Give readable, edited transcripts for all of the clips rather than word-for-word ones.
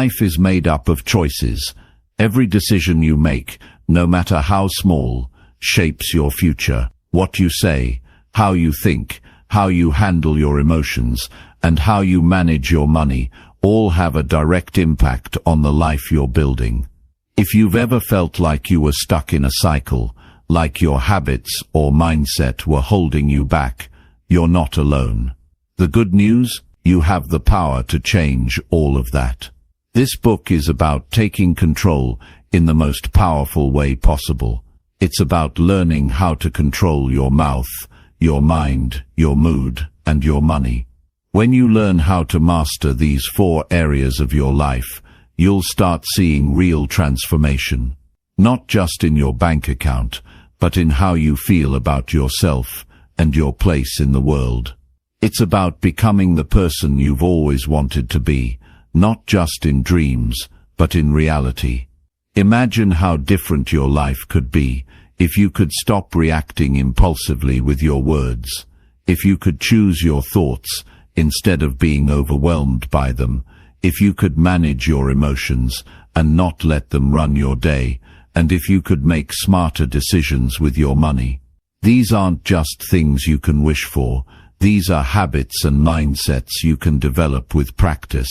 Life is made up of choices. Every decision you make, no matter how small, shapes your future. What you say, how you think, how you handle your emotions, and how you manage your money all have a direct impact on the life you're building. If you've ever felt like you were stuck in a cycle, like your habits or mindset were holding you back, you're not alone. The good news? You have the power to change all of that. This book is about taking control in the most powerful way possible. It's about learning how to control your mouth, your mind, your mood, and your money. When you learn how to master these 4 areas of your life, you'll start seeing real transformation. Not just in your bank account, but in how you feel about yourself and your place in the world. It's about becoming the person you've always wanted to be, not just in dreams, but in reality. Imagine how different your life could be if you could stop reacting impulsively with your words, if you could choose your thoughts instead of being overwhelmed by them, if you could manage your emotions and not let them run your day, and if you could make smarter decisions with your money. These aren't just things you can wish for, these are habits and mindsets you can develop with practice.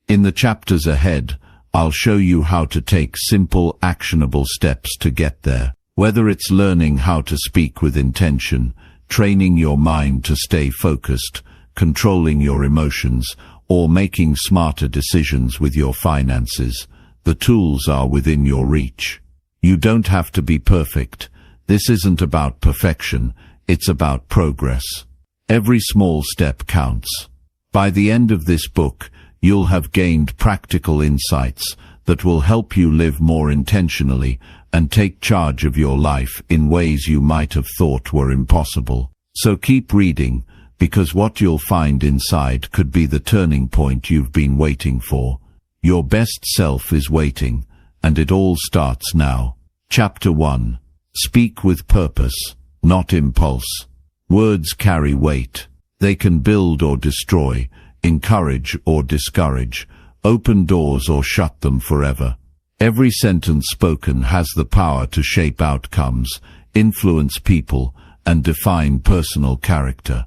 In the chapters ahead, I'll show you how to take simple, actionable steps to get there. Whether it's learning how to speak with intention, training your mind to stay focused, controlling your emotions, or making smarter decisions with your finances, the tools are within your reach. You don't have to be perfect. This isn't about perfection, it's about progress. Every small step counts. By the end of this book, you'll have gained practical insights that will help you live more intentionally and take charge of your life in ways you might have thought were impossible. So keep reading, because what you'll find inside could be the turning point you've been waiting for. Your best self is waiting, and it all starts now. Chapter 1. Speak with purpose, not impulse. Words carry weight. They can build or destroy, encourage or discourage, open doors or shut them forever. Every sentence spoken has the power to shape outcomes, influence people, and define personal character.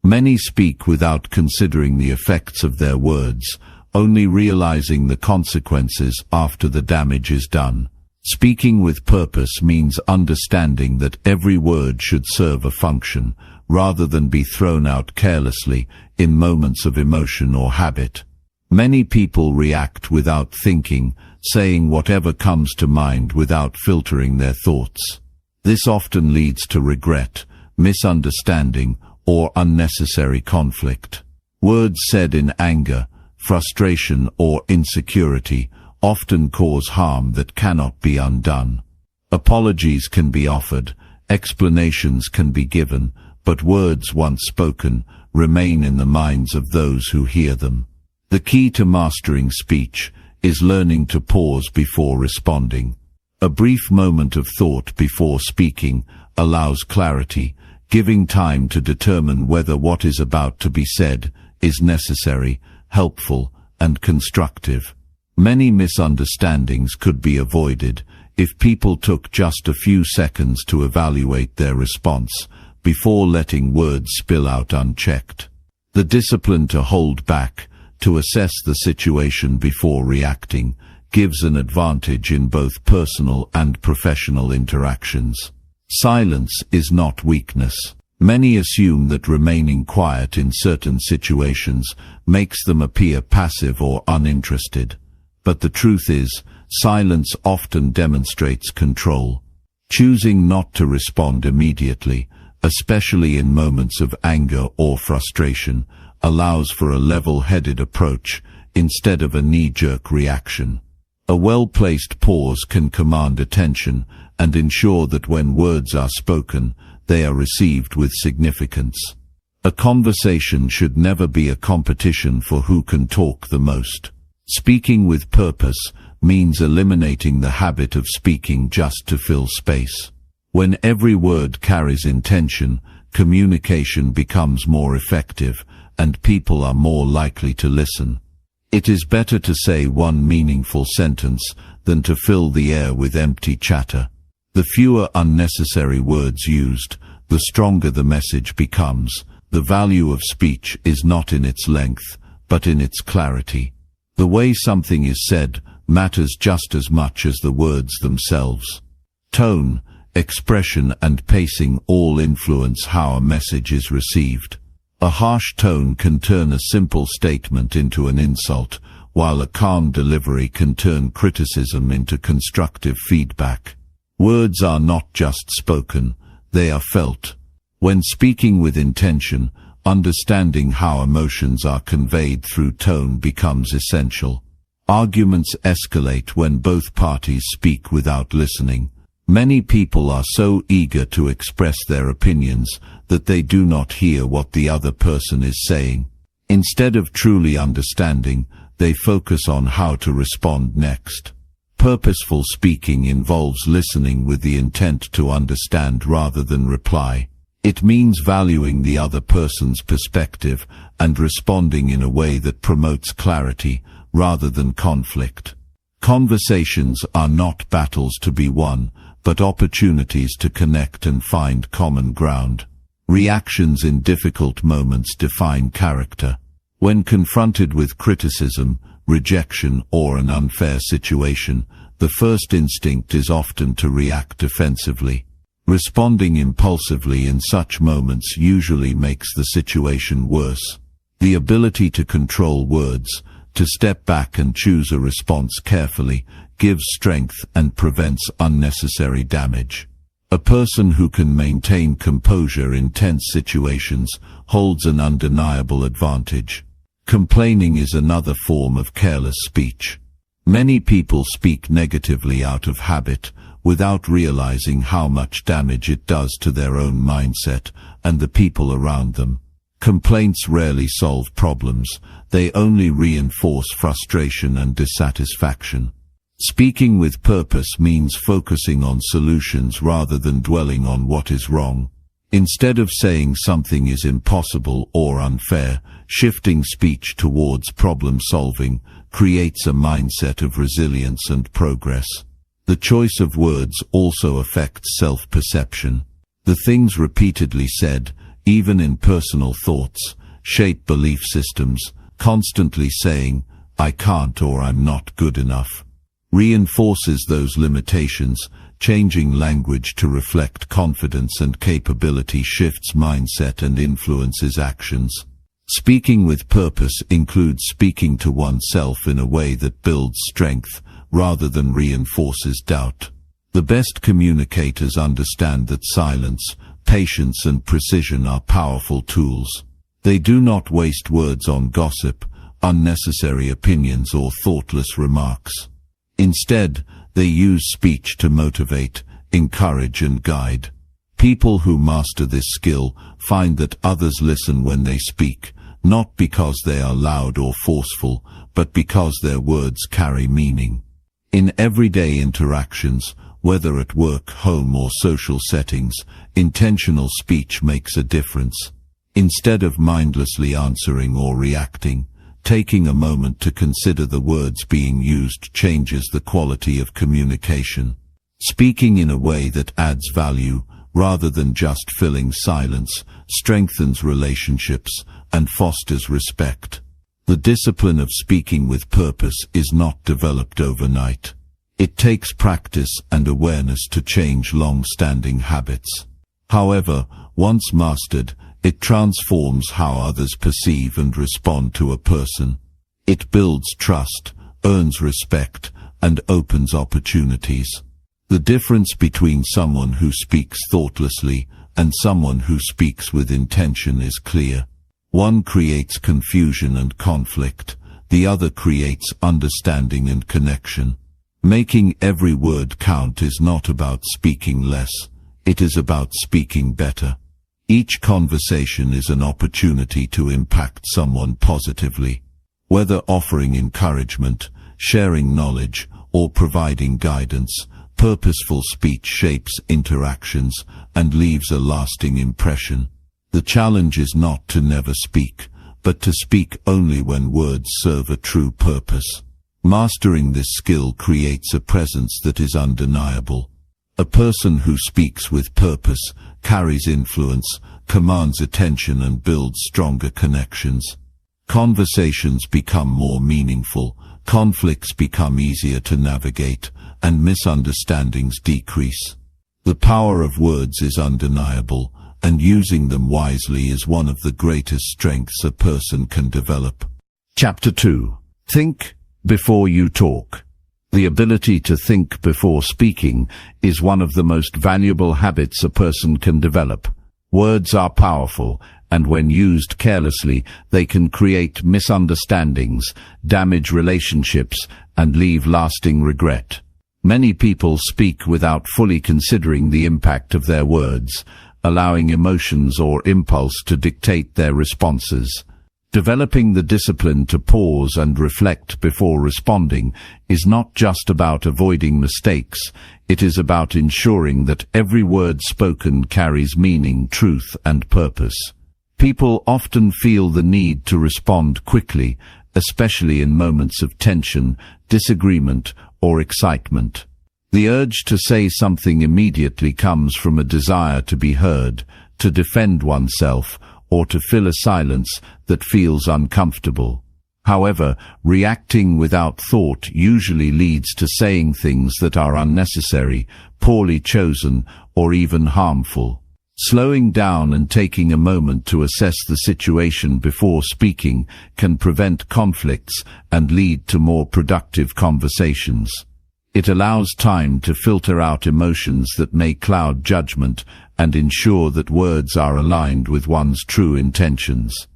Many speak without considering the effects of their words, only realizing the consequences after the damage is done. Speaking with purpose means understanding that every word should serve a function, rather than be thrown out carelessly in moments of emotion or habit. Many people react without thinking, saying whatever comes to mind without filtering their thoughts. This often leads to regret, misunderstanding, or unnecessary conflict. Words said in anger, frustration, or insecurity often cause harm that cannot be undone. Apologies can be offered, explanations can be given, but words once spoken remain in the minds of those who hear them. The key to mastering speech is learning to pause before responding. A brief moment of thought before speaking allows clarity, giving time to determine whether what is about to be said is necessary, helpful, and constructive. Many misunderstandings could be avoided if people took just a few seconds to evaluate their response before letting words spill out unchecked. The discipline to hold back, to assess the situation before reacting, gives an advantage in both personal and professional interactions. Silence is not weakness. Many assume that remaining quiet in certain situations makes them appear passive or uninterested. But the truth is, silence often demonstrates control. Choosing not to respond immediately, especially in moments of anger or frustration, allows for a level-headed approach instead of a knee-jerk reaction. A well-placed pause can command attention and ensure that when words are spoken, they are received with significance. A conversation should never be a competition for who can talk the most. Speaking with purpose means eliminating the habit of speaking just to fill space. When every word carries intention, communication becomes more effective, and people are more likely to listen. It is better to say one meaningful sentence than to fill the air with empty chatter. The fewer unnecessary words used, the stronger the message becomes. The value of speech is not in its length, but in its clarity. The way something is said matters just as much as the words themselves. Tone, expression, and pacing all influence how a message is received. A harsh tone can turn a simple statement into an insult, while a calm delivery can turn criticism into constructive feedback. Words are not just spoken, they are felt. When speaking with intention, understanding how emotions are conveyed through tone becomes essential. Arguments escalate when both parties speak without listening. Many people are so eager to express their opinions that they do not hear what the other person is saying. Instead of truly understanding, they focus on how to respond next. Purposeful speaking involves listening with the intent to understand rather than reply. It means valuing the other person's perspective and responding in a way that promotes clarity rather than conflict. Conversations are not battles to be won, but opportunities to connect and find common ground. Reactions in difficult moments define character. When confronted with criticism, rejection, or an unfair situation, the first instinct is often to react defensively. Responding impulsively in such moments usually makes the situation worse. The ability to control words, to step back and choose a response carefully, gives strength and prevents unnecessary damage. A person who can maintain composure in tense situations holds an undeniable advantage. Complaining is another form of careless speech. Many people speak negatively out of habit, without realizing how much damage it does to their own mindset and the people around them. Complaints rarely solve problems, they only reinforce frustration and dissatisfaction. Speaking with purpose means focusing on solutions rather than dwelling on what is wrong. Instead of saying something is impossible or unfair, shifting speech towards problem solving creates a mindset of resilience and progress. The choice of words also affects self-perception. The things repeatedly said, even in personal thoughts, shape belief systems. Constantly saying, "I can't" or "I'm not good enough," reinforces those limitations. Changing language to reflect confidence and capability shifts mindset and influences actions. Speaking with purpose includes speaking to oneself in a way that builds strength rather than reinforces doubt. The best communicators understand that silence, patience, and precision are powerful tools. They do not waste words on gossip, unnecessary opinions, or thoughtless remarks. Instead, they use speech to motivate, encourage, and guide. People who master this skill find that others listen when they speak, not because they are loud or forceful, but because their words carry meaning. In everyday interactions, whether at work, home, or social settings, intentional speech makes a difference. Instead of mindlessly answering or reacting, taking a moment to consider the words being used changes the quality of communication. Speaking in a way that adds value, rather than just filling silence, strengthens relationships and fosters respect. The discipline of speaking with purpose is not developed overnight. It takes practice and awareness to change long-standing habits. However, once mastered, it transforms how others perceive and respond to a person. It builds trust, earns respect, and opens opportunities. The difference between someone who speaks thoughtlessly and someone who speaks with intention is clear. One creates confusion and conflict, the other creates understanding and connection. Making every word count is not about speaking less, it is about speaking better. Each conversation is an opportunity to impact someone positively. Whether offering encouragement, sharing knowledge, or providing guidance, purposeful speech shapes interactions and leaves a lasting impression. The challenge is not to never speak, but to speak only when words serve a true purpose. Mastering this skill creates a presence that is undeniable. A person who speaks with purpose carries influence, commands attention, and builds stronger connections. Conversations become more meaningful, conflicts become easier to navigate, and misunderstandings decrease. The power of words is undeniable, and using them wisely is one of the greatest strengths a person can develop. Chapter 2. Think before you talk. The ability to think before speaking is one of the most valuable habits a person can develop. Words are powerful, and when used carelessly, they can create misunderstandings, damage relationships, and leave lasting regret. Many people speak without fully considering the impact of their words, allowing emotions or impulse to dictate their responses. Developing the discipline to pause and reflect before responding is not just about avoiding mistakes, it is about ensuring that every word spoken carries meaning, truth, and purpose. People often feel the need to respond quickly, especially in moments of tension, disagreement, or excitement. The urge to say something immediately comes from a desire to be heard, to defend oneself, or to fill a silence that feels uncomfortable. However, reacting without thought usually leads to saying things that are unnecessary, poorly chosen, or even harmful. Slowing down and taking a moment to assess the situation before speaking can prevent conflicts and lead to more productive conversations. It allows time to filter out emotions that may cloud judgment and ensure that words are aligned with one's true intentions.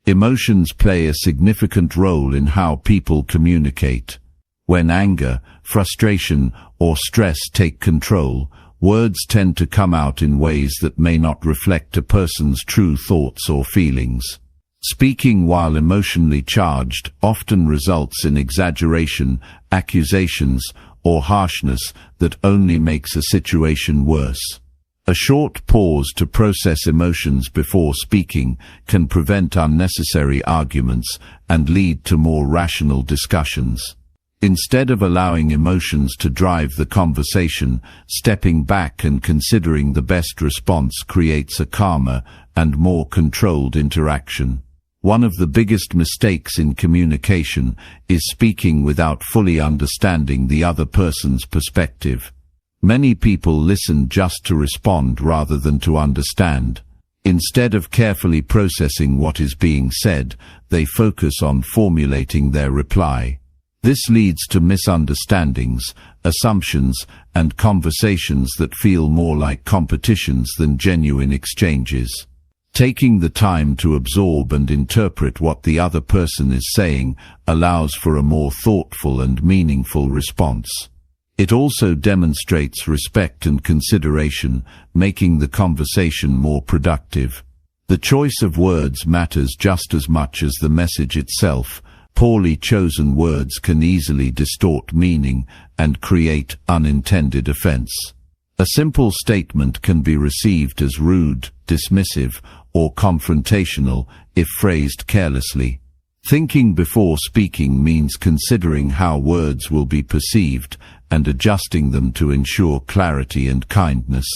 Emotions play a significant role in how people communicate. When anger, frustration, or stress take control, words tend to come out in ways that may not reflect a person's true thoughts or feelings. Speaking while emotionally charged often results in exaggeration, accusations, or harshness that only makes a situation worse. A short pause to process emotions before speaking can prevent unnecessary arguments and lead to more rational discussions. Instead of allowing emotions to drive the conversation, stepping back and considering the best response creates a calmer and more controlled interaction. One of the biggest mistakes in communication is speaking without fully understanding the other person's perspective. Many people listen just to respond rather than to understand. Instead of carefully processing what is being said, they focus on formulating their reply. This leads to misunderstandings, assumptions, and conversations that feel more like competitions than genuine exchanges. Taking the time to absorb and interpret what the other person is saying allows for a more thoughtful and meaningful response. It also demonstrates respect and consideration, making the conversation more productive. The choice of words matters just as much as the message itself. Poorly chosen words can easily distort meaning and create unintended offense. A simple statement can be received as rude, dismissive, or confrontational if phrased carelessly. Thinking before speaking means considering how words will be perceived and adjusting them to ensure clarity and kindness.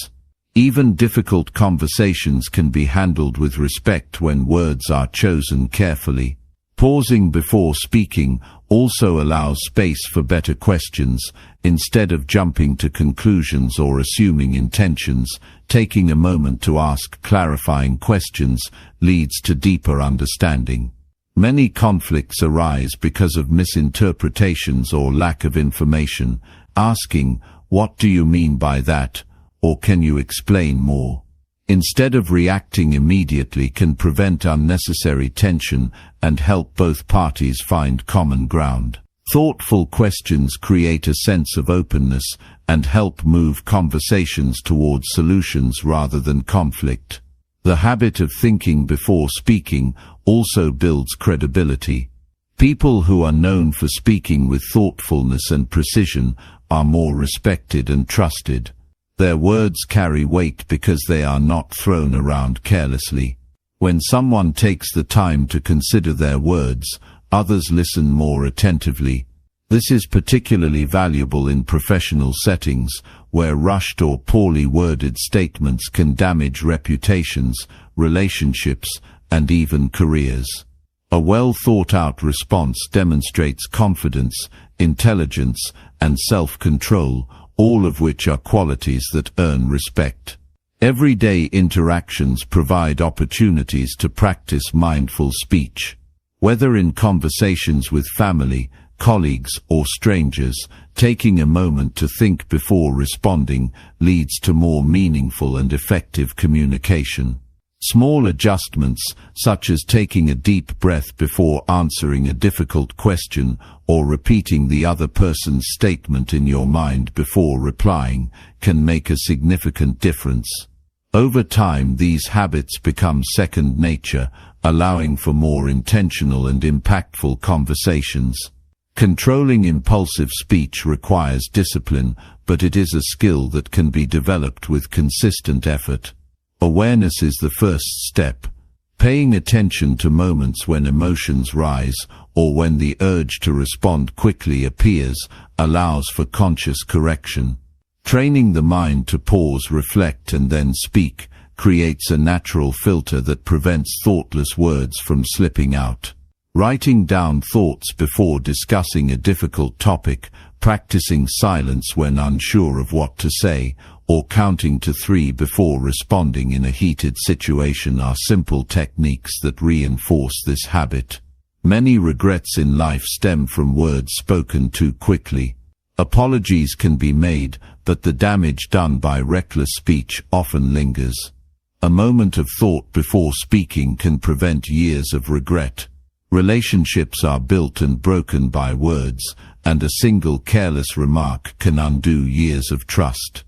Even difficult conversations can be handled with respect when words are chosen carefully. Pausing before speaking also allows space for better questions. Instead of jumping to conclusions or assuming intentions, taking a moment to ask clarifying questions leads to deeper understanding. Many conflicts arise because of misinterpretations or lack of information. Asking, "What do you mean by that?" or "Can you explain more?" instead of reacting immediately can prevent unnecessary tension and help both parties find common ground. Thoughtful questions create a sense of openness and help move conversations towards solutions rather than conflict. The habit of thinking before speaking also builds credibility. People who are known for speaking with thoughtfulness and precision are more respected and trusted. Their words carry weight because they are not thrown around carelessly. When someone takes the time to consider their words, others listen more attentively. This is particularly valuable in professional settings, where rushed or poorly worded statements can damage reputations, relationships, and even careers. A well-thought-out response demonstrates confidence, intelligence, and self-control, all of which are qualities that earn respect. Everyday interactions provide opportunities to practice mindful speech. Whether in conversations with family, colleagues, or strangers, taking a moment to think before responding leads to more meaningful and effective communication. Small adjustments, such as taking a deep breath before answering a difficult question or repeating the other person's statement in your mind before replying, can make a significant difference. Over time, these habits become second nature, allowing for more intentional and impactful conversations. Controlling impulsive speech requires discipline, but it is a skill that can be developed with consistent effort. Awareness is the first step. Paying attention to moments when emotions rise, or when the urge to respond quickly appears, allows for conscious correction. Training the mind to pause, reflect, and then speak creates a natural filter that prevents thoughtless words from slipping out. Writing down thoughts before discussing a difficult topic, practicing silence when unsure of what to say, or counting to 3 before responding in a heated situation are simple techniques that reinforce this habit. Many regrets in life stem from words spoken too quickly. Apologies can be made, but the damage done by reckless speech often lingers. A moment of thought before speaking can prevent years of regret. Relationships are built and broken by words, and a single careless remark can undo years of trust.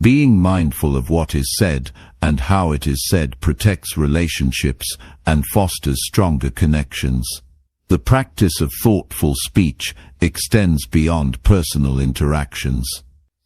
Being mindful of what is said and how it is said protects relationships and fosters stronger connections. The practice of thoughtful speech extends beyond personal interactions.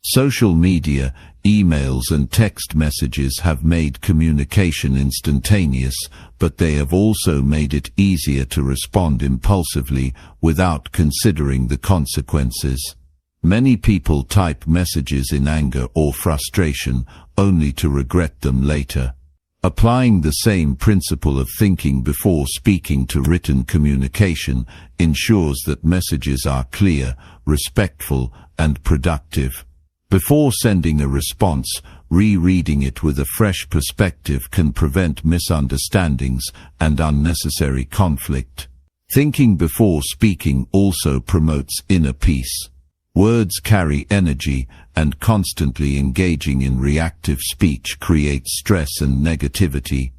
Social media, emails, and text messages have made communication instantaneous, but they have also made it easier to respond impulsively without considering the consequences. Many people type messages in anger or frustration, only to regret them later. Applying the same principle of thinking before speaking to written communication ensures that messages are clear, respectful, and productive. Before sending a response, rereading it with a fresh perspective can prevent misunderstandings and unnecessary conflict. Thinking before speaking also promotes inner peace. Words carry energy, and constantly engaging in reactive speech creates stress and negativity.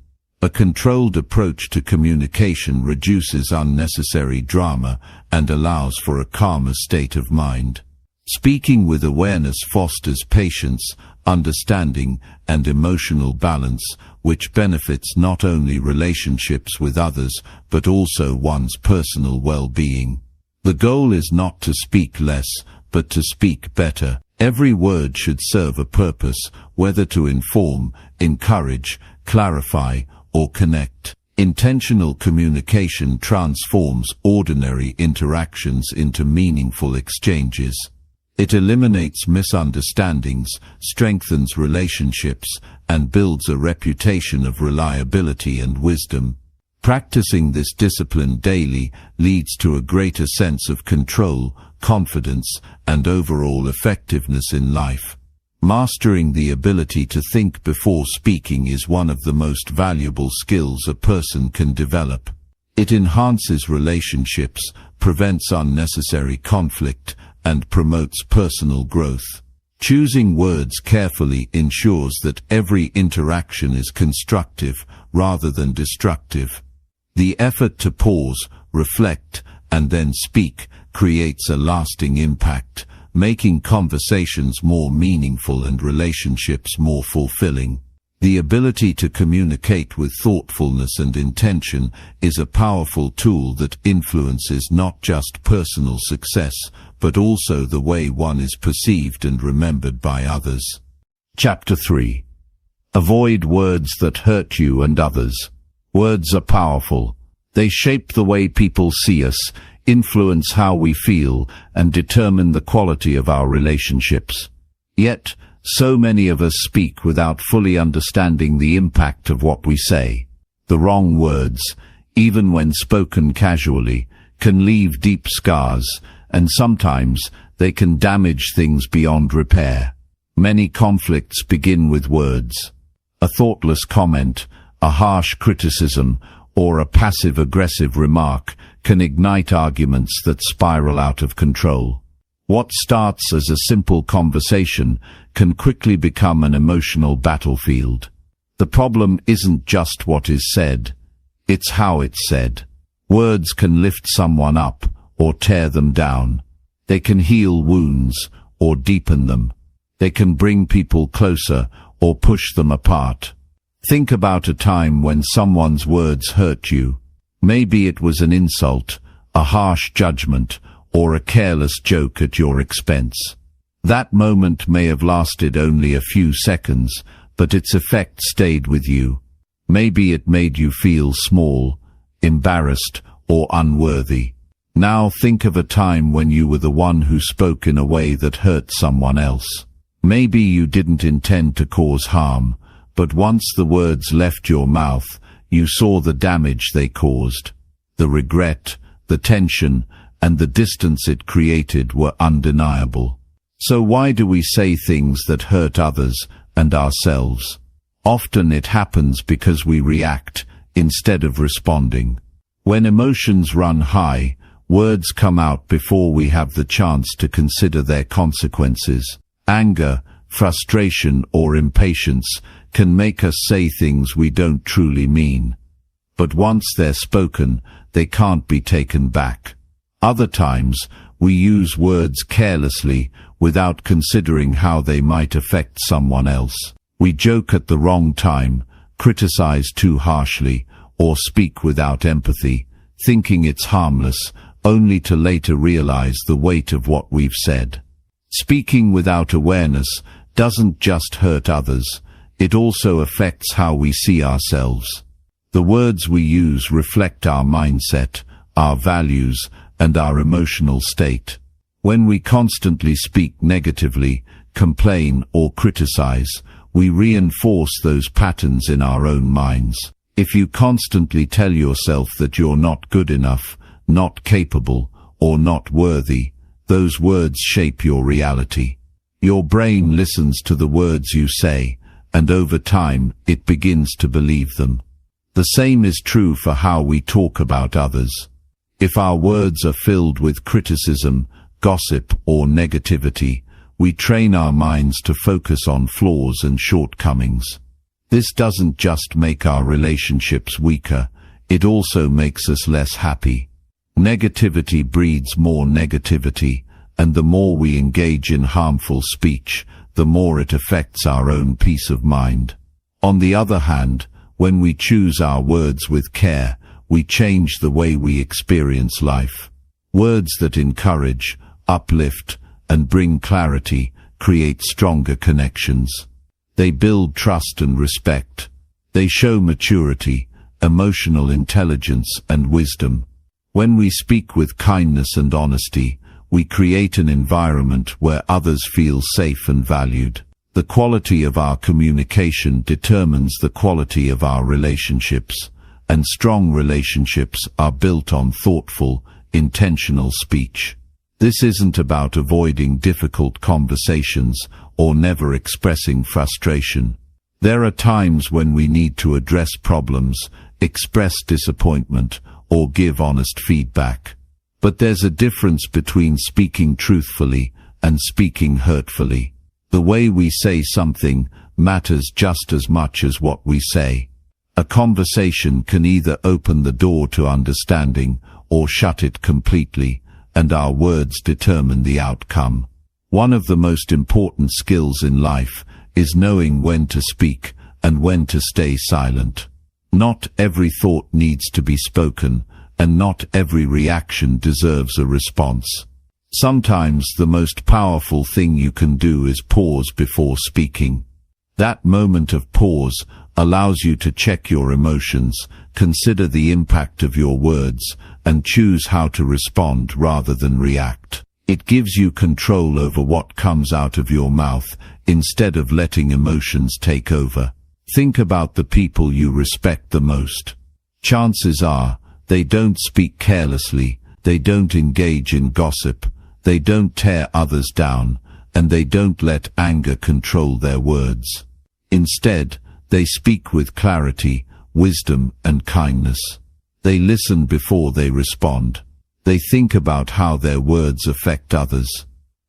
A controlled approach to communication reduces unnecessary drama and allows for a calmer state of mind. Speaking with awareness fosters patience, understanding, and emotional balance, which benefits not only relationships with others, but also one's personal well-being. The goal is not to speak less, but to speak better. Every word should serve a purpose, whether to inform, encourage, clarify, or connect. Intentional communication transforms ordinary interactions into meaningful exchanges. It eliminates misunderstandings, strengthens relationships, and builds a reputation of reliability and wisdom. Practicing this discipline daily leads to a greater sense of control, confidence, and overall effectiveness in life. Mastering the ability to think before speaking is one of the most valuable skills a person can develop. It enhances relationships, prevents unnecessary conflict, and promotes personal growth. Choosing words carefully ensures that every interaction is constructive rather than destructive. The effort to pause, reflect, and then speak creates a lasting impact, making conversations more meaningful and relationships more fulfilling. The ability to communicate with thoughtfulness and intention is a powerful tool that influences not just personal success, but also the way one is perceived and remembered by others. Chapter 3. Avoid words that hurt you and others. Words are powerful. They shape the way people see us, influence how we feel, and determine the quality of our relationships. Yet, so many of us speak without fully understanding the impact of what we say. The wrong words, even when spoken casually, can leave deep scars, and sometimes they can damage things beyond repair. Many conflicts begin with words. A thoughtless comment, a harsh criticism, or a passive-aggressive remark can ignite arguments that spiral out of control. What starts as a simple conversation can quickly become an emotional battlefield. The problem isn't just what is said, it's how it's said. Words can lift someone up or tear them down. They can heal wounds or deepen them. They can bring people closer or push them apart. Think about a time when someone's words hurt you. Maybe it was an insult, a harsh judgment, or a careless joke at your expense. That moment may have lasted only a few seconds, but its effect stayed with you. Maybe it made you feel small, embarrassed, or unworthy. Now think of a time when you were the one who spoke in a way that hurt someone else. Maybe you didn't intend to cause harm, but once the words left your mouth, you saw the damage they caused. The regret, the tension, and the distance it created were undeniable. So why do we say things that hurt others and ourselves? Often it happens because we react instead of responding. When emotions run high, words come out before we have the chance to consider their consequences. Anger, frustration, or impatience can make us say things we don't truly mean. But once they're spoken, they can't be taken back. Other times, we use words carelessly without considering how they might affect someone else. We joke at the wrong time, criticize too harshly, or speak without empathy, thinking it's harmless, only to later realize the weight of what we've said. Speaking without awareness doesn't just hurt others, it also affects how we see ourselves. The words we use reflect our mindset, our values, and our emotional state. When we constantly speak negatively, complain, or criticize, we reinforce those patterns in our own minds. If you constantly tell yourself that you're not good enough, not capable, or not worthy, those words shape your reality. Your brain listens to the words you say, and over time, it begins to believe them. The same is true for how we talk about others. If our words are filled with criticism, gossip, or negativity, we train our minds to focus on flaws and shortcomings. This doesn't just make our relationships weaker, it also makes us less happy. Negativity breeds more negativity, and the more we engage in harmful speech, the more it affects our own peace of mind. On the other hand, when we choose our words with care, we change the way we experience life. Words that encourage, uplift, and bring clarity create stronger connections. They build trust and respect. They show maturity, emotional intelligence, and wisdom. When we speak with kindness and honesty, we create an environment where others feel safe and valued. The quality of our communication determines the quality of our relationships, and strong relationships are built on thoughtful, intentional speech. This isn't about avoiding difficult conversations or never expressing frustration. There are times when we need to address problems, express disappointment, or give honest feedback. But there's a difference between speaking truthfully and speaking hurtfully. The way we say something matters just as much as what we say. A conversation can either open the door to understanding or shut it completely, and our words determine the outcome. One of the most important skills in life is knowing when to speak and when to stay silent. Not every thought needs to be spoken, and not every reaction deserves a response. Sometimes the most powerful thing you can do is pause before speaking. That moment of pause allows you to check your emotions, consider the impact of your words, and choose how to respond rather than react. It gives you control over what comes out of your mouth, instead of letting emotions take over. Think about the people you respect the most. Chances are, they don't speak carelessly, they don't engage in gossip, they don't tear others down, and they don't let anger control their words. Instead, they speak with clarity, wisdom, and kindness. They listen before they respond. They think about how their words affect others.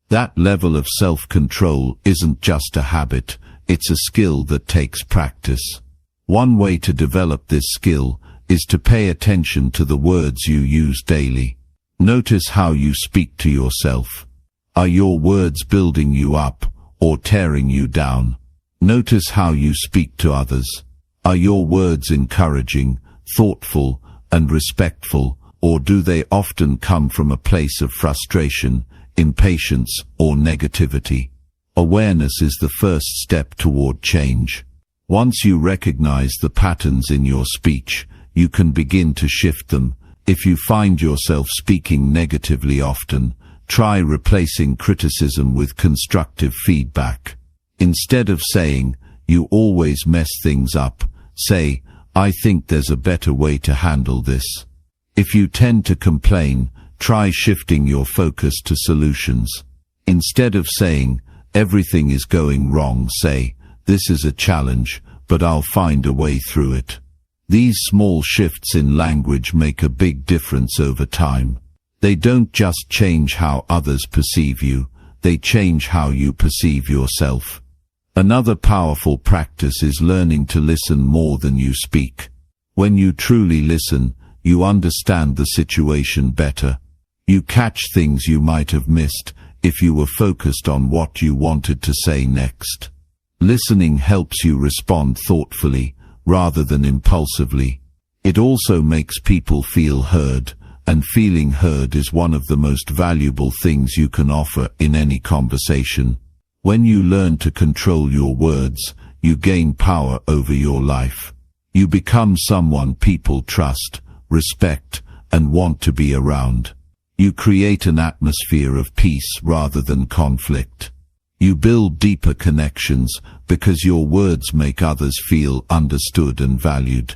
That level of self-control isn't just a habit, it's a skill that takes practice. One way to develop this skill is to pay attention to the words you use daily. Notice how you speak to yourself. Are your words building you up or tearing you down? Notice how you speak to others. Are your words encouraging, thoughtful, and respectful, or do they often come from a place of frustration, impatience, or negativity? Awareness is the first step toward change. Once you recognize the patterns in your speech, you can begin to shift them. If you find yourself speaking negatively often, try replacing criticism with constructive feedback. Instead of saying, "You always mess things up," say, "I think there's a better way to handle this." If you tend to complain, try shifting your focus to solutions. Instead of saying, "Everything is going wrong," say, "This is a challenge, but I'll find a way through it." These small shifts in language make a big difference over time. They don't just change how others perceive you, they change how you perceive yourself. Another powerful practice is learning to listen more than you speak. When you truly listen, you understand the situation better. You catch things you might have missed if you were focused on what you wanted to say next. Listening helps you respond thoughtfully, rather than impulsively. It also makes people feel heard, and feeling heard is one of the most valuable things you can offer in any conversation. When you learn to control your words, you gain power over your life. You become someone people trust, respect, and want to be around. You create an atmosphere of peace rather than conflict. You build deeper connections because your words make others feel understood and valued.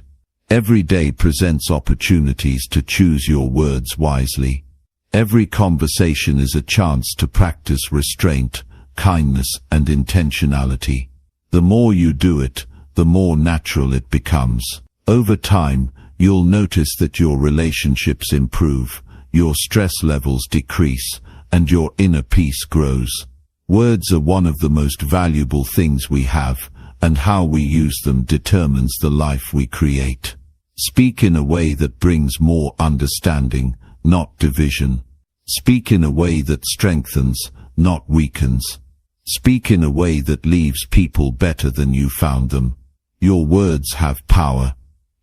Every day presents opportunities to choose your words wisely. Every conversation is a chance to practice restraint, kindness, and intentionality. The more you do it, the more natural it becomes. Over time, you'll notice that your relationships improve, your stress levels decrease, and your inner peace grows. Words are one of the most valuable things we have, and how we use them determines the life we create. Speak in a way that brings more understanding, not division. Speak in a way that strengthens, not weakens. Speak in a way that leaves people better than you found them. Your words have power.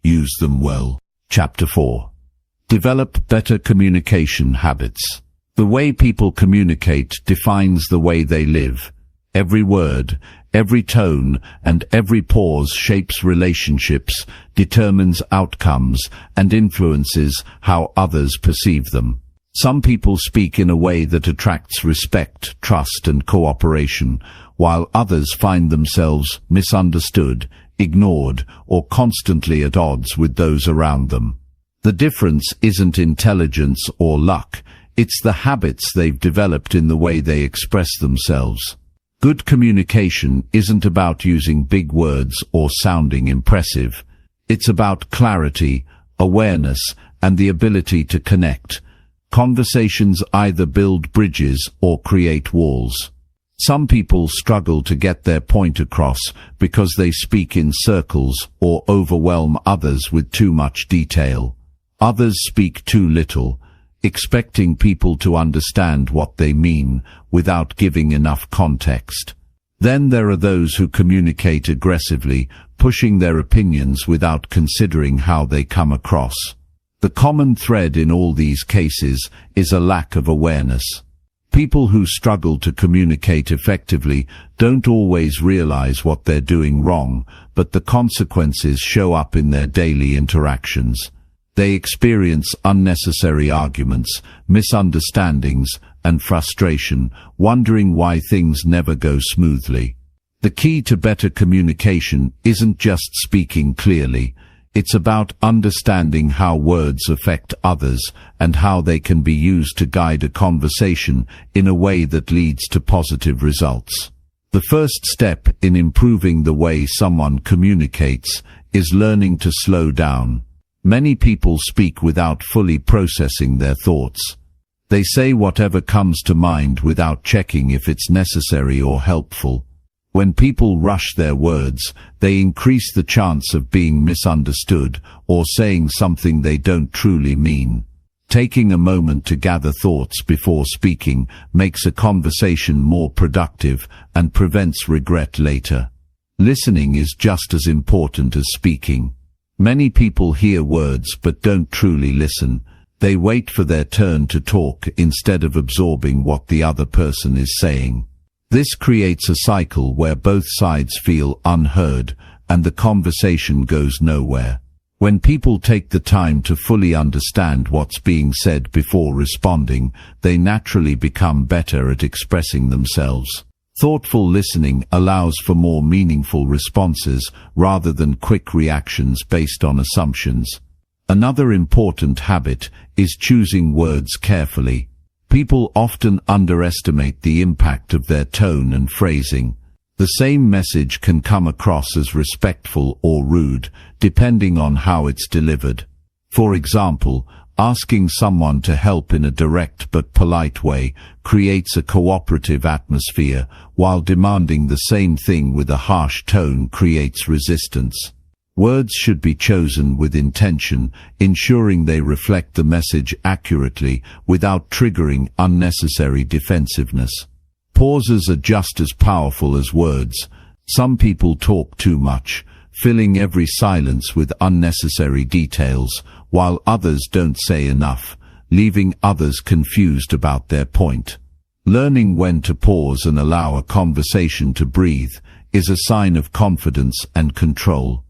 Use them well. Chapter 4. Develop better communication habits. The way people communicate defines the way they live. Every word, every tone, and every pause shapes relationships, determines outcomes, and influences how others perceive them. Some people speak in a way that attracts respect, trust, and cooperation, while others find themselves misunderstood, ignored, or constantly at odds with those around them. The difference isn't intelligence or luck. It's the habits they've developed in the way they express themselves. Good communication isn't about using big words or sounding impressive. It's about clarity, awareness, and the ability to connect. Conversations either build bridges or create walls. Some people struggle to get their point across because they speak in circles or overwhelm others with too much detail. Others speak too little, expecting people to understand what they mean without giving enough context. Then there are those who communicate aggressively, pushing their opinions without considering how they come across. The common thread in all these cases is a lack of awareness. People who struggle to communicate effectively don't always realize what they're doing wrong, but the consequences show up in their daily interactions. They experience unnecessary arguments, misunderstandings, and frustration, wondering why things never go smoothly. The key to better communication isn't just speaking clearly. It's about understanding how words affect others and how they can be used to guide a conversation in a way that leads to positive results. The first step in improving the way someone communicates is learning to slow down. Many people speak without fully processing their thoughts. They say whatever comes to mind without checking if it's necessary or helpful. When people rush their words, they increase the chance of being misunderstood or saying something they don't truly mean. Taking a moment to gather thoughts before speaking makes a conversation more productive and prevents regret later. Listening is just as important as speaking. Many people hear words but don't truly listen. They wait for their turn to talk instead of absorbing what the other person is saying. This creates a cycle where both sides feel unheard and the conversation goes nowhere. When people take the time to fully understand what's being said before responding, they naturally become better at expressing themselves. Thoughtful listening allows for more meaningful responses rather than quick reactions based on assumptions. Another important habit is choosing words carefully. People often underestimate the impact of their tone and phrasing. The same message can come across as respectful or rude, depending on how it's delivered. For example, asking someone to help in a direct but polite way creates a cooperative atmosphere, while demanding the same thing with a harsh tone creates resistance. Words should be chosen with intention, ensuring they reflect the message accurately without triggering unnecessary defensiveness. Pauses are just as powerful as words. Some people talk too much, filling every silence with unnecessary details, while others don't say enough, leaving others confused about their point. Learning when to pause and allow a conversation to breathe is a sign of confidence and control.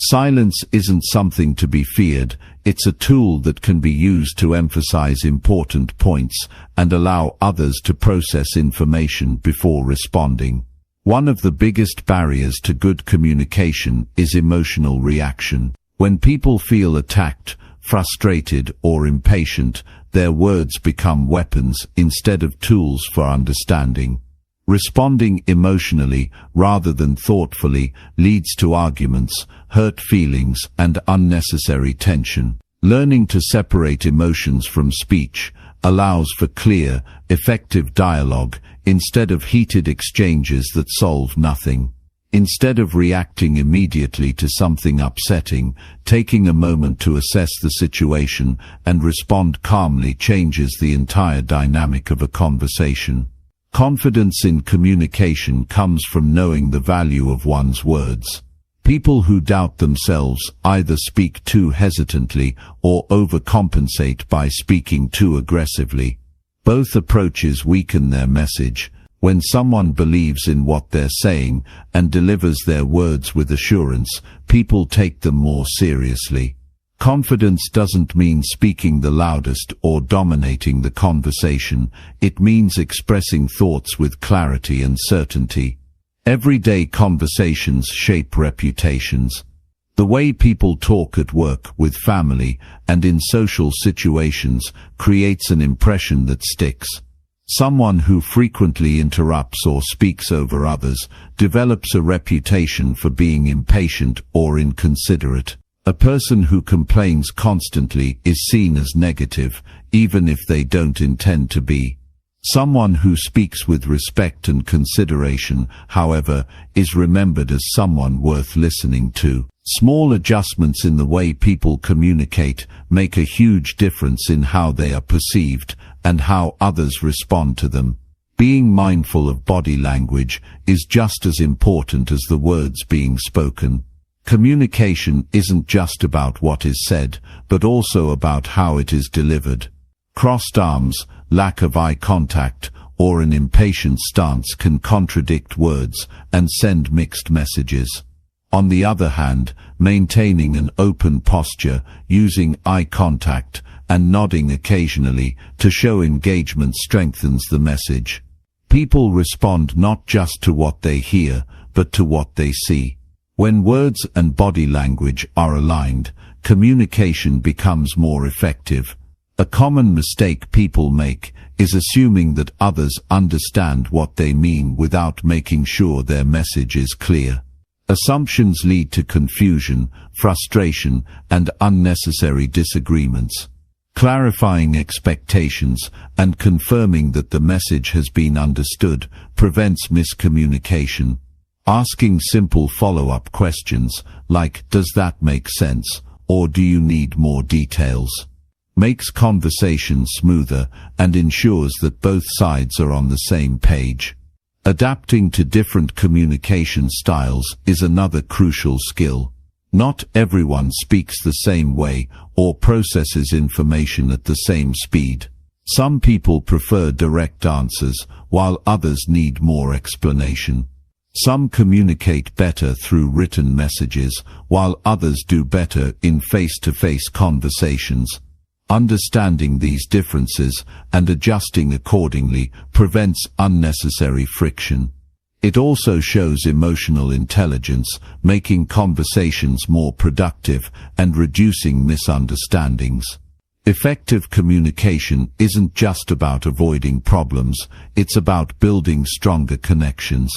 Silence isn't something to be feared, it's a tool that can be used to emphasize important points and allow others to process information before responding. One of the biggest barriers to good communication is emotional reaction. When people feel attacked, frustrated, or impatient, their words become weapons instead of tools for understanding. Responding emotionally rather than thoughtfully leads to arguments, hurt feelings, and unnecessary tension. Learning to separate emotions from speech allows for clear, effective dialogue instead of heated exchanges that solve nothing. Instead of reacting immediately to something upsetting, taking a moment to assess the situation and respond calmly changes the entire dynamic of a conversation. Confidence in communication comes from knowing the value of one's words. People who doubt themselves either speak too hesitantly or overcompensate by speaking too aggressively. Both approaches weaken their message. When someone believes in what they're saying and delivers their words with assurance, people take them more seriously. Confidence doesn't mean speaking the loudest or dominating the conversation. It means expressing thoughts with clarity and certainty. Everyday conversations shape reputations. The way people talk at work, with family, and in social situations creates an impression that sticks. Someone who frequently interrupts or speaks over others develops a reputation for being impatient or inconsiderate. A person who complains constantly is seen as negative, even if they don't intend to be. Someone who speaks with respect and consideration, however, is remembered as someone worth listening to. Small adjustments in the way people communicate make a huge difference in how they are perceived and how others respond to them. Being mindful of body language is just as important as the words being spoken. Communication isn't just about what is said, but also about how it is delivered. Crossed arms, lack of eye contact, or an impatient stance can contradict words and send mixed messages. On the other hand, maintaining an open posture, using eye contact, and nodding occasionally to show engagement strengthens the message. People respond not just to what they hear, but to what they see. When words and body language are aligned, communication becomes more effective. A common mistake people make is assuming that others understand what they mean without making sure their message is clear. Assumptions lead to confusion, frustration, and unnecessary disagreements. Clarifying expectations and confirming that the message has been understood prevents miscommunication. Asking simple follow-up questions like, "Does that make sense?" or "Do you need more details?" makes conversation smoother and ensures that both sides are on the same page. Adapting to different communication styles is another crucial skill. Not everyone speaks the same way or processes information at the same speed. Some people prefer direct answers, while others need more explanation. Some communicate better through written messages, while others do better in face-to-face conversations. Understanding these differences and adjusting accordingly prevents unnecessary friction. It also shows emotional intelligence, making conversations more productive and reducing misunderstandings. Effective communication isn't just about avoiding problems, it's about building stronger connections.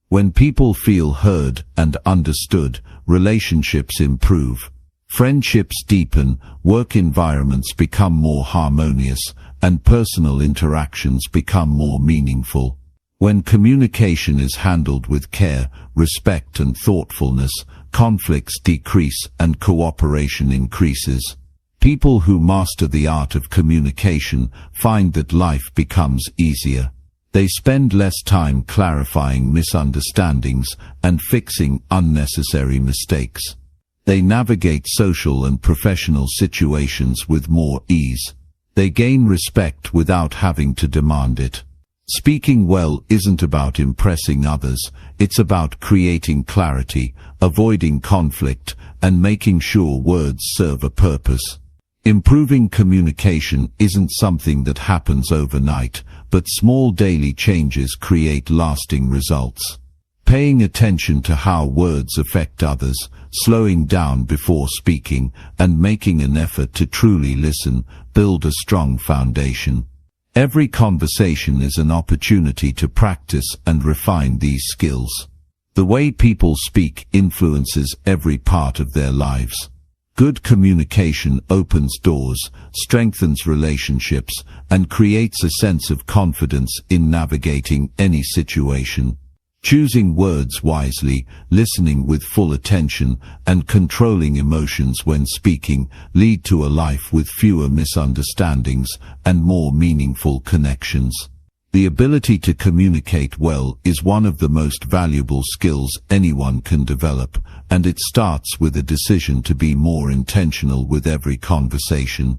When people feel heard and understood, relationships improve. Friendships deepen, work environments become more harmonious, and personal interactions become more meaningful. When communication is handled with care, respect and thoughtfulness, conflicts decrease and cooperation increases. People who master the art of communication find that life becomes easier. They spend less time clarifying misunderstandings and fixing unnecessary mistakes. They navigate social and professional situations with more ease. They gain respect without having to demand it. Speaking well isn't about impressing others, it's about creating clarity, avoiding conflict, and making sure words serve a purpose. Improving communication isn't something that happens overnight, but small daily changes create lasting results. Paying attention to how words affect others, slowing down before speaking, and making an effort to truly listen, build a strong foundation. Every conversation is an opportunity to practice and refine these skills. The way people speak influences every part of their lives. Good communication opens doors, strengthens relationships, and creates a sense of confidence in navigating any situation. Choosing words wisely, listening with full attention, and controlling emotions when speaking lead to a life with fewer misunderstandings and more meaningful connections. The ability to communicate well is one of the most valuable skills anyone can develop, and it starts with a decision to be more intentional with every conversation.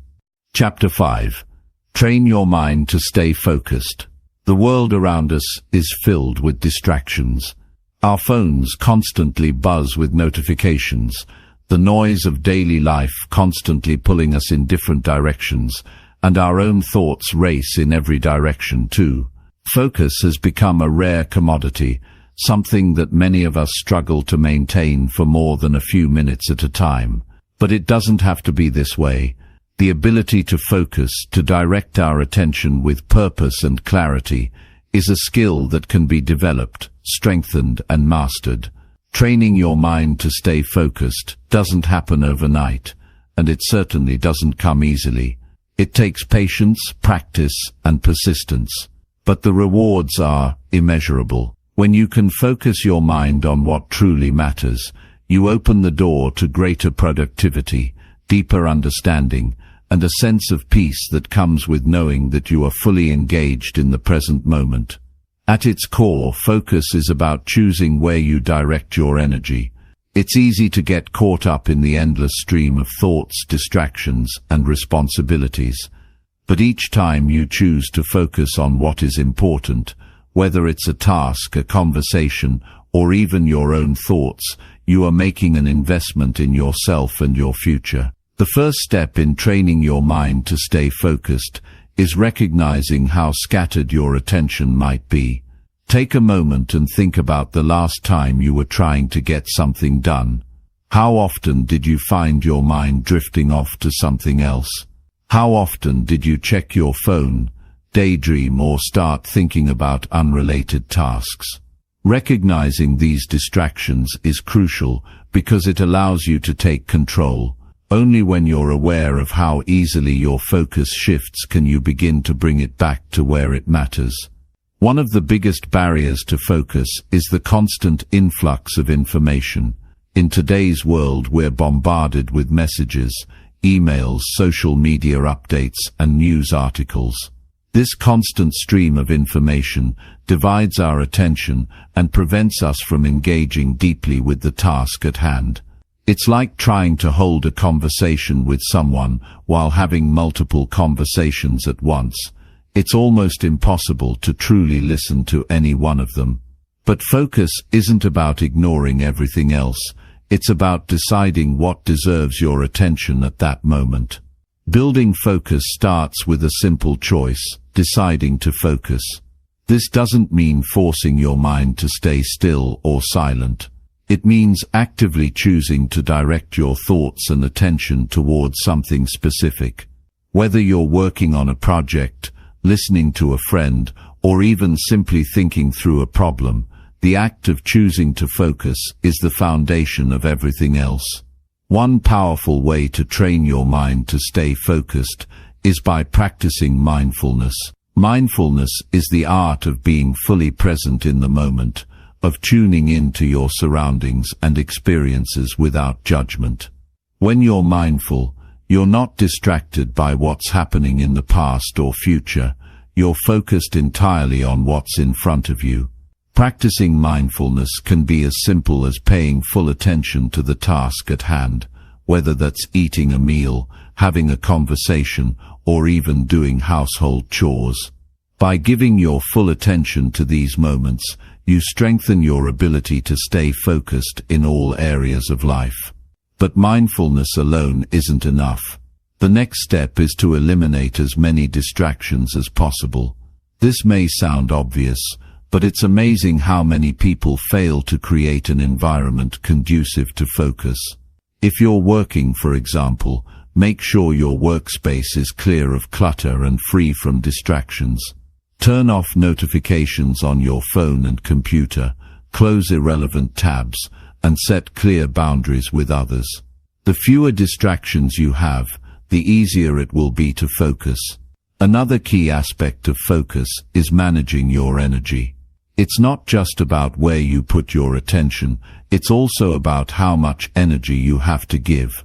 Chapter 5. Train your mind to stay focused. The world around us is filled with distractions. Our phones constantly buzz with notifications, the noise of daily life constantly pulling us in different directions, and our own thoughts race in every direction too. Focus has become a rare commodity, something that many of us struggle to maintain for more than a few minutes at a time. But it doesn't have to be this way. The ability to focus, to direct our attention with purpose and clarity, is a skill that can be developed, strengthened, and mastered. Training your mind to stay focused doesn't happen overnight, and it certainly doesn't come easily. It takes patience, practice, and persistence. But the rewards are immeasurable. When you can focus your mind on what truly matters, you open the door to greater productivity, deeper understanding, and a sense of peace that comes with knowing that you are fully engaged in the present moment. At its core, focus is about choosing where you direct your energy. It's easy to get caught up in the endless stream of thoughts, distractions, and responsibilities. But each time you choose to focus on what is important, whether it's a task, a conversation, or even your own thoughts, you are making an investment in yourself and your future. The first step in training your mind to stay focused is recognizing how scattered your attention might be. Take a moment and think about the last time you were trying to get something done. How often did you find your mind drifting off to something else? How often did you check your phone, daydream, or start thinking about unrelated tasks? Recognizing these distractions is crucial because it allows you to take control. Only when you're aware of how easily your focus shifts can you begin to bring it back to where it matters. One of the biggest barriers to focus is the constant influx of information. In today's world, we're bombarded with messages, emails, social media updates, and news articles. This constant stream of information divides our attention and prevents us from engaging deeply with the task at hand. It's like trying to hold a conversation with someone while having multiple conversations at once. It's almost impossible to truly listen to any one of them. But focus isn't about ignoring everything else. It's about deciding what deserves your attention at that moment. Building focus starts with a simple choice: deciding to focus. This doesn't mean forcing your mind to stay still or silent. It means actively choosing to direct your thoughts and attention towards something specific. Whether you're working on a project, listening to a friend, or even simply thinking through a problem, the act of choosing to focus is the foundation of everything else. One powerful way to train your mind to stay focused is by practicing mindfulness. Mindfulness is the art of being fully present in the moment, of tuning into your surroundings and experiences without judgment. When you're mindful, you're not distracted by what's happening in the past or future. You're focused entirely on what's in front of you. Practicing mindfulness can be as simple as paying full attention to the task at hand, whether that's eating a meal, having a conversation, or even doing household chores. By giving your full attention to these moments, you strengthen your ability to stay focused in all areas of life. But mindfulness alone isn't enough. The next step is to eliminate as many distractions as possible. This may sound obvious, but it's amazing how many people fail to create an environment conducive to focus. If you're working, for example, make sure your workspace is clear of clutter and free from distractions. Turn off notifications on your phone and computer, close irrelevant tabs, and set clear boundaries with others. The fewer distractions you have, the easier it will be to focus. Another key aspect of focus is managing your energy. It's not just about where you put your attention, it's also about how much energy you have to give.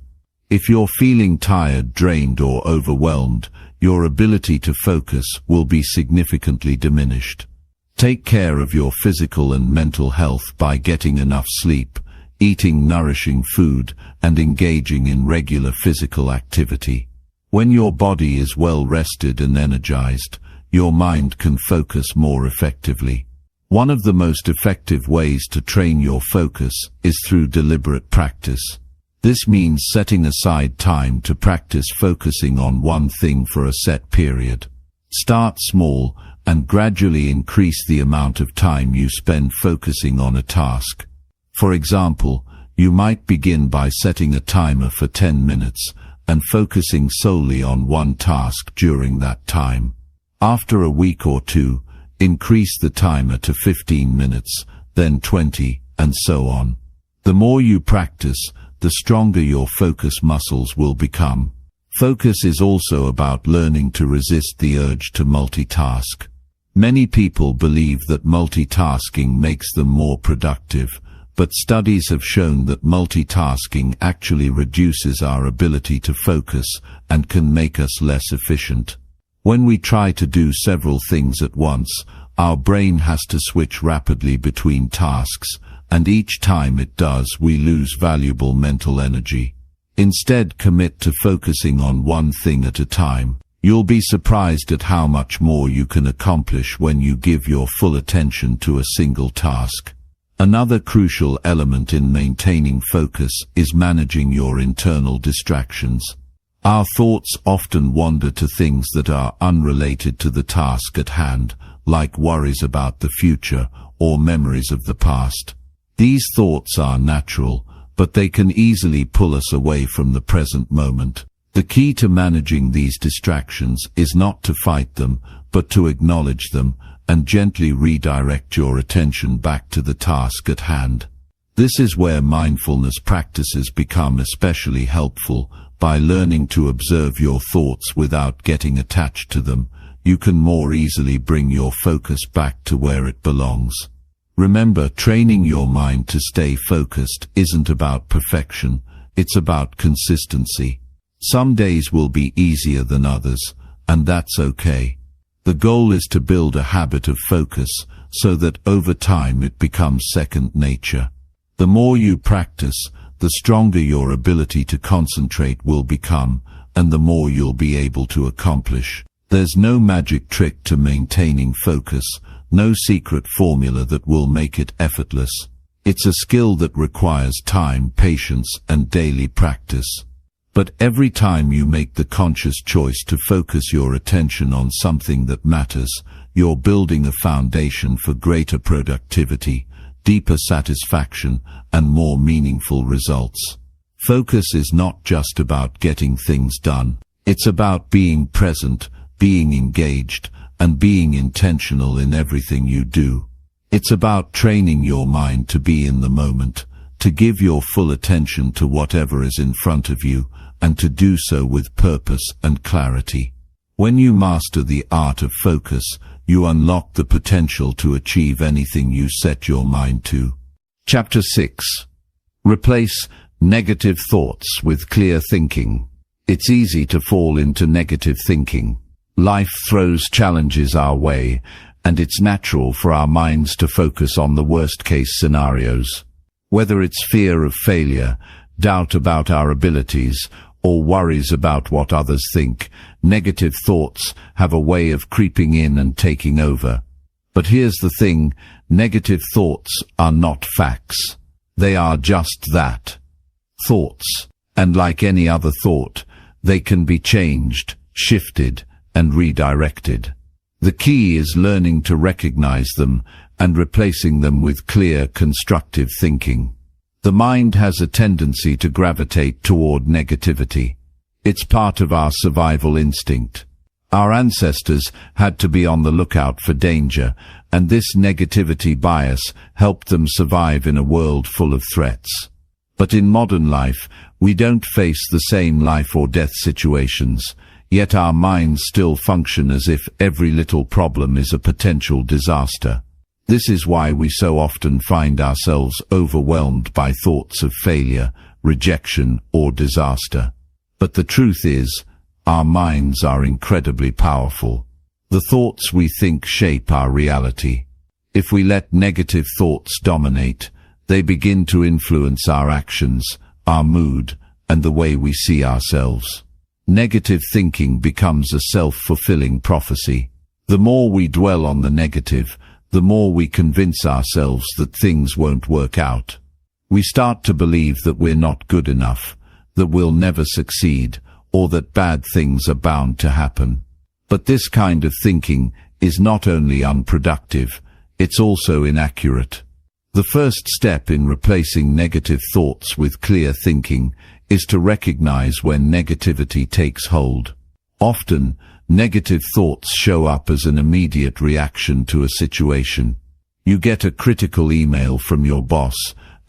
If you're feeling tired, drained, or overwhelmed, your ability to focus will be significantly diminished. Take care of your physical and mental health by getting enough sleep, eating nourishing food, and engaging in regular physical activity. When your body is well rested and energized, your mind can focus more effectively. One of the most effective ways to train your focus is through deliberate practice. This means setting aside time to practice focusing on one thing for a set period. Start small and gradually increase the amount of time you spend focusing on a task. For example, you might begin by setting a timer for 10 minutes and focusing solely on one task during that time. After a week or two, increase the timer to 15 minutes, then 20, and so on. The more you practice, the stronger your focus muscles will become. Focus is also about learning to resist the urge to multitask. Many people believe that multitasking makes them more productive, but studies have shown that multitasking actually reduces our ability to focus and can make us less efficient. When we try to do several things at once, our brain has to switch rapidly between tasks, and each time it does, we lose valuable mental energy. Instead, commit to focusing on one thing at a time. You'll be surprised at how much more you can accomplish when you give your full attention to a single task. Another crucial element in maintaining focus is managing your internal distractions. Our thoughts often wander to things that are unrelated to the task at hand, like worries about the future or memories of the past. These thoughts are natural, but they can easily pull us away from the present moment. The key to managing these distractions is not to fight them, but to acknowledge them and gently redirect your attention back to the task at hand. This is where mindfulness practices become especially helpful. By learning to observe your thoughts without getting attached to them, you can more easily bring your focus back to where it belongs. Remember, training your mind to stay focused isn't about perfection, it's about consistency. Some days will be easier than others, and that's okay. The goal is to build a habit of focus so that over time it becomes second nature. The more you practice, the stronger your ability to concentrate will become, and the more you'll be able to accomplish. There's no magic trick to maintaining focus, no secret formula that will make it effortless. It's a skill that requires time, patience, and daily practice. But every time you make the conscious choice to focus your attention on something that matters, you're building a foundation for greater productivity, deeper satisfaction, and more meaningful results. Focus is not just about getting things done. It's about being present, being engaged, and being intentional in everything you do. It's about training your mind to be in the moment, to give your full attention to whatever is in front of you, and to do so with purpose and clarity. When you master the art of focus, you unlock the potential to achieve anything you set your mind to. Chapter 6. Replace negative thoughts with clear thinking. It's easy to fall into negative thinking. Life throws challenges our way, and it's natural for our minds to focus on the worst-case scenarios. Whether it's fear of failure, doubt about our abilities, or worries about what others think, negative thoughts have a way of creeping in and taking over. But here's the thing, negative thoughts are not facts. They are just that. Thoughts. And like any other thought, they can be changed, shifted, and redirected. The key is learning to recognize them and replacing them with clear, constructive thinking. The mind has a tendency to gravitate toward negativity. It's part of our survival instinct. Our ancestors had to be on the lookout for danger, and this negativity bias helped them survive in a world full of threats. But in modern life, we don't face the same life or death situations, yet our minds still function as if every little problem is a potential disaster. This is why we so often find ourselves overwhelmed by thoughts of failure, rejection, or disaster. But the truth is, our minds are incredibly powerful. The thoughts we think shape our reality. If we let negative thoughts dominate, they begin to influence our actions, our mood, and the way we see ourselves. Negative thinking becomes a self-fulfilling prophecy. The more we dwell on the negative, the more we convince ourselves that things won't work out. We start to believe that we're not good enough, that we'll never succeed, or that bad things are bound to happen. But this kind of thinking is not only unproductive, it's also inaccurate. The first step in replacing negative thoughts with clear thinking is to recognize when negativity takes hold. Often, negative thoughts show up as an immediate reaction to a situation. You get a critical email from your boss,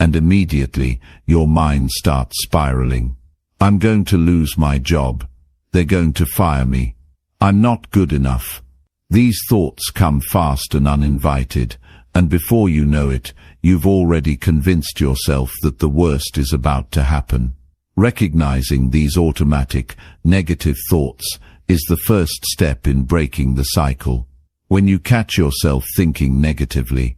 and immediately your mind starts spiraling. I'm going to lose my job. They're going to fire me. I'm not good enough. These thoughts come fast and uninvited, and before you know it, you've already convinced yourself that the worst is about to happen. Recognizing these automatic, negative thoughts is the first step in breaking the cycle. When you catch yourself thinking negatively,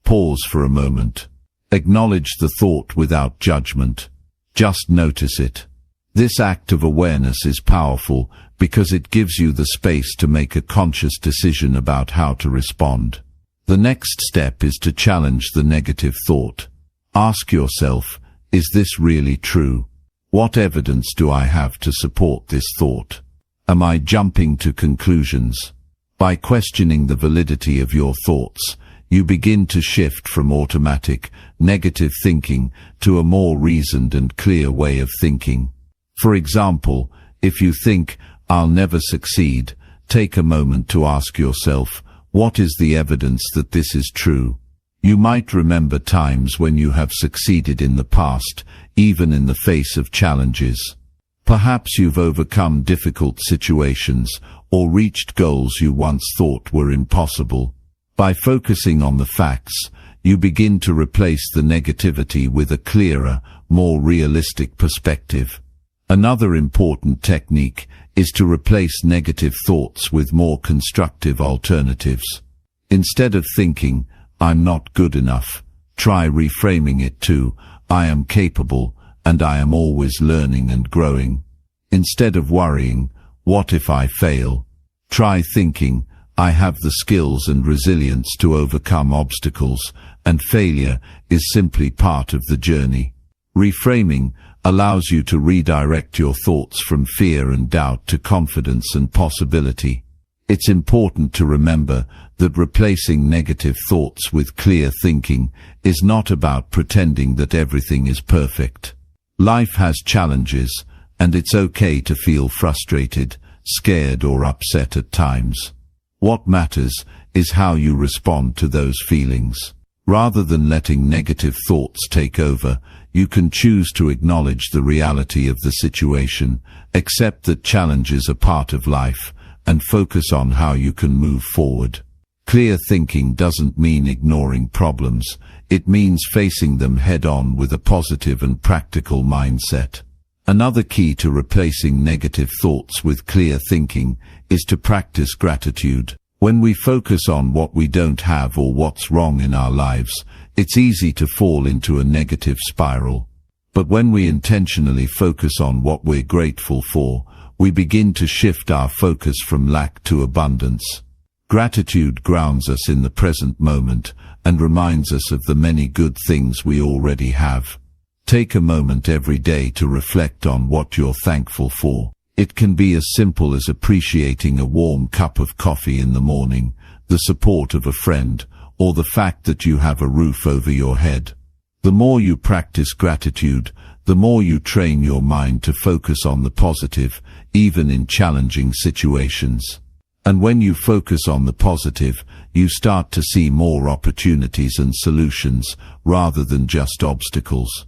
pause for a moment. Acknowledge the thought without judgment. Just notice it. This act of awareness is powerful because it gives you the space to make a conscious decision about how to respond. The next step is to challenge the negative thought. Ask yourself, is this really true? What evidence do I have to support this thought? Am I jumping to conclusions? By questioning the validity of your thoughts, you begin to shift from automatic, negative thinking to a more reasoned and clear way of thinking. For example, if you think, "I'll never succeed," take a moment to ask yourself, what is the evidence that this is true? You might remember times when you have succeeded in the past, even in the face of challenges. Perhaps you've overcome difficult situations or reached goals you once thought were impossible. By focusing on the facts, you begin to replace the negativity with a clearer, more realistic perspective. Another important technique is to replace negative thoughts with more constructive alternatives. Instead of thinking, "I'm not good enough," try reframing it to, "I am capable, and I am always learning and growing." Instead of worrying, "What if I fail?" try thinking, "I have the skills and resilience to overcome obstacles, and failure is simply part of the journey." Reframing allows you to redirect your thoughts from fear and doubt to confidence and possibility. It's important to remember that replacing negative thoughts with clear thinking is not about pretending that everything is perfect. Life has challenges, and it's okay to feel frustrated, scared, or upset at times. What matters is how you respond to those feelings. Rather than letting negative thoughts take over, you can choose to acknowledge the reality of the situation, accept that challenges are part of life, and focus on how you can move forward. Clear thinking doesn't mean ignoring problems. It means facing them head-on with a positive and practical mindset. Another key to replacing negative thoughts with clear thinking is to practice gratitude. When we focus on what we don't have or what's wrong in our lives, it's easy to fall into a negative spiral. But when we intentionally focus on what we're grateful for, we begin to shift our focus from lack to abundance. Gratitude grounds us in the present moment and reminds us of the many good things we already have. Take a moment every day to reflect on what you're thankful for. It can be as simple as appreciating a warm cup of coffee in the morning, the support of a friend, or the fact that you have a roof over your head. The more you practice gratitude, the more you train your mind to focus on the positive, even in challenging situations. And when you focus on the positive, you start to see more opportunities and solutions, rather than just obstacles.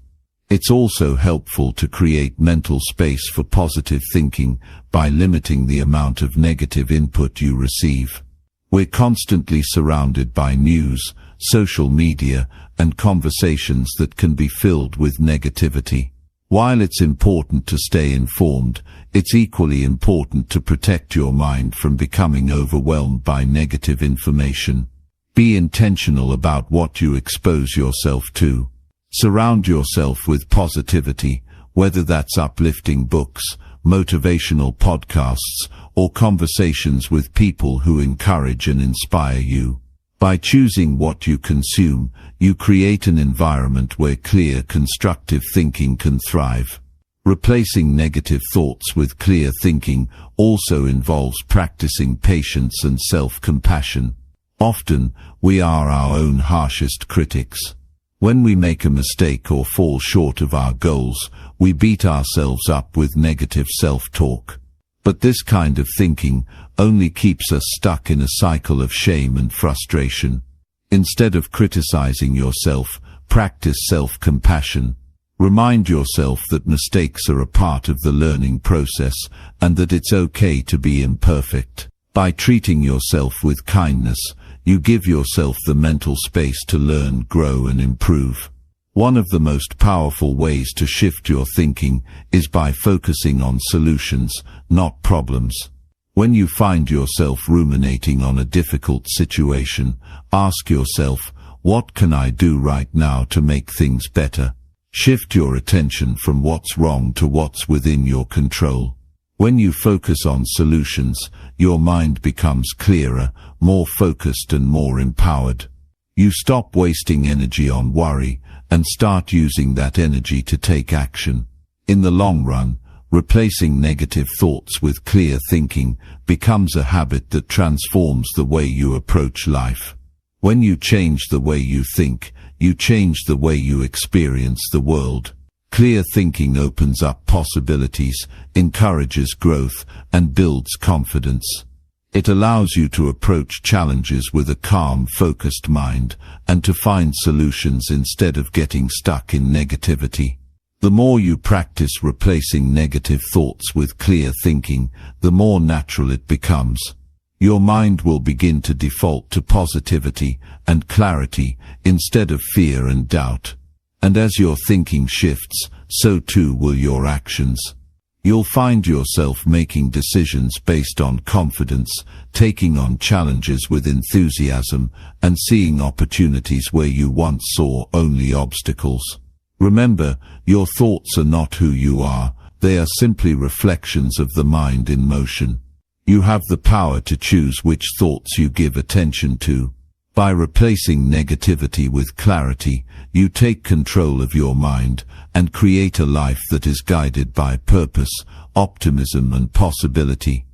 It's also helpful to create mental space for positive thinking by limiting the amount of negative input you receive. We're constantly surrounded by news, social media, and conversations that can be filled with negativity. While it's important to stay informed, it's equally important to protect your mind from becoming overwhelmed by negative information. Be intentional about what you expose yourself to. Surround yourself with positivity, whether that's uplifting books, motivational podcasts, or conversations with people who encourage and inspire you. By choosing what you consume, you create an environment where clear, constructive thinking can thrive. Replacing negative thoughts with clear thinking also involves practicing patience and self-compassion. Often, we are our own harshest critics. When we make a mistake or fall short of our goals, we beat ourselves up with negative self-talk. But this kind of thinking only keeps us stuck in a cycle of shame and frustration. Instead of criticizing yourself, practice self-compassion. Remind yourself that mistakes are a part of the learning process and that it's okay to be imperfect. By treating yourself with kindness, you give yourself the mental space to learn, grow, and improve. One of the most powerful ways to shift your thinking is by focusing on solutions, not problems. When you find yourself ruminating on a difficult situation, ask yourself, what can I do right now to make things better? Shift your attention from what's wrong to what's within your control. When you focus on solutions, your mind becomes clearer, more focused and more empowered. You stop wasting energy on worry and start using that energy to take action. In the long run, replacing negative thoughts with clear thinking becomes a habit that transforms the way you approach life. When you change the way you think, you change the way you experience the world. Clear thinking opens up possibilities, encourages growth, and builds confidence. It allows you to approach challenges with a calm, focused mind, and to find solutions instead of getting stuck in negativity. The more you practice replacing negative thoughts with clear thinking, the more natural it becomes. Your mind will begin to default to positivity and clarity instead of fear and doubt. And as your thinking shifts, so too will your actions. You'll find yourself making decisions based on confidence, taking on challenges with enthusiasm, and seeing opportunities where you once saw only obstacles. Remember, your thoughts are not who you are, they are simply reflections of the mind in motion. You have the power to choose which thoughts you give attention to. By replacing negativity with clarity, you take control of your mind and create a life that is guided by purpose, optimism, and possibility.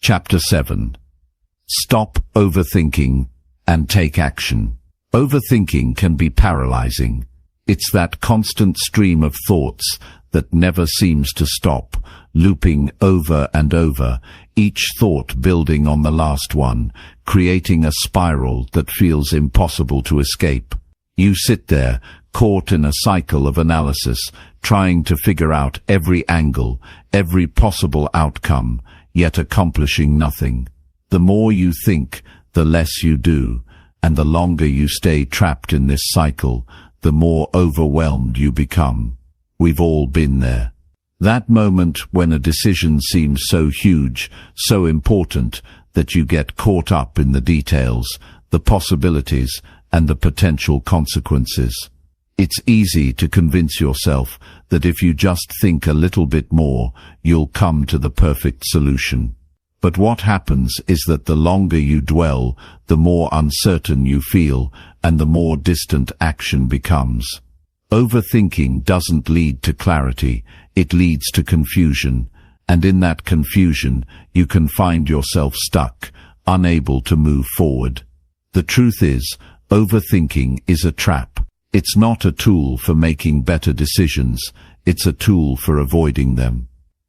Chapter 7. Stop overthinking and take action. Overthinking can be paralyzing. It's that constant stream of thoughts that never seems to stop, looping over and over, each thought building on the last one, creating a spiral that feels impossible to escape. You sit there, caught in a cycle of analysis, trying to figure out every angle, every possible outcome, yet accomplishing nothing. The more you think, the less you do, and the longer you stay trapped in this cycle, the more overwhelmed you become. We've all been there. That moment when a decision seems so huge, so important, that you get caught up in the details, the possibilities, and the potential consequences. It's easy to convince yourself that if you just think a little bit more, you'll come to the perfect solution. But what happens is that the longer you dwell, the more uncertain you feel, and the more distant action becomes. Overthinking doesn't lead to clarity, it leads to confusion, and in that confusion, you can find yourself stuck, unable to move forward. The truth is, overthinking is a trap. It's not a tool for making better decisions, it's a tool for avoiding them.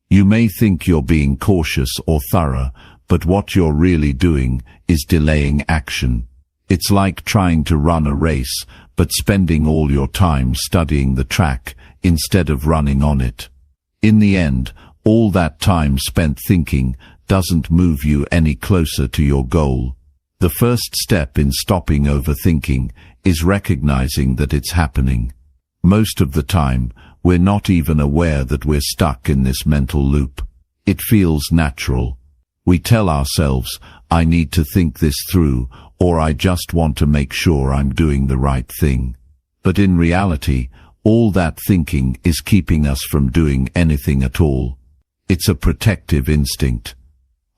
You may think you're being cautious or thorough, but what you're really doing is delaying action. It's like trying to run a race, but spending all your time studying the track instead of running on it. In the end, all that time spent thinking doesn't move you any closer to your goal. The first step in stopping overthinking is recognizing that it's happening. Most of the time, we're not even aware that we're stuck in this mental loop. It feels natural. We tell ourselves, I need to think this through, or I just want to make sure I'm doing the right thing. But in reality, all that thinking is keeping us from doing anything at all. It's a protective instinct.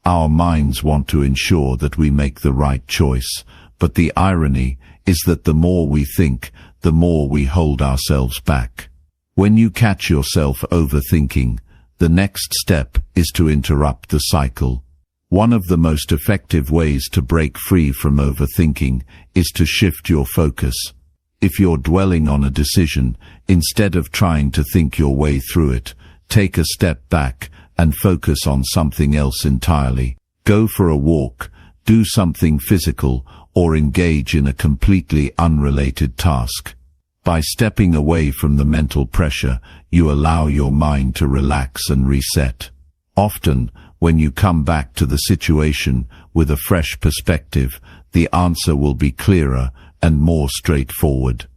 Our minds want to ensure that we make the right choice, but the irony is that the more we think, the more we hold ourselves back. When you catch yourself overthinking, the next step is to interrupt the cycle. One of the most effective ways to break free from overthinking is to shift your focus. If you're dwelling on a decision, instead of trying to think your way through it, take a step back and focus on something else entirely. Go for a walk, do something physical, or engage in a completely unrelated task. By stepping away from the mental pressure, you allow your mind to relax and reset. Often, when you come back to the situation with a fresh perspective, the answer will be clearer and more straightforward.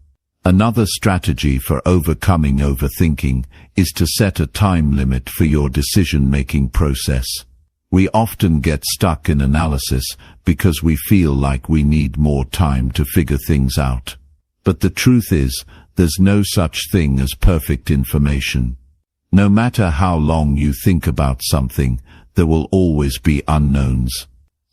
Another strategy for overcoming overthinking is to set a time limit for your decision-making process. We often get stuck in analysis because we feel like we need more time to figure things out. But the truth is, there's no such thing as perfect information. No matter how long you think about something, there will always be unknowns.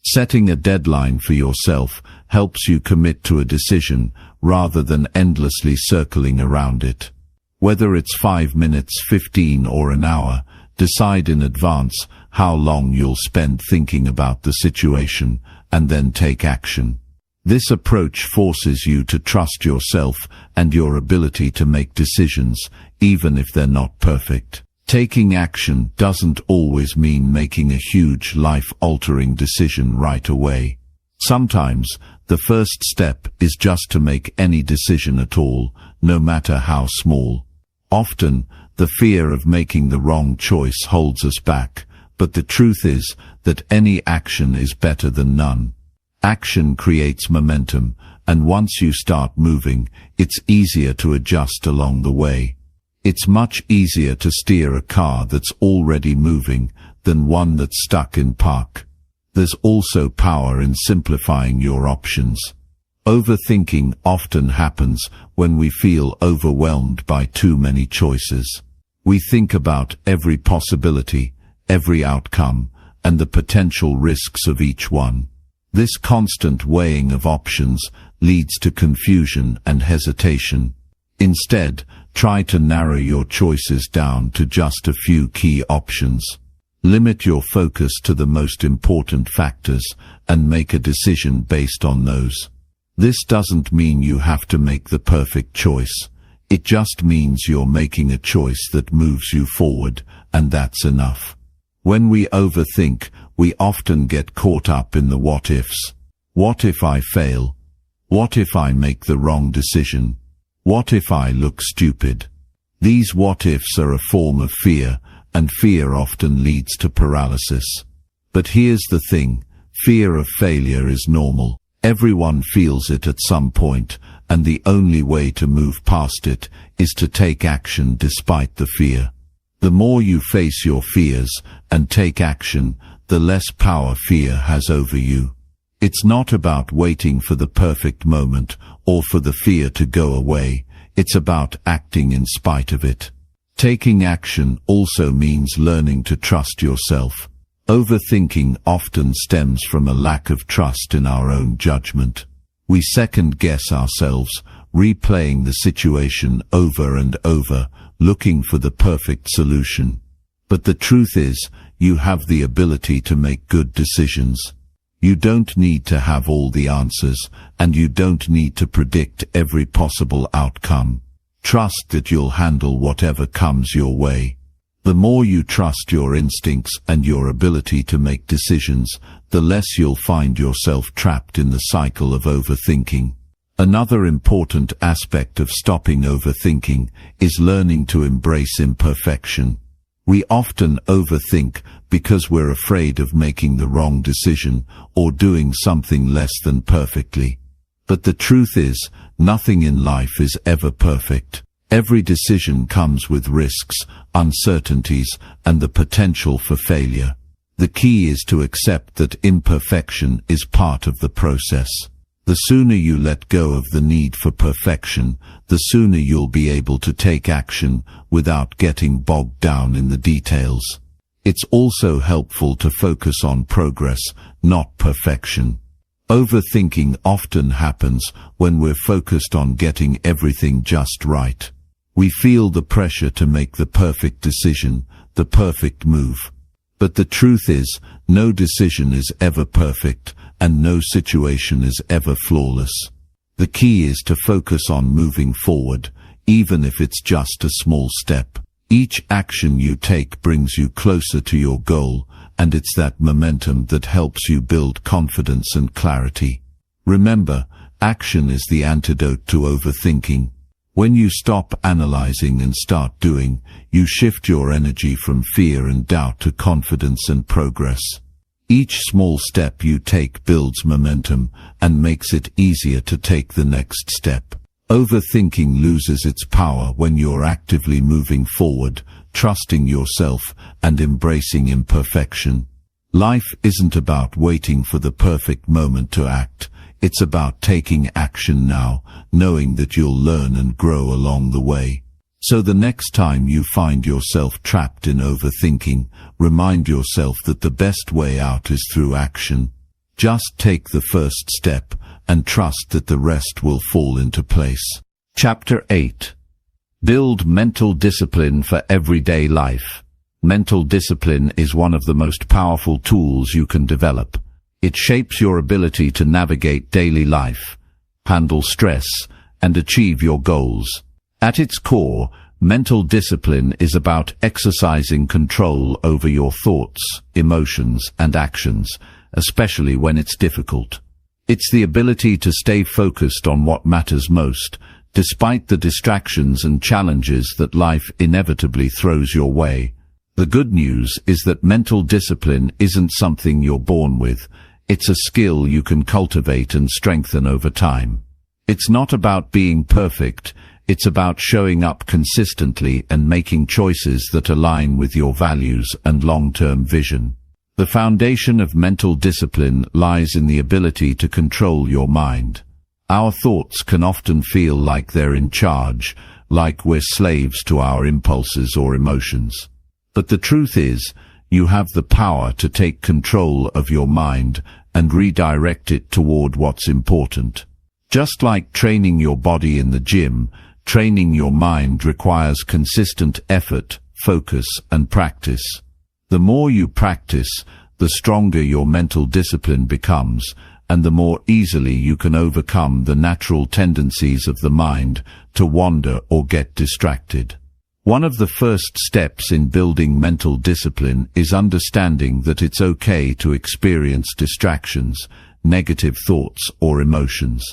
Setting a deadline for yourself helps you commit to a decision rather than endlessly circling around it. Whether it's 5 minutes, 15 or an hour, decide in advance how long you'll spend thinking about the situation and then take action. This approach forces you to trust yourself and your ability to make decisions, even if they're not perfect. Taking action doesn't always mean making a huge life-altering decision right away. Sometimes, the first step is just to make any decision at all, no matter how small. Often, the fear of making the wrong choice holds us back, but the truth is that any action is better than none. Action creates momentum, and once you start moving, it's easier to adjust along the way. It's much easier to steer a car that's already moving than one that's stuck in park. There's also power in simplifying your options. Overthinking often happens when we feel overwhelmed by too many choices. We think about every possibility, every outcome, and the potential risks of each one. This constant weighing of options leads to confusion and hesitation. Instead, try to narrow your choices down to just a few key options. Limit your focus to the most important factors and make a decision based on those. This doesn't mean you have to make the perfect choice. It just means you're making a choice that moves you forward, and that's enough. When we overthink, we often get caught up in the what-ifs. What if I fail? What if I make the wrong decision? What if I look stupid? These what-ifs are a form of fear, and fear often leads to paralysis. But here's the thing, fear of failure is normal. Everyone feels it at some point, and the only way to move past it is to take action despite the fear. The more you face your fears and take action, the less power fear has over you. It's not about waiting for the perfect moment or for the fear to go away. It's about acting in spite of it. Taking action also means learning to trust yourself. Overthinking often stems from a lack of trust in our own judgment. We second-guess ourselves, replaying the situation over and over, looking for the perfect solution. But the truth is, you have the ability to make good decisions. You don't need to have all the answers, and you don't need to predict every possible outcome. Trust that you'll handle whatever comes your way. The more you trust your instincts and your ability to make decisions, the less you'll find yourself trapped in the cycle of overthinking. Another important aspect of stopping overthinking is learning to embrace imperfection. We often overthink because we're afraid of making the wrong decision or doing something less than perfectly. But the truth is, nothing in life is ever perfect. Every decision comes with risks, uncertainties, and the potential for failure. The key is to accept that imperfection is part of the process. The sooner you let go of the need for perfection, the sooner you'll be able to take action without getting bogged down in the details. It's also helpful to focus on progress, not perfection. Overthinking often happens when we're focused on getting everything just right. We feel the pressure to make the perfect decision, the perfect move. But the truth is, no decision is ever perfect, and no situation is ever flawless. The key is to focus on moving forward, even if it's just a small step. Each action you take brings you closer to your goal, and it's that momentum that helps you build confidence and clarity. Remember, action is the antidote to overthinking. When you stop analyzing and start doing, you shift your energy from fear and doubt to confidence and progress. Each small step you take builds momentum and makes it easier to take the next step. Overthinking loses its power when you're actively moving forward, trusting yourself, and embracing imperfection. Life isn't about waiting for the perfect moment to act. It's about taking action now, knowing that you'll learn and grow along the way. So the next time you find yourself trapped in overthinking, remind yourself that the best way out is through action. Just take the first step and trust that the rest will fall into place. Chapter 8. Build mental discipline for everyday life. Mental discipline is one of the most powerful tools you can develop. It shapes your ability to navigate daily life, handle stress, and achieve your goals. At its core, mental discipline is about exercising control over your thoughts, emotions, and actions, especially when it's difficult. It's the ability to stay focused on what matters most, despite the distractions and challenges that life inevitably throws your way. The good news is that mental discipline isn't something you're born with. It's a skill you can cultivate and strengthen over time. It's not about being perfect. It's about showing up consistently and making choices that align with your values and long-term vision. The foundation of mental discipline lies in the ability to control your mind. Our thoughts can often feel like they're in charge, like we're slaves to our impulses or emotions. But the truth is, you have the power to take control of your mind and redirect it toward what's important. Just like training your body in the gym, training your mind requires consistent effort, focus, and practice. The more you practice, the stronger your mental discipline becomes, and the more easily you can overcome the natural tendencies of the mind to wander or get distracted. One of the first steps in building mental discipline is understanding that it's okay to experience distractions, negative thoughts, or emotions.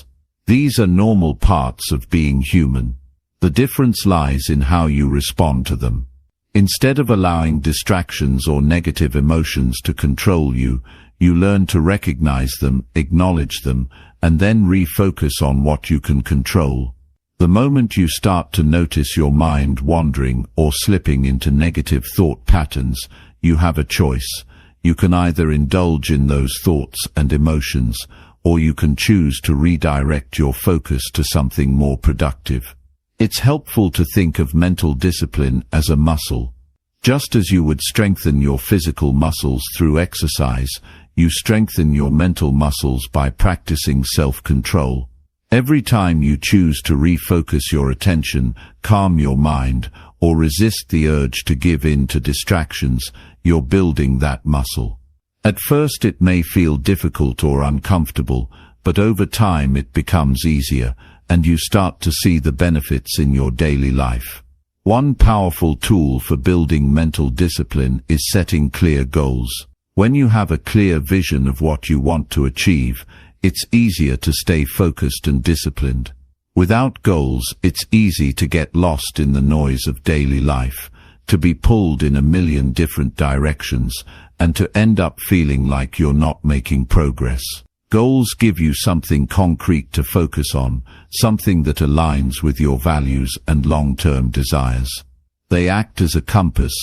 These are normal parts of being human. The difference lies in how you respond to them. Instead of allowing distractions or negative emotions to control you, you learn to recognize them, acknowledge them, and then refocus on what you can control. The moment you start to notice your mind wandering or slipping into negative thought patterns, you have a choice. You can either indulge in those thoughts and emotions, or you can choose to redirect your focus to something more productive. It's helpful to think of mental discipline as a muscle. Just as you would strengthen your physical muscles through exercise, you strengthen your mental muscles by practicing self-control. Every time you choose to refocus your attention, calm your mind, or resist the urge to give in to distractions, you're building that muscle. At first it may feel difficult or uncomfortable, but over time it becomes easier, and you start to see the benefits in your daily life. One powerful tool for building mental discipline is setting clear goals. When you have a clear vision of what you want to achieve, it's easier to stay focused and disciplined. Without goals, it's easy to get lost in the noise of daily life, to be pulled in a million different directions, and to end up feeling like you're not making progress. Goals give you something concrete to focus on, something that aligns with your values and long-term desires. They act as a compass,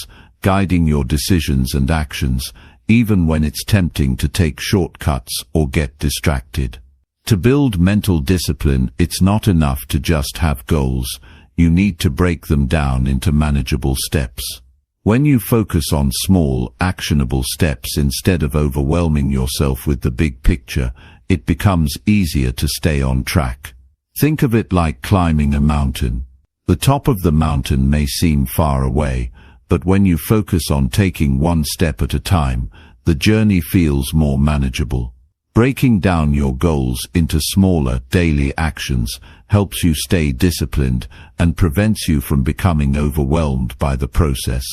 guiding your decisions and actions, even when it's tempting to take shortcuts or get distracted. To build mental discipline, it's not enough to just have goals. You need to break them down into manageable steps. When you focus on small, actionable steps instead of overwhelming yourself with the big picture, it becomes easier to stay on track. Think of it like climbing a mountain. The top of the mountain may seem far away, but when you focus on taking one step at a time, the journey feels more manageable. Breaking down your goals into smaller, daily actions helps you stay disciplined and prevents you from becoming overwhelmed by the process.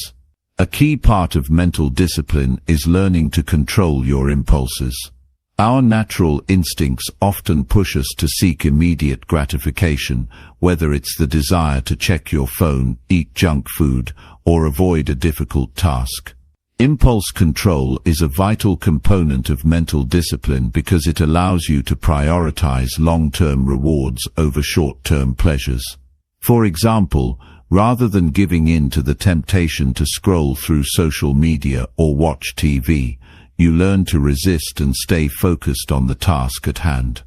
A key part of mental discipline is learning to control your impulses. Our natural instincts often push us to seek immediate gratification, whether it's the desire to check your phone, eat junk food, or avoid a difficult task. Impulse control is a vital component of mental discipline because it allows you to prioritize long-term rewards over short-term pleasures. For example, rather than giving in to the temptation to scroll through social media or watch TV, you learn to resist and stay focused on the task at hand.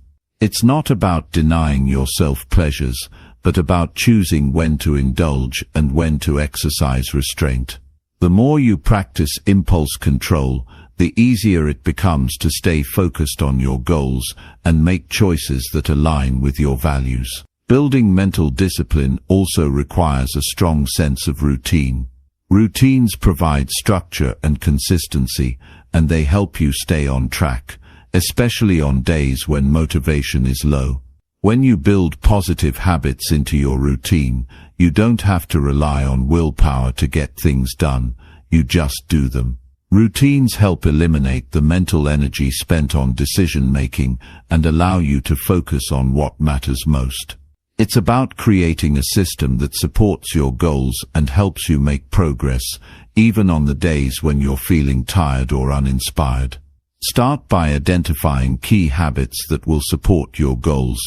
It's not about denying yourself pleasures, but about choosing when to indulge and when to exercise restraint. The more you practice impulse control, the easier it becomes to stay focused on your goals and make choices that align with your values. Building mental discipline also requires a strong sense of routine. Routines provide structure and consistency, and they help you stay on track, especially on days when motivation is low. When you build positive habits into your routine, you don't have to rely on willpower to get things done, you just do them. Routines help eliminate the mental energy spent on decision-making and allow you to focus on what matters most. It's about creating a system that supports your goals and helps you make progress, even on the days when you're feeling tired or uninspired. Start by identifying key habits that will support your goals.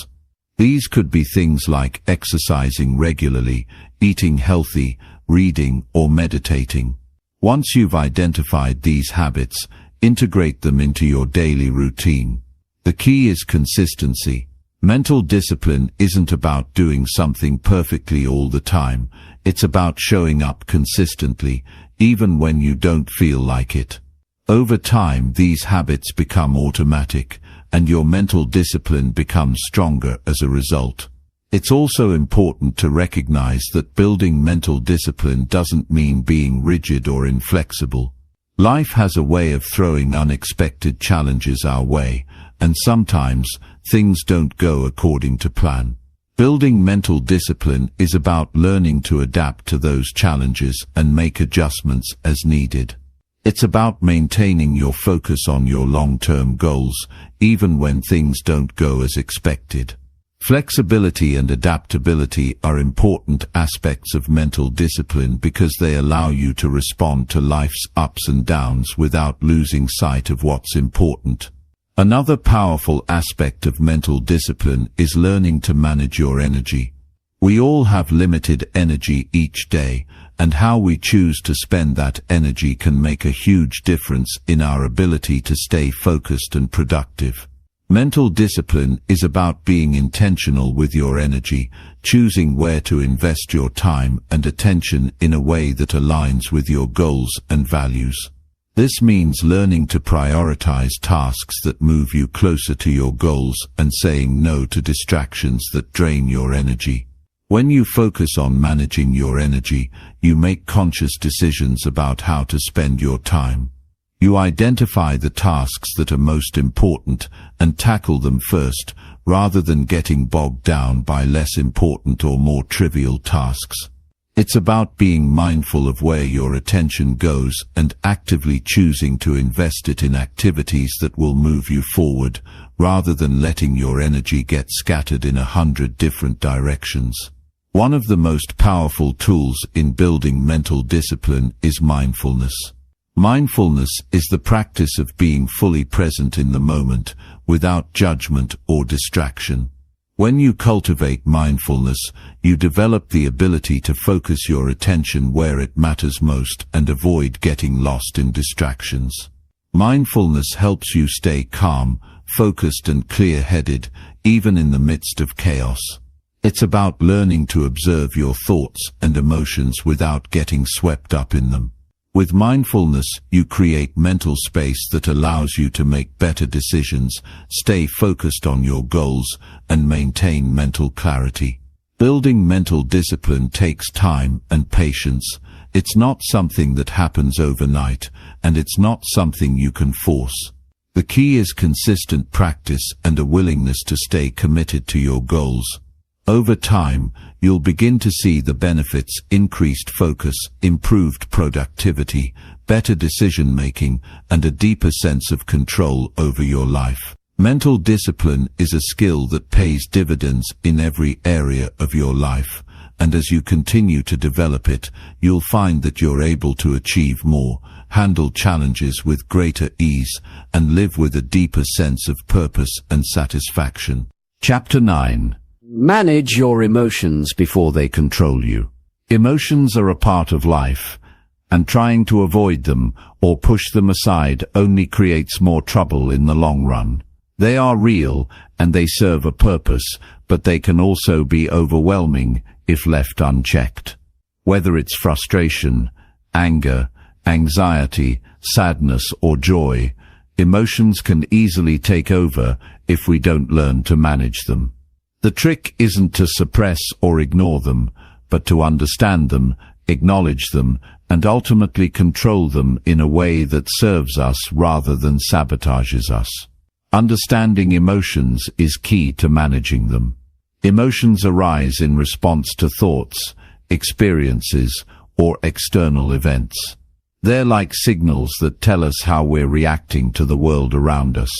These could be things like exercising regularly, eating healthy, reading, or meditating. Once you've identified these habits, integrate them into your daily routine. The key is consistency. Mental discipline isn't about doing something perfectly all the time. It's about showing up consistently, even when you don't feel like it. Over time, these habits become automatic, and your mental discipline becomes stronger as a result. It's also important to recognize that building mental discipline doesn't mean being rigid or inflexible. Life has a way of throwing unexpected challenges our way, and sometimes things don't go according to plan. Building mental discipline is about learning to adapt to those challenges and make adjustments as needed. It's about maintaining your focus on your long-term goals, even when things don't go as expected. Flexibility and adaptability are important aspects of mental discipline because they allow you to respond to life's ups and downs without losing sight of what's important. Another powerful aspect of mental discipline is learning to manage your energy. We all have limited energy each day, and how we choose to spend that energy can make a huge difference in our ability to stay focused and productive. Mental discipline is about being intentional with your energy, choosing where to invest your time and attention in a way that aligns with your goals and values. This means learning to prioritize tasks that move you closer to your goals and saying no to distractions that drain your energy. When you focus on managing your energy, you make conscious decisions about how to spend your time. You identify the tasks that are most important and tackle them first, rather than getting bogged down by less important or more trivial tasks. It's about being mindful of where your attention goes and actively choosing to invest it in activities that will move you forward, rather than letting your energy get scattered in 100 different directions. One of the most powerful tools in building mental discipline is mindfulness. Mindfulness is the practice of being fully present in the moment, without judgment or distraction. When you cultivate mindfulness, you develop the ability to focus your attention where it matters most and avoid getting lost in distractions. Mindfulness helps you stay calm, focused and clear-headed, even in the midst of chaos. It's about learning to observe your thoughts and emotions without getting swept up in them. With mindfulness, you create mental space that allows you to make better decisions, stay focused on your goals, and maintain mental clarity. Building mental discipline takes time and patience. It's not something that happens overnight, and it's not something you can force. The key is consistent practice and a willingness to stay committed to your goals. Over time, you'll begin to see the benefits: increased focus, improved productivity, better decision-making, and a deeper sense of control over your life. Mental discipline is a skill that pays dividends in every area of your life, and as you continue to develop it, you'll find that you're able to achieve more, handle challenges with greater ease, and live with a deeper sense of purpose and satisfaction. Chapter 9. Manage your emotions before they control you. Emotions are a part of life, and trying to avoid them or push them aside only creates more trouble in the long run. They are real and they serve a purpose, but they can also be overwhelming if left unchecked. Whether it's frustration, anger, anxiety, sadness, or joy, emotions can easily take over if we don't learn to manage them. The trick isn't to suppress or ignore them, but to understand them, acknowledge them, and ultimately control them in a way that serves us rather than sabotages us. Understanding emotions is key to managing them. Emotions arise in response to thoughts, experiences, or external events. They're like signals that tell us how we're reacting to the world around us.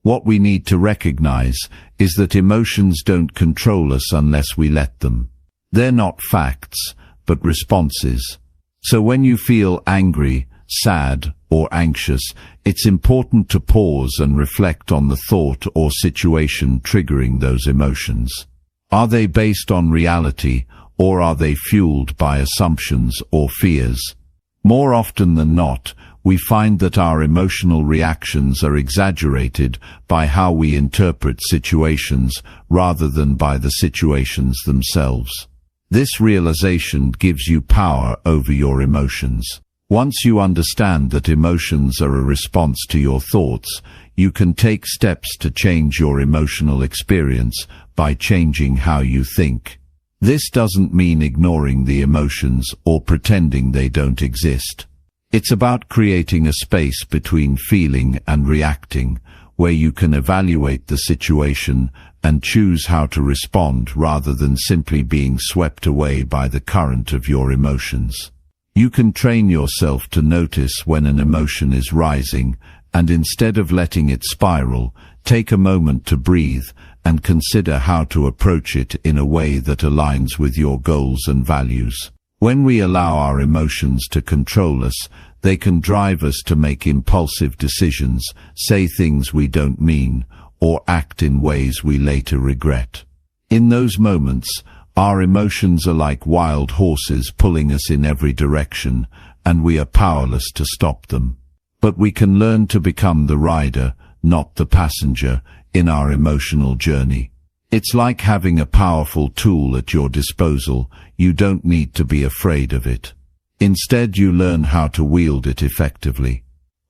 What we need to recognize is that emotions don't control us unless we let them. They're not facts, but responses. So when you feel angry, sad, or anxious, it's important to pause and reflect on the thought or situation triggering those emotions. Are they based on reality, or are they fueled by assumptions or fears? More often than not, we find that our emotional reactions are exaggerated by how we interpret situations rather than by the situations themselves. This realization gives you power over your emotions. Once you understand that emotions are a response to your thoughts, you can take steps to change your emotional experience by changing how you think. This doesn't mean ignoring the emotions or pretending they don't exist. It's about creating a space between feeling and reacting, where you can evaluate the situation and choose how to respond rather than simply being swept away by the current of your emotions. You can train yourself to notice when an emotion is rising, and instead of letting it spiral, take a moment to breathe and consider how to approach it in a way that aligns with your goals and values. When we allow our emotions to control us, they can drive us to make impulsive decisions, say things we don't mean, or act in ways we later regret. In those moments, our emotions are like wild horses pulling us in every direction, and we are powerless to stop them. But we can learn to become the rider, not the passenger, in our emotional journey. It's like having a powerful tool at your disposal. You don't need to be afraid of it. Instead, you learn how to wield it effectively.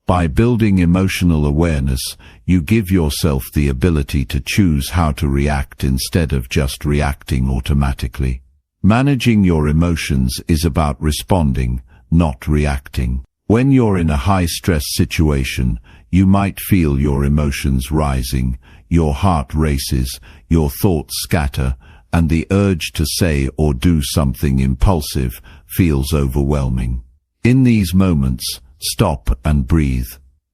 By building emotional awareness, you give yourself the ability to choose how to react instead of just reacting automatically. Managing your emotions is about responding, not reacting. When you're in a high-stress situation, you might feel your emotions rising, your heart races, your thoughts scatter, and the urge to say or do something impulsive feels overwhelming. In these moments, stop and breathe.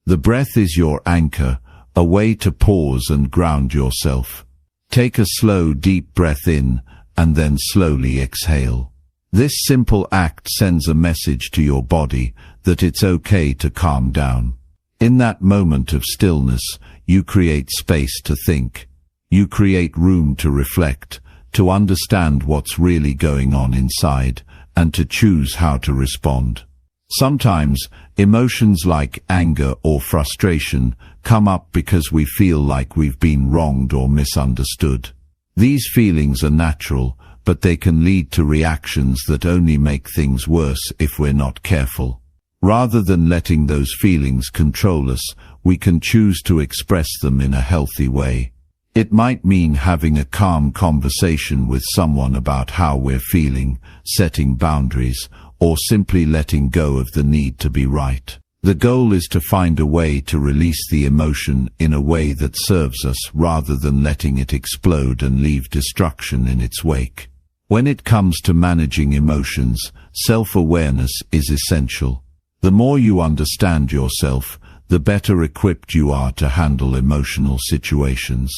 The breath is your anchor, a way to pause and ground yourself. Take a slow, deep breath in, and then slowly exhale. This simple act sends a message to your body that it's okay to calm down. In that moment of stillness, you create space to think. You create room to reflect, to understand what's really going on inside, and to choose how to respond. Sometimes, emotions like anger or frustration come up because we feel like we've been wronged or misunderstood. These feelings are natural, but they can lead to reactions that only make things worse if we're not careful. Rather than letting those feelings control us, we can choose to express them in a healthy way. It might mean having a calm conversation with someone about how we're feeling, setting boundaries, or simply letting go of the need to be right. The goal is to find a way to release the emotion in a way that serves us rather than letting it explode and leave destruction in its wake. When it comes to managing emotions, self-awareness is essential. The more you understand yourself, the better equipped you are to handle emotional situations.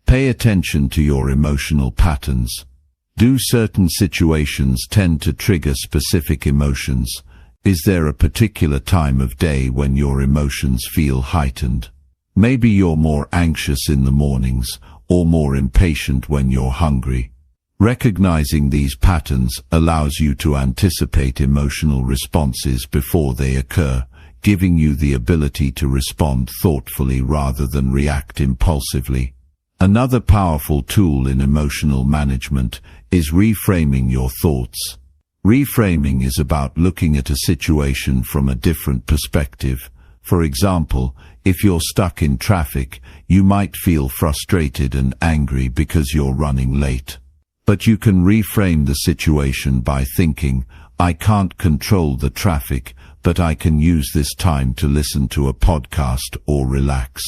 Pay attention to your emotional patterns. Do certain situations tend to trigger specific emotions? Is there a particular time of day when your emotions feel heightened? Maybe you're more anxious in the mornings, or more impatient when you're hungry. Recognizing these patterns allows you to anticipate emotional responses before they occur, giving you the ability to respond thoughtfully rather than react impulsively. Another powerful tool in emotional management is reframing your thoughts. Reframing is about looking at a situation from a different perspective. For example, if you're stuck in traffic, you might feel frustrated and angry because you're running late. But you can reframe the situation by thinking, I can't control the traffic, but I can use this time to listen to a podcast or relax.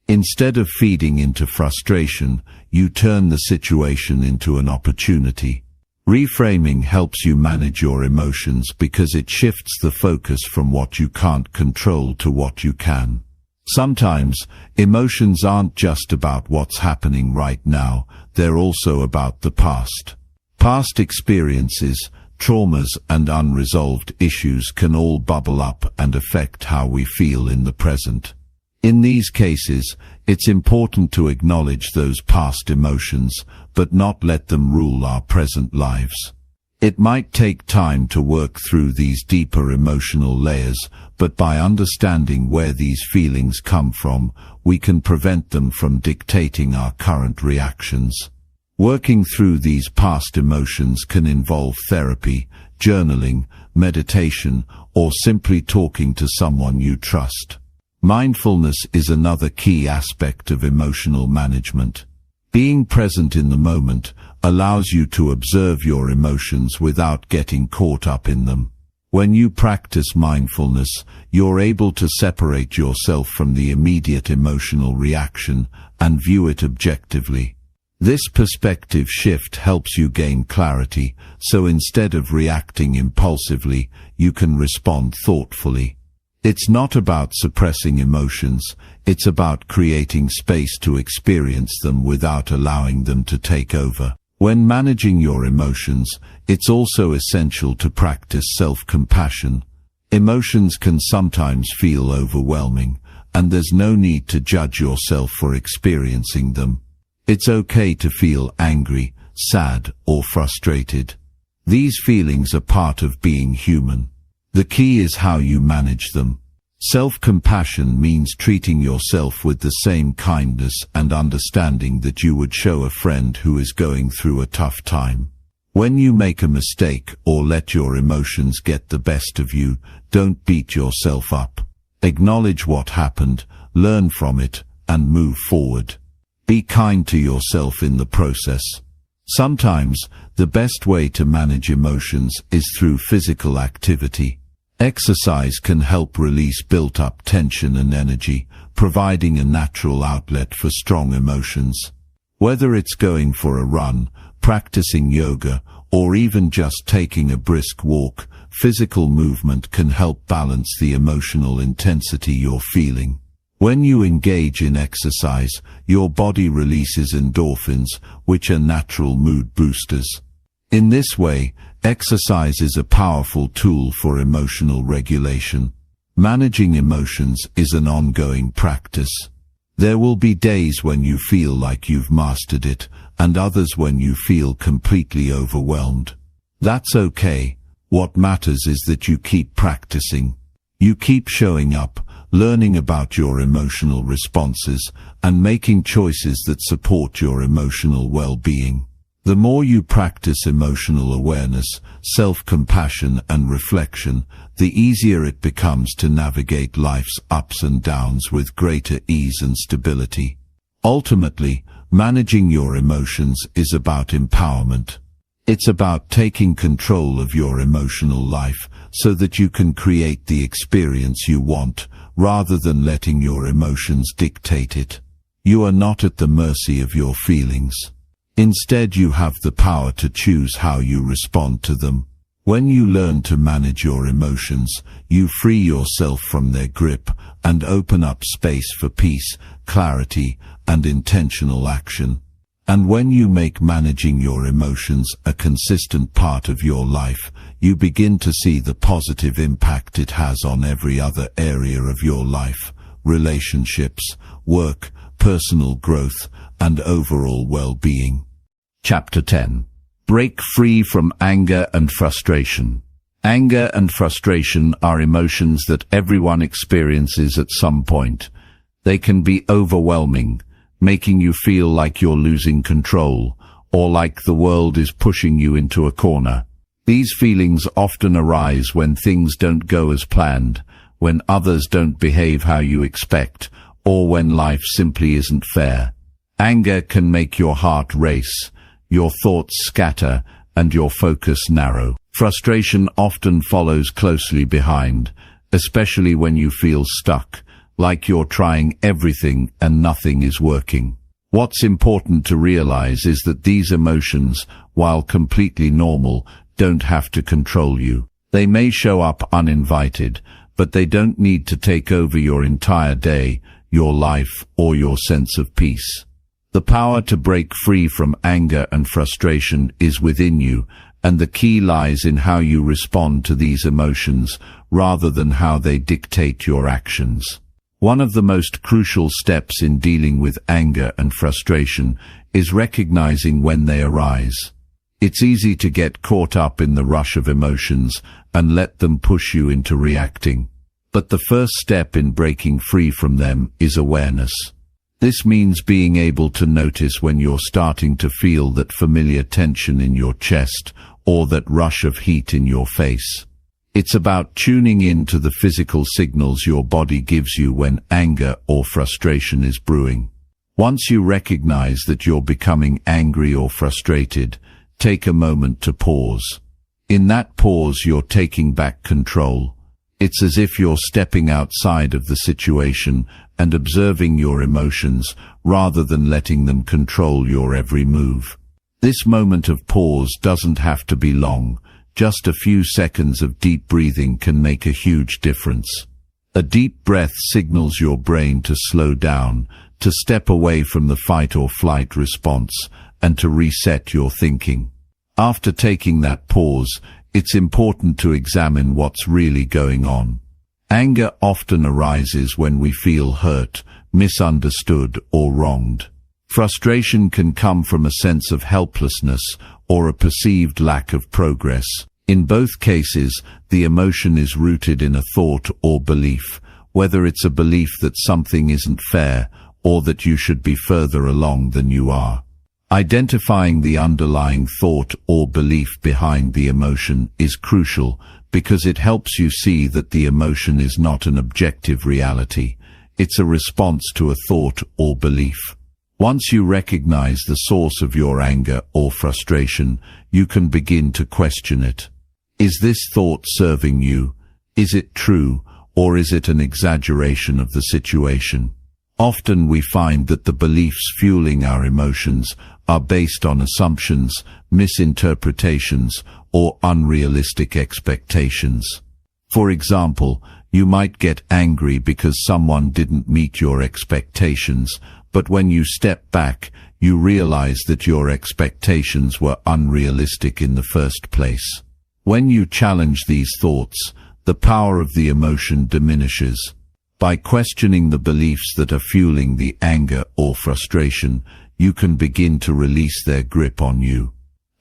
Instead of feeding into frustration, you turn the situation into an opportunity. Reframing helps you manage your emotions because it shifts the focus from what you can't control to what you can. Sometimes, emotions aren't just about what's happening right now, they're also about the past. Past experiences, traumas, and unresolved issues can all bubble up and affect how we feel in the present. In these cases, it's important to acknowledge those past emotions, but not let them rule our present lives. It might take time to work through these deeper emotional layers, but by understanding where these feelings come from, we can prevent them from dictating our current reactions. Working through these past emotions can involve therapy, journaling, meditation, or simply talking to someone you trust. Mindfulness is another key aspect of emotional management. Being present in the moment allows you to observe your emotions without getting caught up in them. When you practice mindfulness, you're able to separate yourself from the immediate emotional reaction and view it objectively. This perspective shift helps you gain clarity, so instead of reacting impulsively, you can respond thoughtfully. It's not about suppressing emotions, it's about creating space to experience them without allowing them to take over. When managing your emotions, it's also essential to practice self-compassion. Emotions can sometimes feel overwhelming, and there's no need to judge yourself for experiencing them. It's okay to feel angry, sad, or frustrated. These feelings are part of being human. The key is how you manage them. Self-compassion means treating yourself with the same kindness and understanding that you would show a friend who is going through a tough time. When you make a mistake or let your emotions get the best of you, don't beat yourself up. Acknowledge what happened, learn from it, and move forward. Be kind to yourself in the process. Sometimes, the best way to manage emotions is through physical activity. Exercise can help release built-up tension and energy, providing a natural outlet for strong emotions. Whether it's going for a run, practicing yoga, or even just taking a brisk walk, physical movement can help balance the emotional intensity you're feeling. When you engage in exercise, your body releases endorphins, which are natural mood boosters. In this way, exercise is a powerful tool for emotional regulation. Managing emotions is an ongoing practice. There will be days when you feel like you've mastered it, and others when you feel completely overwhelmed. That's okay. What matters is that you keep practicing. You keep showing up, learning about your emotional responses, and making choices that support your emotional well-being. The more you practice emotional awareness, self-compassion, and reflection, the easier it becomes to navigate life's ups and downs with greater ease and stability. Ultimately, managing your emotions is about empowerment. It's about taking control of your emotional life so that you can create the experience you want, rather than letting your emotions dictate it. You are not at the mercy of your feelings. Instead, you have the power to choose how you respond to them. When you learn to manage your emotions, you free yourself from their grip and open up space for peace, clarity, and intentional action. And when you make managing your emotions a consistent part of your life, you begin to see the positive impact it has on every other area of your life: relationships, work, personal growth, and overall well-being. Chapter 10. Break free from anger and frustration. Anger and frustration are emotions that everyone experiences at some point. They can be overwhelming, making you feel like you're losing control, or like the world is pushing you into a corner. These feelings often arise when things don't go as planned, when others don't behave how you expect, or when life simply isn't fair. Anger can make your heart race, your thoughts scatter, and your focus narrow. Frustration often follows closely behind, especially when you feel stuck, like you're trying everything and nothing is working. What's important to realize is that these emotions, while completely normal, don't have to control you. They may show up uninvited, but they don't need to take over your entire day, your life, or your sense of peace. The power to break free from anger and frustration is within you, and the key lies in how you respond to these emotions rather than how they dictate your actions. One of the most crucial steps in dealing with anger and frustration is recognizing when they arise. It's easy to get caught up in the rush of emotions and let them push you into reacting. But the first step in breaking free from them is awareness. This means being able to notice when you're starting to feel that familiar tension in your chest or that rush of heat in your face. It's about tuning in to the physical signals your body gives you when anger or frustration is brewing. Once you recognize that you're becoming angry or frustrated, take a moment to pause. In that pause, you're taking back control. It's as if you're stepping outside of the situation and observing your emotions rather than letting them control your every move. This moment of pause doesn't have to be long. Just a few seconds of deep breathing can make a huge difference. A deep breath signals your brain to slow down, to step away from the fight or flight response, and to reset your thinking. After taking that pause, it's important to examine what's really going on. Anger often arises when we feel hurt, misunderstood, or wronged. Frustration can come from a sense of helplessness or a perceived lack of progress. In both cases, the emotion is rooted in a thought or belief, whether it's a belief that something isn't fair or that you should be further along than you are. Identifying the underlying thought or belief behind the emotion is crucial because it helps you see that the emotion is not an objective reality. It's a response to a thought or belief. Once you recognize the source of your anger or frustration, you can begin to question it. Is this thought serving you? Is it true, or is it an exaggeration of the situation? Often we find that the beliefs fueling our emotions are based on assumptions, misinterpretations, or unrealistic expectations. For example, you might get angry because someone didn't meet your expectations, but when you step back, you realize that your expectations were unrealistic in the first place. When you challenge these thoughts, the power of the emotion diminishes. By questioning the beliefs that are fueling the anger or frustration, you can begin to release their grip on you.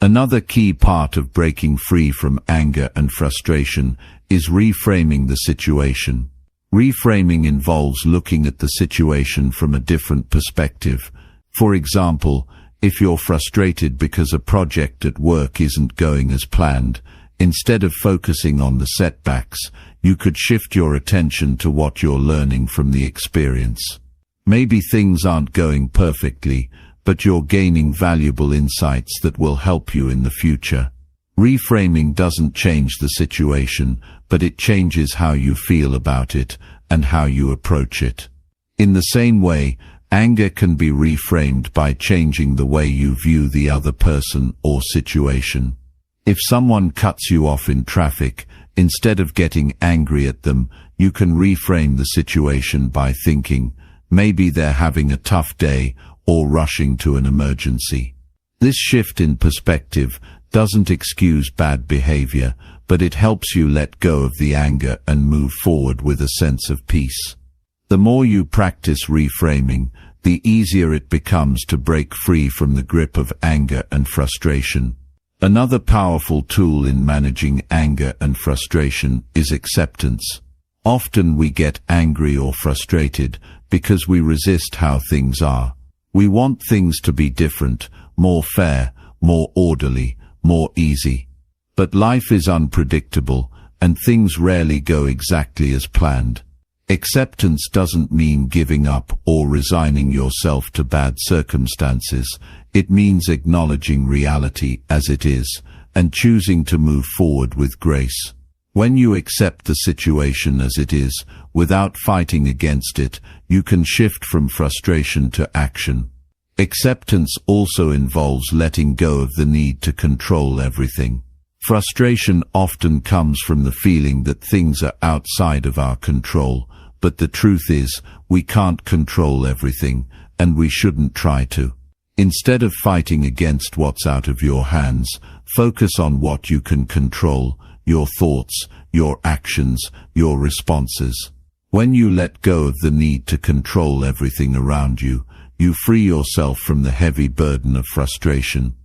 Another key part of breaking free from anger and frustration is reframing the situation. Reframing involves looking at the situation from a different perspective. For example, if you're frustrated because a project at work isn't going as planned, instead of focusing on the setbacks, you could shift your attention to what you're learning from the experience. Maybe things aren't going perfectly, but you're gaining valuable insights that will help you in the future. Reframing doesn't change the situation, but it changes how you feel about it and how you approach it. In the same way, anger can be reframed by changing the way you view the other person or situation. If someone cuts you off in traffic, instead of getting angry at them, you can reframe the situation by thinking, maybe they're having a tough day or rushing to an emergency. This shift in perspective doesn't excuse bad behavior, but it helps you let go of the anger and move forward with a sense of peace. The more you practice reframing, the easier it becomes to break free from the grip of anger and frustration. Another powerful tool in managing anger and frustration is acceptance. Often we get angry or frustrated because we resist how things are. We want things to be different, more fair, more orderly, more easy. But life is unpredictable, and things rarely go exactly as planned. Acceptance doesn't mean giving up or resigning yourself to bad circumstances. It means acknowledging reality as it is, and choosing to move forward with grace. When you accept the situation as it is, without fighting against it, you can shift from frustration to action. Acceptance also involves letting go of the need to control everything. Frustration often comes from the feeling that things are outside of our control, but the truth is, we can't control everything, and we shouldn't try to. Instead of fighting against what's out of your hands, focus on what you can control: your thoughts, your actions, your responses. When you let go of the need to control everything around you, you free yourself from the heavy burden of frustration.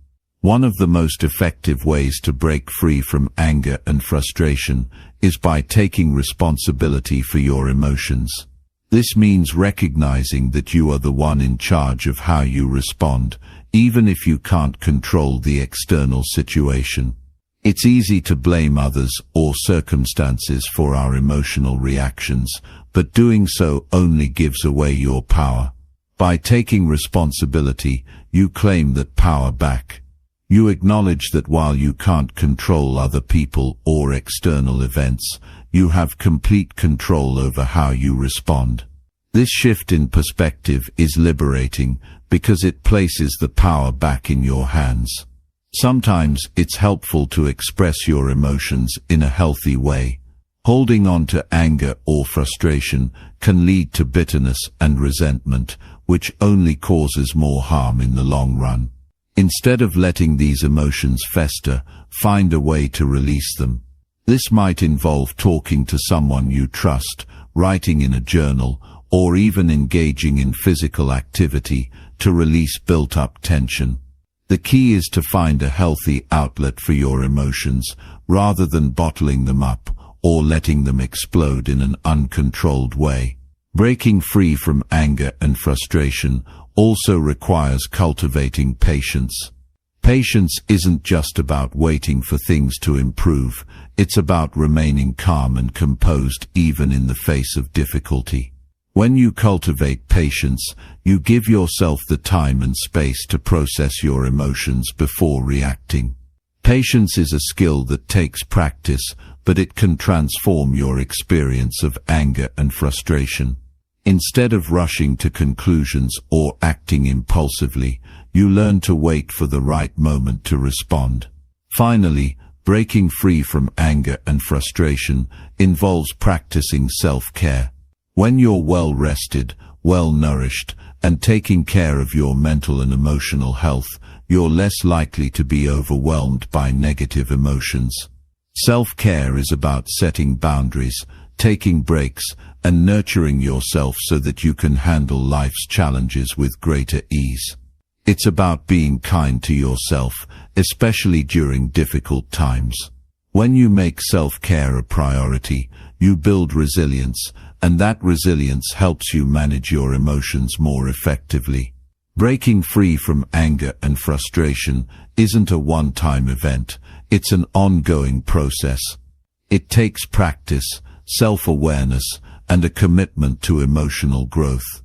One of the most effective ways to break free from anger and frustration is by taking responsibility for your emotions. This means recognizing that you are the one in charge of how you respond, even if you can't control the external situation. It's easy to blame others or circumstances for our emotional reactions, but doing so only gives away your power. By taking responsibility, you claim that power back. You acknowledge that while you can't control other people or external events, you have complete control over how you respond. This shift in perspective is liberating because it places the power back in your hands. Sometimes it's helpful to express your emotions in a healthy way. Holding on to anger or frustration can lead to bitterness and resentment, which only causes more harm in the long run. Instead of letting these emotions fester, find a way to release them. This might involve talking to someone you trust, writing in a journal, or even engaging in physical activity to release built-up tension. The key is to find a healthy outlet for your emotions, rather than bottling them up or letting them explode in an uncontrolled way. Breaking free from anger and frustration also requires cultivating patience. Patience isn't just about waiting for things to improve, it's about remaining calm and composed even in the face of difficulty. When you cultivate patience, you give yourself the time and space to process your emotions before reacting. Patience is a skill that takes practice, but it can transform your experience of anger and frustration. Instead of rushing to conclusions or acting impulsively, you learn to wait for the right moment to respond. Finally, breaking free from anger and frustration involves practicing self-care. When you're well-rested, well-nourished, and taking care of your mental and emotional health, you're less likely to be overwhelmed by negative emotions. Self-care is about setting boundaries, taking breaks, and nurturing yourself so that you can handle life's challenges with greater ease. It's about being kind to yourself, especially during difficult times. When you make self-care a priority, you build resilience, and that resilience helps you manage your emotions more effectively. Breaking free from anger and frustration isn't a one-time event, it's an ongoing process. It takes practice, self-awareness, and a commitment to emotional growth.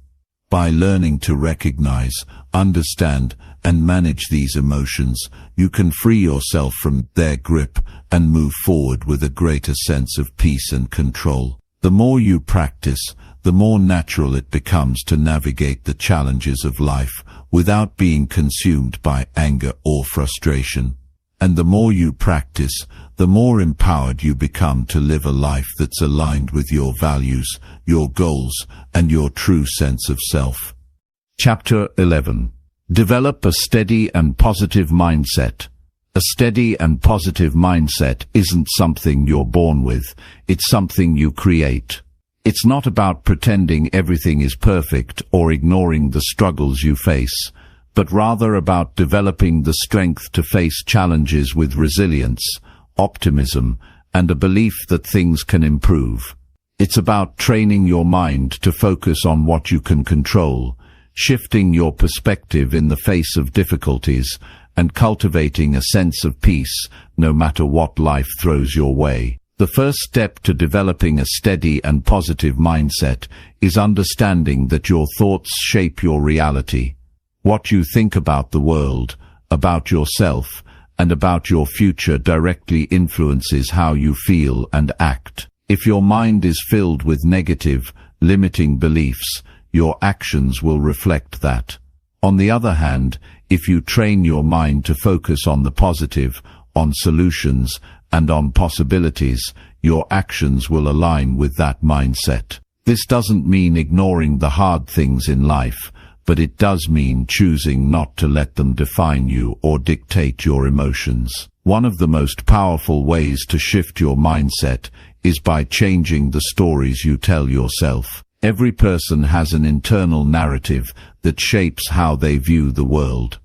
By learning to recognize, understand, and manage these emotions, you can free yourself from their grip and move forward with a greater sense of peace and control. The more you practice, the more natural it becomes to navigate the challenges of life without being consumed by anger or frustration. And the more you practice, the more empowered you become to live a life that's aligned with your values, your goals, and your true sense of self. Chapter 11. Develop a steady and positive mindset. A steady and positive mindset isn't something you're born with, it's something you create. It's not about pretending everything is perfect or ignoring the struggles you face, but rather about developing the strength to face challenges with resilience, optimism, and a belief that things can improve. It's about training your mind to focus on what you can control, shifting your perspective in the face of difficulties, and cultivating a sense of peace no matter what life throws your way. The first step to developing a steady and positive mindset is understanding that your thoughts shape your reality. What you think about the world, about yourself, and about your future directly influences how you feel and act. If your mind is filled with negative, limiting beliefs, your actions will reflect that. On the other hand, if you train your mind to focus on the positive, on solutions, and on possibilities, your actions will align with that mindset. This doesn't mean ignoring the hard things in life, but it does mean choosing not to let them define you or dictate your emotions. One of the most powerful ways to shift your mindset is by changing the stories you tell yourself. Every person has an internal narrative that shapes how they view the world.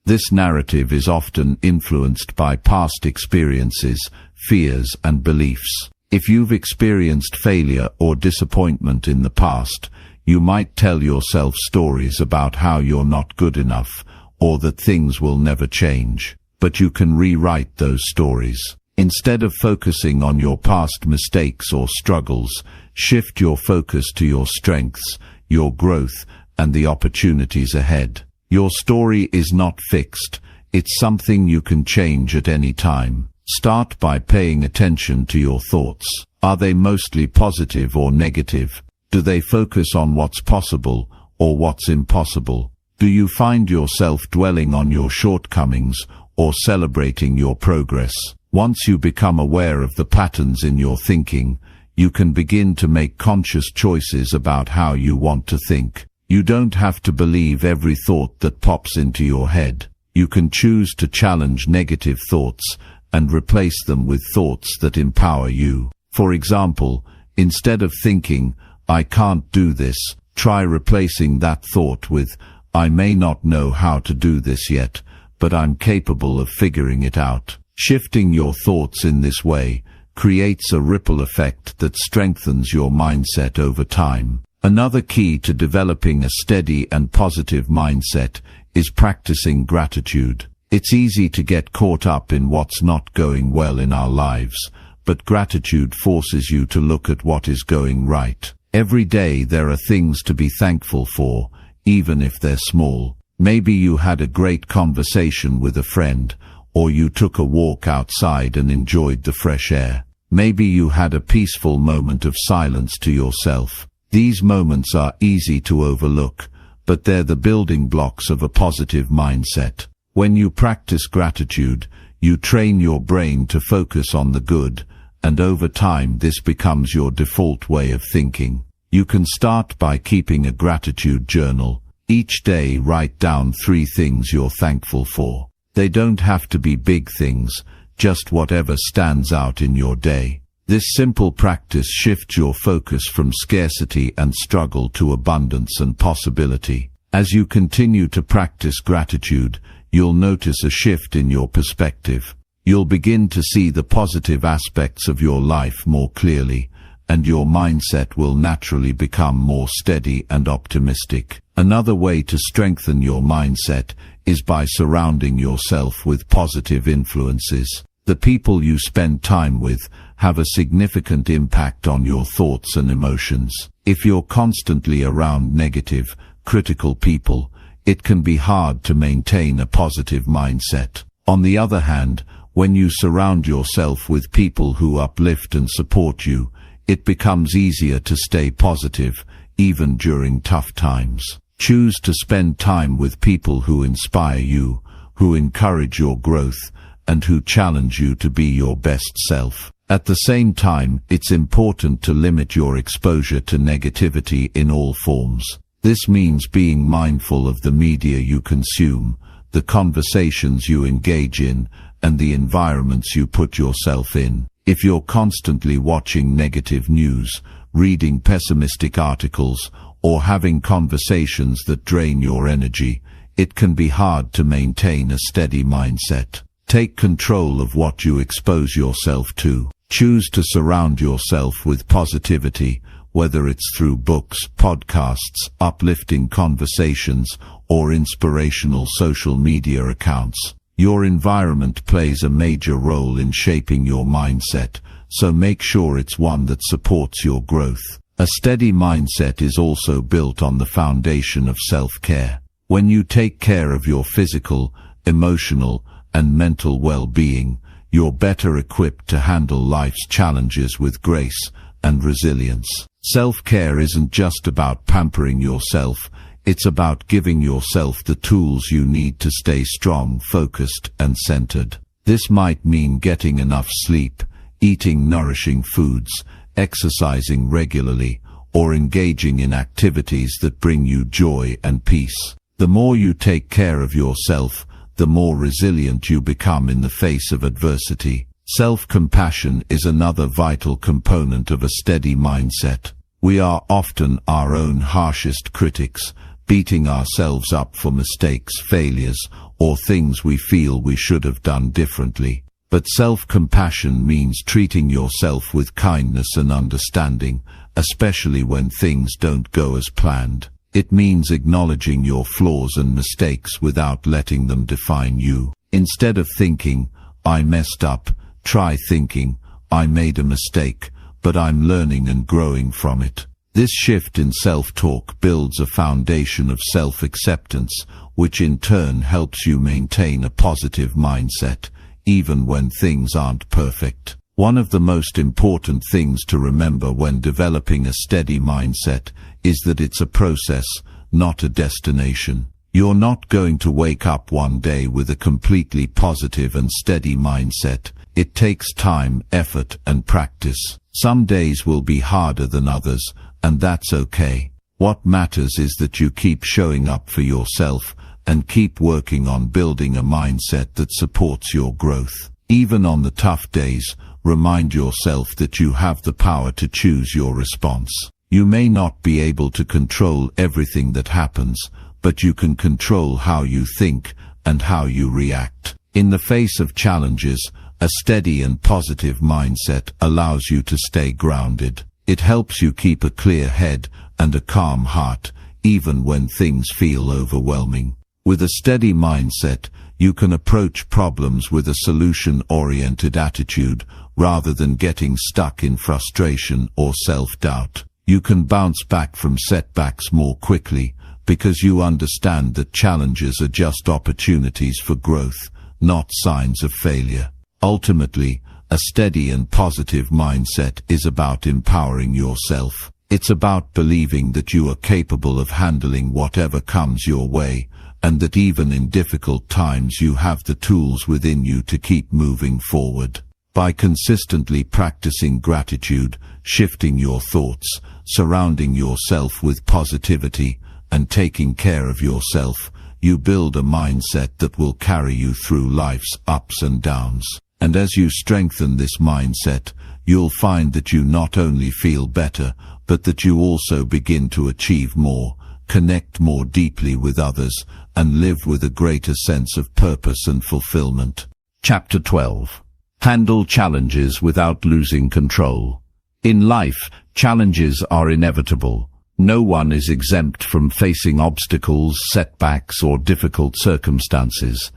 This narrative is often influenced by past experiences, fears, and beliefs. If you've experienced failure or disappointment in the past, you might tell yourself stories about how you're not good enough, or that things will never change. But you can rewrite those stories. Instead of focusing on your past mistakes or struggles, shift your focus to your strengths, your growth, and the opportunities ahead. Your story is not fixed. It's something you can change at any time. Start by paying attention to your thoughts. Are they mostly positive or negative? Do they focus on what's possible or what's impossible? Do you find yourself dwelling on your shortcomings or celebrating your progress? Once you become aware of the patterns in your thinking, you can begin to make conscious choices about how you want to think. You don't have to believe every thought that pops into your head. You can choose to challenge negative thoughts and replace them with thoughts that empower you. For example, instead of thinking, "I can't do this," try replacing that thought with, "I may not know how to do this yet, but I'm capable of figuring it out." Shifting your thoughts in this way creates a ripple effect that strengthens your mindset over time. Another key to developing a steady and positive mindset is practicing gratitude. It's easy to get caught up in what's not going well in our lives, but gratitude forces you to look at what is going right. Every day there are things to be thankful for, even if they're small. Maybe you had a great conversation with a friend, or you took a walk outside and enjoyed the fresh air. Maybe you had a peaceful moment of silence to yourself. These moments are easy to overlook, but they're the building blocks of a positive mindset. When you practice gratitude, you train your brain to focus on the good, and over time this becomes your default way of thinking. You can start by keeping a gratitude journal. Each day write down 3 things you're thankful for. They don't have to be big things, just whatever stands out in your day. This simple practice shifts your focus from scarcity and struggle to abundance and possibility. As you continue to practice gratitude, you'll notice a shift in your perspective. You'll begin to see the positive aspects of your life more clearly, and your mindset will naturally become more steady and optimistic. Another way to strengthen your mindset is by surrounding yourself with positive influences. The people you spend time with have a significant impact on your thoughts and emotions. If you're constantly around negative, critical people, it can be hard to maintain a positive mindset. On the other hand, when you surround yourself with people who uplift and support you, it becomes easier to stay positive, even during tough times. Choose to spend time with people who inspire you, who encourage your growth, and who challenge you to be your best self. At the same time, it's important to limit your exposure to negativity in all forms. This means being mindful of the media you consume, the conversations you engage in, and the environments you put yourself in. If you're constantly watching negative news, reading pessimistic articles, or having conversations that drain your energy, it can be hard to maintain a steady mindset. Take control of what you expose yourself to. Choose to surround yourself with positivity, whether it's through books, podcasts, uplifting conversations, or inspirational social media accounts. Your environment plays a major role in shaping your mindset, so make sure it's one that supports your growth. A steady mindset is also built on the foundation of self-care. When you take care of your physical, emotional, and mental well-being, you're better equipped to handle life's challenges with grace and resilience. Self-care isn't just about pampering yourself, it's about giving yourself the tools you need to stay strong, focused, and centered. This might mean getting enough sleep, eating nourishing foods, exercising regularly, or engaging in activities that bring you joy and peace. The more you take care of yourself, the more resilient you become in the face of adversity. Self-compassion is another vital component of a steady mindset. We are often our own harshest critics, beating ourselves up for mistakes, failures, or things we feel we should have done differently. But self-compassion means treating yourself with kindness and understanding, especially when things don't go as planned. It means acknowledging your flaws and mistakes without letting them define you. Instead of thinking, "I messed up," try thinking, "I made a mistake, but I'm learning and growing from it." This shift in self-talk builds a foundation of self-acceptance, which in turn helps you maintain a positive mindset, even when things aren't perfect. One of the most important things to remember when developing a steady mindset is that it's a process, not a destination. You're not going to wake up one day with a completely positive and steady mindset. It takes time, effort, and practice. Some days will be harder than others, and that's okay. What matters is that you keep showing up for yourself and keep working on building a mindset that supports your growth. Even on the tough days, remind yourself that you have the power to choose your response. You may not be able to control everything that happens, but you can control how you think and how you react. In the face of challenges, a steady and positive mindset allows you to stay grounded. It helps you keep a clear head and a calm heart, even when things feel overwhelming. With a steady mindset, you can approach problems with a solution-oriented attitude rather than getting stuck in frustration or self-doubt. You can bounce back from setbacks more quickly because you understand that challenges are just opportunities for growth, not signs of failure. Ultimately, a steady and positive mindset is about empowering yourself. It's about believing that you are capable of handling whatever comes your way, and that even in difficult times you have the tools within you to keep moving forward. By consistently practicing gratitude, shifting your thoughts, surrounding yourself with positivity, and taking care of yourself, you build a mindset that will carry you through life's ups and downs. And as you strengthen this mindset, you'll find that you not only feel better, but that you also begin to achieve more, connect more deeply with others, and live with a greater sense of purpose and fulfillment. Chapter 12. Handle challenges without losing control. In life, challenges are inevitable. No one is exempt from facing obstacles, setbacks, or difficult circumstances.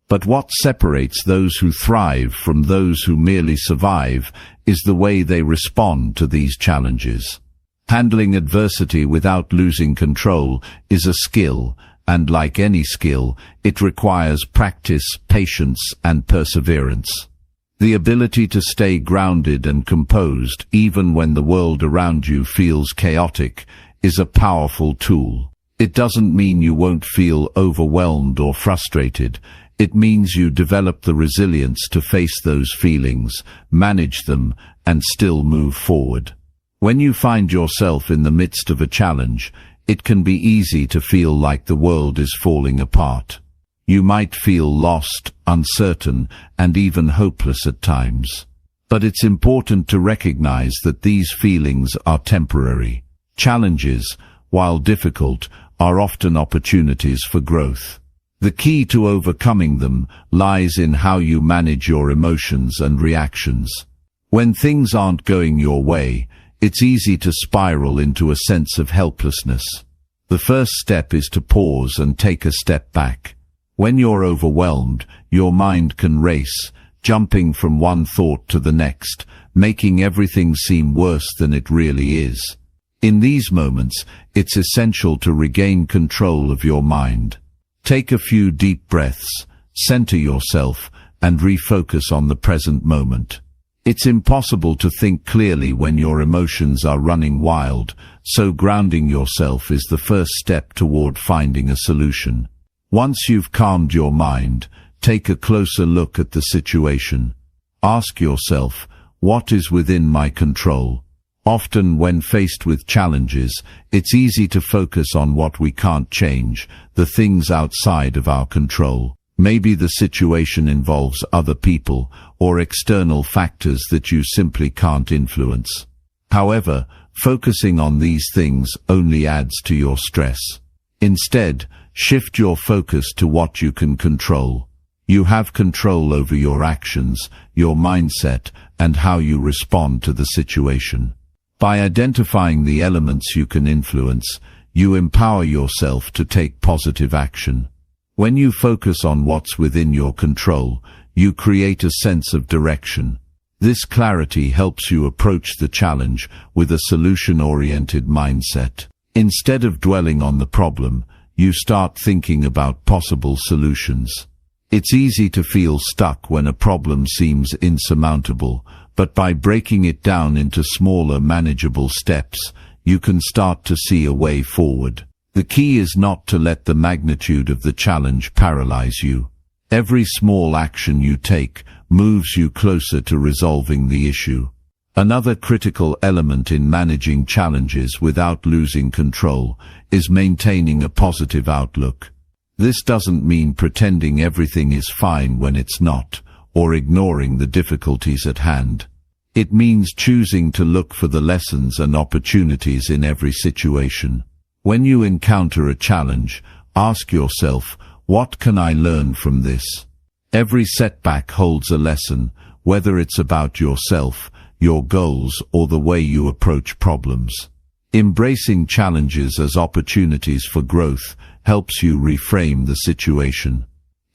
But what separates those who thrive from those who merely survive is the way they respond to these challenges. Handling adversity without losing control is a skill, and like any skill, it requires practice, patience, and perseverance. The ability to stay grounded and composed even when the world around you feels chaotic is a powerful tool. It doesn't mean you won't feel overwhelmed or frustrated. It means you develop the resilience to face those feelings, manage them, and still move forward. When you find yourself in the midst of a challenge, it can be easy to feel like the world is falling apart. You might feel lost, uncertain, and even hopeless at times. But it's important to recognize that these feelings are temporary. Challenges, while difficult, are often opportunities for growth. The key to overcoming them lies in how you manage your emotions and reactions. When things aren't going your way, it's easy to spiral into a sense of helplessness. The first step is to pause and take a step back. When you're overwhelmed, your mind can race, jumping from one thought to the next, making everything seem worse than it really is. In these moments, it's essential to regain control of your mind. Take a few deep breaths, center yourself, and refocus on the present moment. It's impossible to think clearly when your emotions are running wild, so grounding yourself is the first step toward finding a solution. Once you've calmed your mind, take a closer look at the situation. Ask yourself, what is within my control? Often when faced with challenges, it's easy to focus on what we can't change, the things outside of our control. Maybe the situation involves other people or external factors that you simply can't influence. However, focusing on these things only adds to your stress. Instead, shift your focus to what you can control. You have control over your actions, your mindset, and how you respond to the situation. By identifying the elements you can influence, you empower yourself to take positive action. When you focus on what's within your control, you create a sense of direction. This clarity helps you approach the challenge with a solution-oriented mindset. Instead of dwelling on the problem, you start thinking about possible solutions. It's easy to feel stuck when a problem seems insurmountable, but by breaking it down into smaller, manageable steps, you can start to see a way forward. The key is not to let the magnitude of the challenge paralyze you. Every small action you take moves you closer to resolving the issue. Another critical element in managing challenges without losing control is maintaining a positive outlook. This doesn't mean pretending everything is fine when it's not, or ignoring the difficulties at hand. It means choosing to look for the lessons and opportunities in every situation. When you encounter a challenge, ask yourself, what can I learn from this? Every setback holds a lesson, whether it's about yourself, your goals, or the way you approach problems. Embracing challenges as opportunities for growth helps you reframe the situation.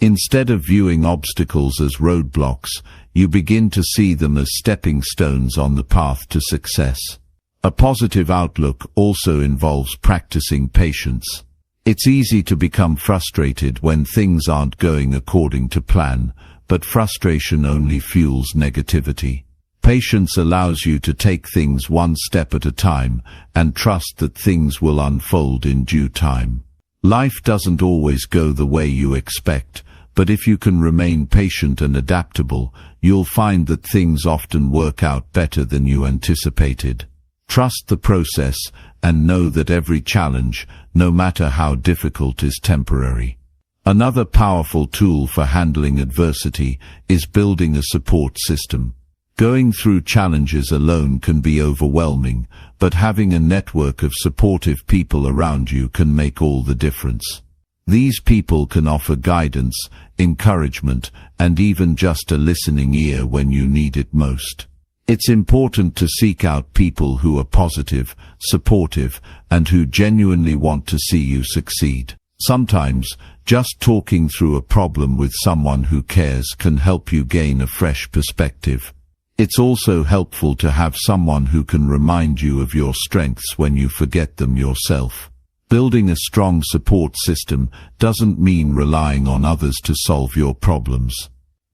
Instead of viewing obstacles as roadblocks, you begin to see them as stepping stones on the path to success. A positive outlook also involves practicing patience. It's easy to become frustrated when things aren't going according to plan, but frustration only fuels negativity. Patience allows you to take things one step at a time and trust that things will unfold in due time. Life doesn't always go the way you expect, but if you can remain patient and adaptable, you'll find that things often work out better than you anticipated. Trust the process and know that every challenge, no matter how difficult, is temporary. Another powerful tool for handling adversity is building a support system. Going through challenges alone can be overwhelming, but having a network of supportive people around you can make all the difference. These people can offer guidance, encouragement, and even just a listening ear when you need it most. It's important to seek out people who are positive, supportive, and who genuinely want to see you succeed. Sometimes, just talking through a problem with someone who cares can help you gain a fresh perspective. It's also helpful to have someone who can remind you of your strengths when you forget them yourself. Building a strong support system doesn't mean relying on others to solve your problems.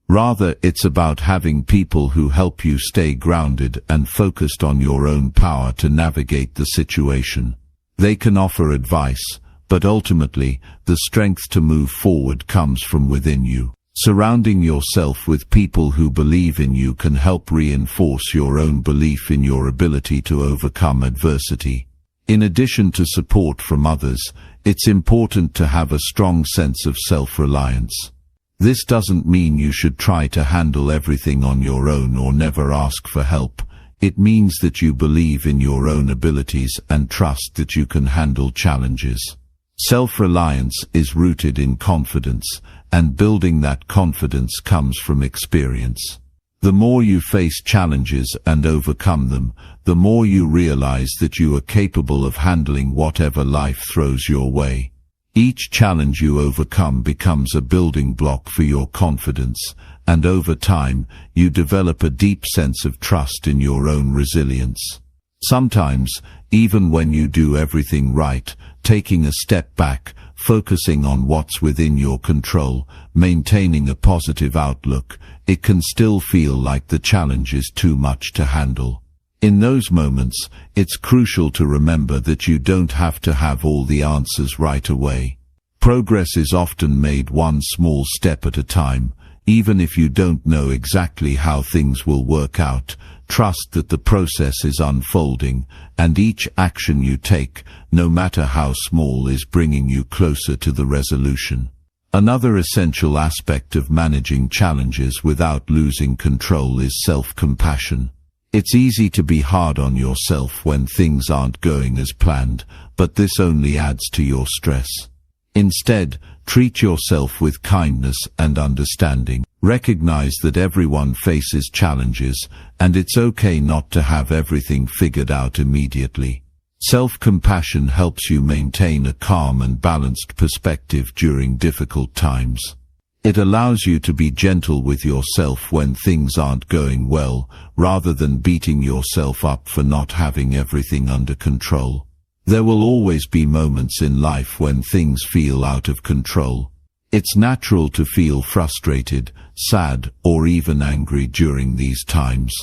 Rather, it's about having people who help you stay grounded and focused on your own power to navigate the situation. They can offer advice, but ultimately, the strength to move forward comes from within you. Surrounding yourself with people who believe in you can help reinforce your own belief in your ability to overcome adversity. In addition to support from others, it's important to have a strong sense of self-reliance. This doesn't mean you should try to handle everything on your own or never ask for help. It means that you believe in your own abilities and trust that you can handle challenges. Self-reliance is rooted in confidence, and building that confidence comes from experience. The more you face challenges and overcome them, the more you realize that you are capable of handling whatever life throws your way. Each challenge you overcome becomes a building block for your confidence, and over time, you develop a deep sense of trust in your own resilience. Sometimes, even when you do everything right, taking a step back, focusing on what's within your control, maintaining a positive outlook, it can still feel like the challenge is too much to handle. In those moments, it's crucial to remember that you don't have to have all the answers right away. Progress is often made one small step at a time. Even if you don't know exactly how things will work out, trust that the process is unfolding, and each action you take, no matter how small, is bringing you closer to the resolution. Another essential aspect of managing challenges without losing control is self-compassion. It's easy to be hard on yourself when things aren't going as planned, but this only adds to your stress. Instead, treat yourself with kindness and understanding. Recognize that everyone faces challenges, and it's okay not to have everything figured out immediately. Self-compassion helps you maintain a calm and balanced perspective during difficult times. It allows you to be gentle with yourself when things aren't going well, rather than beating yourself up for not having everything under control. There will always be moments in life when things feel out of control. It's natural to feel frustrated, sad, or even angry during these times.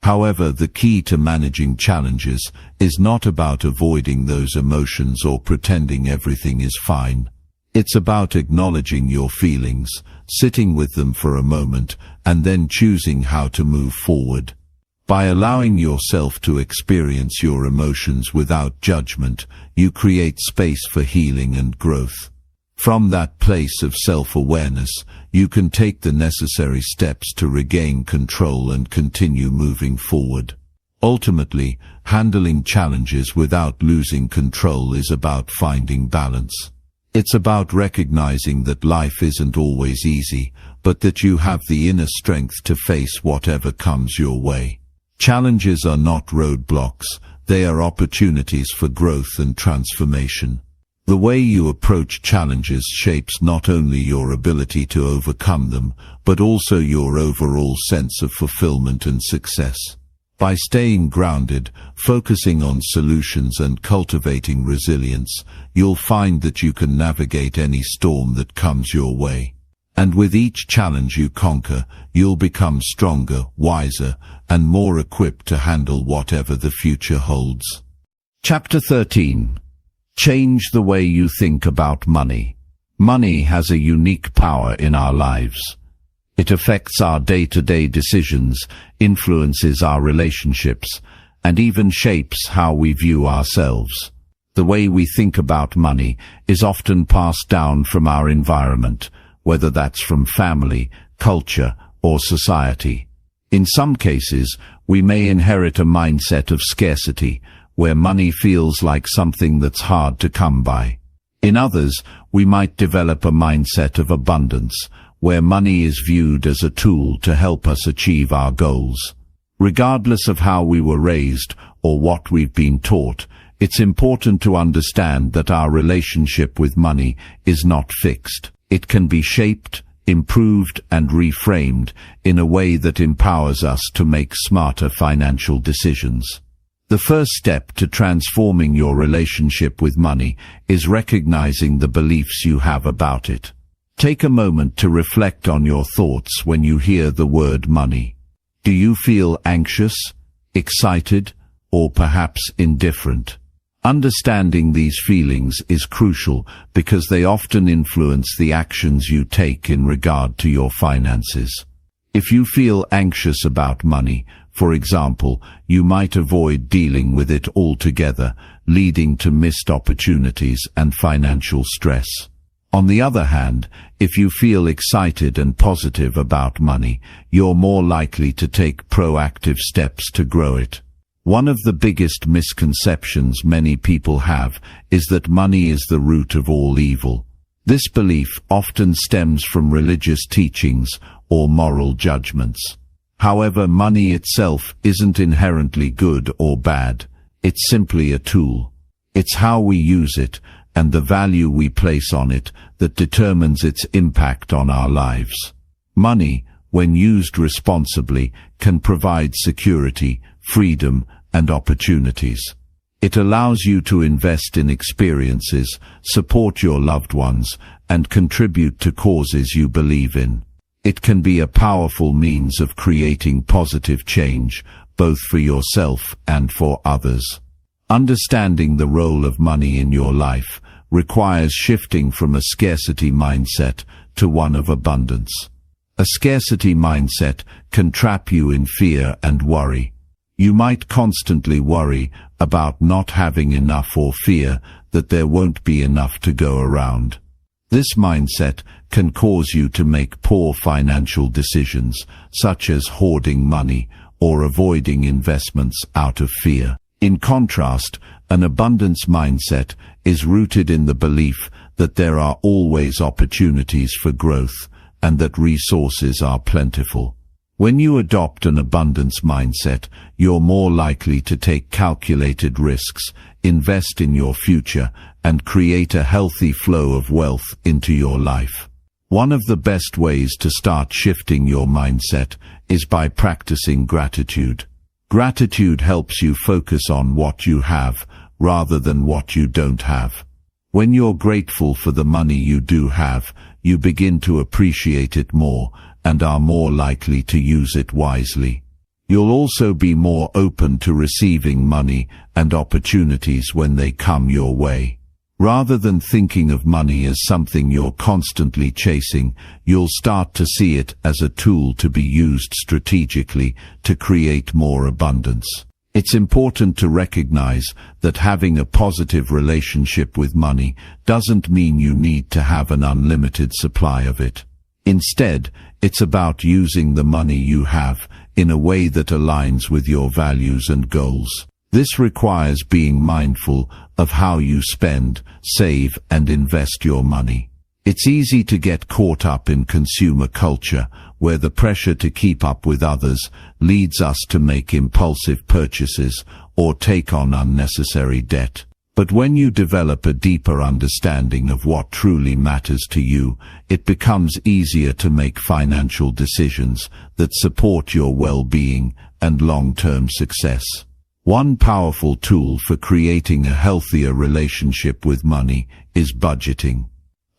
However, the key to managing challenges is not about avoiding those emotions or pretending everything is fine. It's about acknowledging your feelings, sitting with them for a moment, and then choosing how to move forward. By allowing yourself to experience your emotions without judgment, you create space for healing and growth. From that place of self-awareness, you can take the necessary steps to regain control and continue moving forward. Ultimately, handling challenges without losing control is about finding balance. It's about recognizing that life isn't always easy, but that you have the inner strength to face whatever comes your way. Challenges are not roadblocks, they are opportunities for growth and transformation. The way you approach challenges shapes not only your ability to overcome them, but also your overall sense of fulfillment and success. By staying grounded, focusing on solutions and cultivating resilience, you'll find that you can navigate any storm that comes your way. And with each challenge you conquer, you'll become stronger, wiser, and more equipped to handle whatever the future holds. Chapter 13. Change the way you think about money. Money has a unique power in our lives. It affects our day-to-day decisions, influences our relationships, and even shapes how we view ourselves. The way we think about money is often passed down from our environment, whether that's from family, culture, or society. In some cases, we may inherit a mindset of scarcity, where money feels like something that's hard to come by. In others, we might develop a mindset of abundance, where money is viewed as a tool to help us achieve our goals. Regardless of how we were raised or what we've been taught, it's important to understand that our relationship with money is not fixed. It can be shaped, improved, and reframed in a way that empowers us to make smarter financial decisions. The first step to transforming your relationship with money is recognizing the beliefs you have about it. Take a moment to reflect on your thoughts when you hear the word money. Do you feel anxious, excited, or perhaps indifferent? Understanding these feelings is crucial because they often influence the actions you take in regard to your finances. If you feel anxious about money, for example, you might avoid dealing with it altogether, leading to missed opportunities and financial stress. On the other hand, if you feel excited and positive about money, you're more likely to take proactive steps to grow it. One of the biggest misconceptions many people have is that money is the root of all evil. This belief often stems from religious teachings or moral judgments. However, money itself isn't inherently good or bad. It's simply a tool. It's how we use it and the value we place on it that determines its impact on our lives. Money, when used responsibly, can provide security, freedom, and opportunities. It allows you to invest in experiences, support your loved ones, and contribute to causes you believe in. It can be a powerful means of creating positive change, both for yourself and for others. Understanding the role of money in your life requires shifting from a scarcity mindset to one of abundance. A scarcity mindset can trap you in fear and worry. You might constantly worry about not having enough or fear that there won't be enough to go around. This mindset can cause you to make poor financial decisions, such as hoarding money or avoiding investments out of fear. In contrast, an abundance mindset is rooted in the belief that there are always opportunities for growth and that resources are plentiful. When you adopt an abundance mindset, you're more likely to take calculated risks, invest in your future, and create a healthy flow of wealth into your life. One of the best ways to start shifting your mindset is by practicing gratitude. Gratitude helps you focus on what you have rather than what you don't have. When you're grateful for the money you do have, you begin to appreciate it more and are more likely to use it wisely. You'll also be more open to receiving money and opportunities when they come your way. Rather than thinking of money as something you're constantly chasing, you'll start to see it as a tool to be used strategically to create more abundance. It's important to recognize that having a positive relationship with money doesn't mean you need to have an unlimited supply of it. Instead, it's about using the money you have in a way that aligns with your values and goals. This requires being mindful of how you spend, save, and invest your money. It's easy to get caught up in consumer culture, where the pressure to keep up with others leads us to make impulsive purchases or take on unnecessary debt. But when you develop a deeper understanding of what truly matters to you, it becomes easier to make financial decisions that support your well-being and long-term success. One powerful tool for creating a healthier relationship with money is budgeting.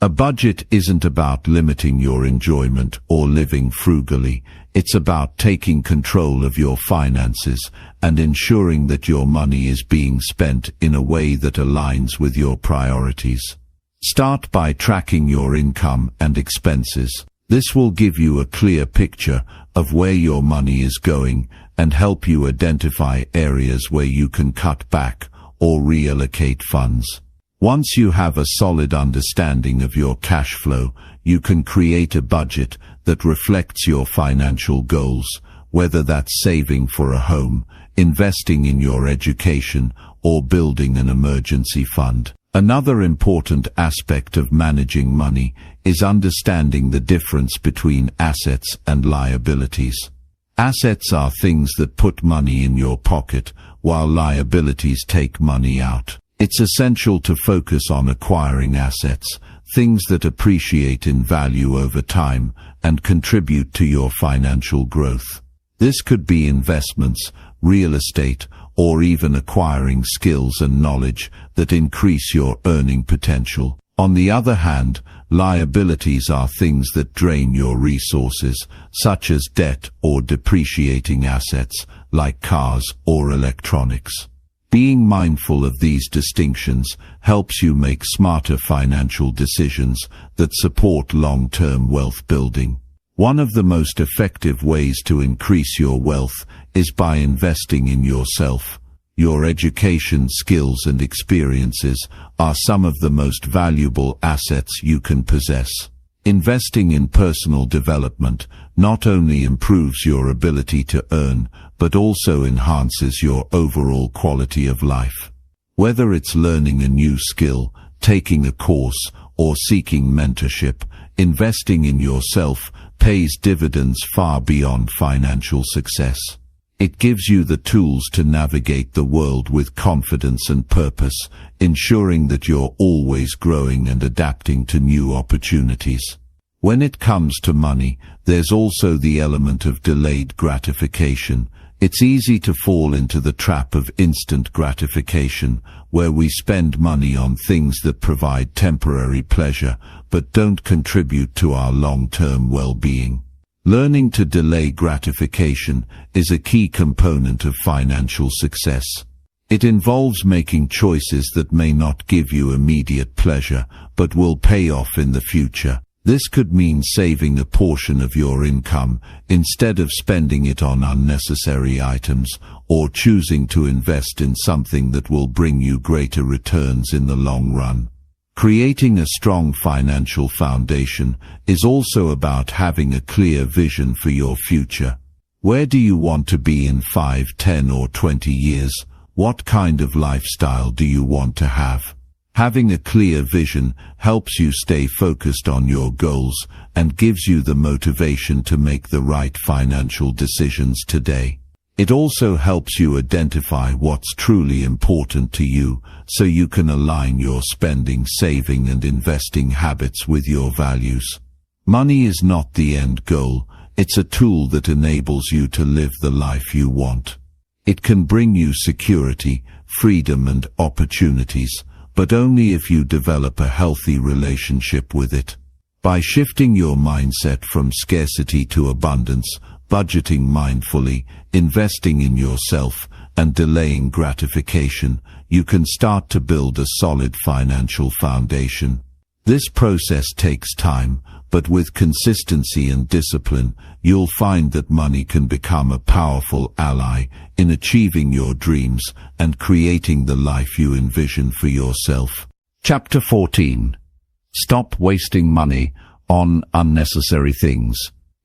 A budget isn't about limiting your enjoyment or living frugally. It's about taking control of your finances and ensuring that your money is being spent in a way that aligns with your priorities. Start by tracking your income and expenses. This will give you a clear picture of where your money is going and help you identify areas where you can cut back or reallocate funds. Once you have a solid understanding of your cash flow, you can create a budget that reflects your financial goals, whether that's saving for a home, investing in your education, or building an emergency fund. Another important aspect of managing money is understanding the difference between assets and liabilities. Assets are things that put money in your pocket, while liabilities take money out. It's essential to focus on acquiring assets, things that appreciate in value over time and contribute to your financial growth. This could be investments, real estate, or even acquiring skills and knowledge that increase your earning potential. On the other hand, liabilities are things that drain your resources, such as debt or depreciating assets, like cars or electronics. Being mindful of these distinctions helps you make smarter financial decisions that support long-term wealth building. One of the most effective ways to increase your wealth is by investing in yourself. Your education, skills, and experiences are some of the most valuable assets you can possess. Investing in personal development not only improves your ability to earn, but also enhances your overall quality of life. Whether it's learning a new skill, taking a course, or seeking mentorship, investing in yourself pays dividends far beyond financial success. It gives you the tools to navigate the world with confidence and purpose, ensuring that you're always growing and adapting to new opportunities. When it comes to money, there's also the element of delayed gratification. It's easy to fall into the trap of instant gratification, where we spend money on things that provide temporary pleasure, but don't contribute to our long-term well-being. Learning to delay gratification is a key component of financial success. It involves making choices that may not give you immediate pleasure, but will pay off in the future. This could mean saving a portion of your income instead of spending it on unnecessary items, or choosing to invest in something that will bring you greater returns in the long run. Creating a strong financial foundation is also about having a clear vision for your future. Where do you want to be in 5, 10, or 20 years? What kind of lifestyle do you want to have? Having a clear vision helps you stay focused on your goals and gives you the motivation to make the right financial decisions today. It also helps you identify what's truly important to you, so you can align your spending, saving, and investing habits with your values. Money is not the end goal, it's a tool that enables you to live the life you want. It can bring you security, freedom, and opportunities, but only if you develop a healthy relationship with it. By shifting your mindset from scarcity to abundance, budgeting mindfully, investing in yourself, and delaying gratification, you can start to build a solid financial foundation. This process takes time, but with consistency and discipline, you'll find that money can become a powerful ally in achieving your dreams and creating the life you envision for yourself. Chapter 14. Stop wasting money on unnecessary things.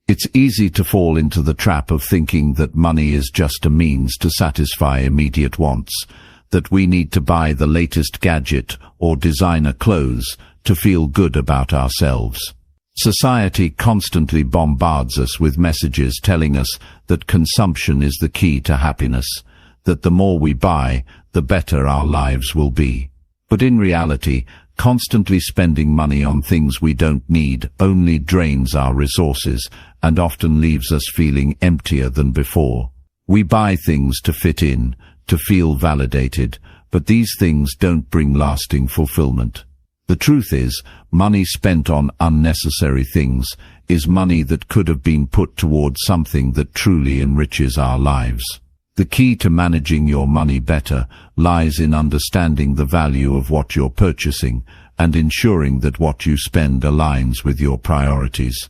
It's easy to fall into the trap of thinking that money is just a means to satisfy immediate wants, that we need to buy the latest gadget or designer clothes to feel good about ourselves. Society constantly bombards us with messages telling us that consumption is the key to happiness, that the more we buy, the better our lives will be. But in reality, constantly spending money on things we don't need only drains our resources and often leaves us feeling emptier than before. We buy things to fit in, to feel validated, but these things don't bring lasting fulfillment. The truth is, money spent on unnecessary things is money that could have been put towards something that truly enriches our lives. The key to managing your money better lies in understanding the value of what you're purchasing and ensuring that what you spend aligns with your priorities.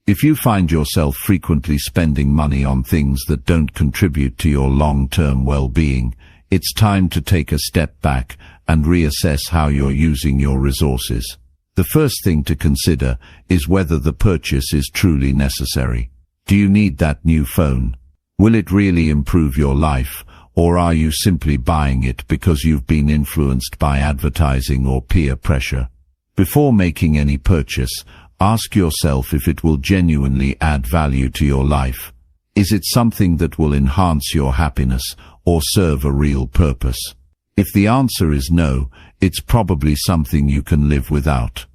If you find yourself frequently spending money on things that don't contribute to your long-term well-being, it's time to take a step back and reassess how you're using your resources. The first thing to consider is whether the purchase is truly necessary. Do you need that new phone? Will it really improve your life, or are you simply buying it because you've been influenced by advertising or peer pressure? Before making any purchase, ask yourself if it will genuinely add value to your life. Is it something that will enhance your happiness or serve a real purpose? If the answer is no, it's probably something you can live without.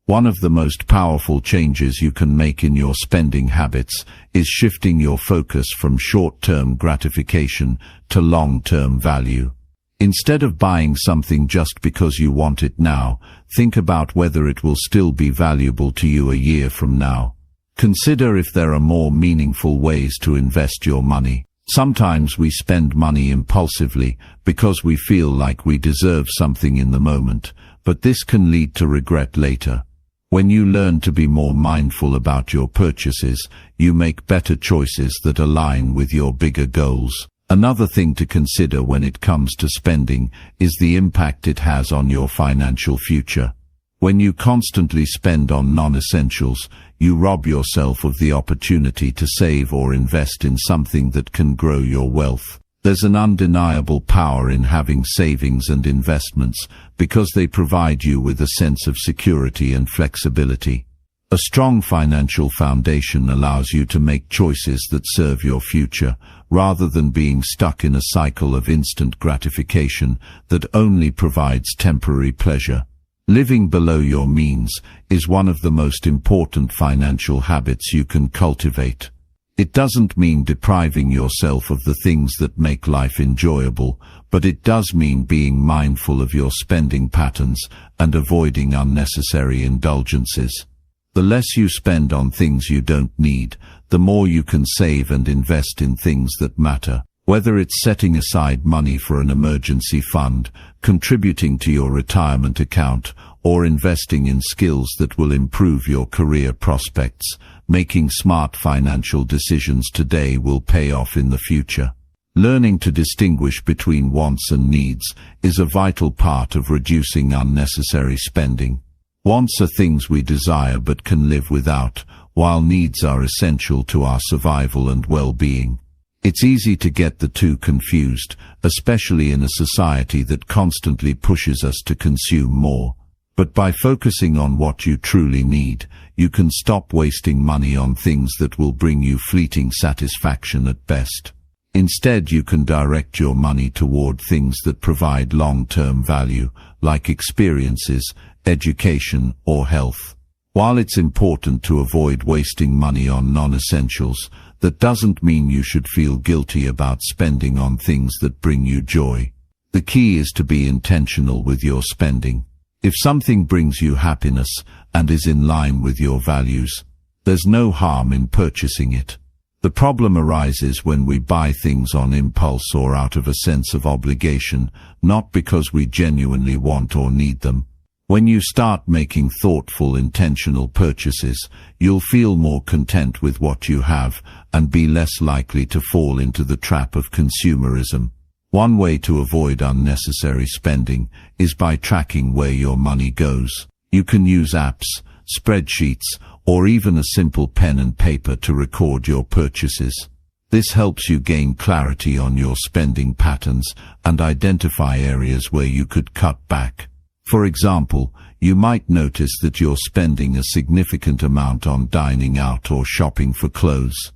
One of the most powerful changes you can make in your spending habits is shifting your focus from short-term gratification to long-term value. Instead of buying something just because you want it now, think about whether it will still be valuable to you a year from now. Consider if there are more meaningful ways to invest your money. Sometimes we spend money impulsively because we feel like we deserve something in the moment, but this can lead to regret later. When you learn to be more mindful about your purchases, you make better choices that align with your bigger goals. Another thing to consider when it comes to spending is the impact it has on your financial future. When you constantly spend on non-essentials, you rob yourself of the opportunity to save or invest in something that can grow your wealth. There's an undeniable power in having savings and investments because they provide you with a sense of security and flexibility. A strong financial foundation allows you to make choices that serve your future, rather than being stuck in a cycle of instant gratification that only provides temporary pleasure. Living below your means is one of the most important financial habits you can cultivate. It doesn't mean depriving yourself of the things that make life enjoyable, but it does mean being mindful of your spending patterns and avoiding unnecessary indulgences. The less you spend on things you don't need, the more you can save and invest in things that matter. Whether it's setting aside money for an emergency fund, contributing to your retirement account, or investing in skills that will improve your career prospects, making smart financial decisions today will pay off in the future. Learning to distinguish between wants and needs is a vital part of reducing unnecessary spending. Wants are things we desire but can live without, while needs are essential to our survival and well-being. It's easy to get the two confused, especially in a society that constantly pushes us to consume more. But by focusing on what you truly need, you can stop wasting money on things that will bring you fleeting satisfaction at best. Instead, you can direct your money toward things that provide long-term value, like experiences, education, or health. While it's important to avoid wasting money on non-essentials, that doesn't mean you should feel guilty about spending on things that bring you joy. The key is to be intentional with your spending. If something brings you happiness and is in line with your values, there's no harm in purchasing it. The problem arises when we buy things on impulse or out of a sense of obligation, not because we genuinely want or need them. When you start making thoughtful, intentional purchases, you'll feel more content with what you have and be less likely to fall into the trap of consumerism. One way to avoid unnecessary spending is by tracking where your money goes. You can use apps, spreadsheets, or even a simple pen and paper to record your purchases. This helps you gain clarity on your spending patterns and identify areas where you could cut back. For example, you might notice that you're spending a significant amount on dining out or shopping for clothes.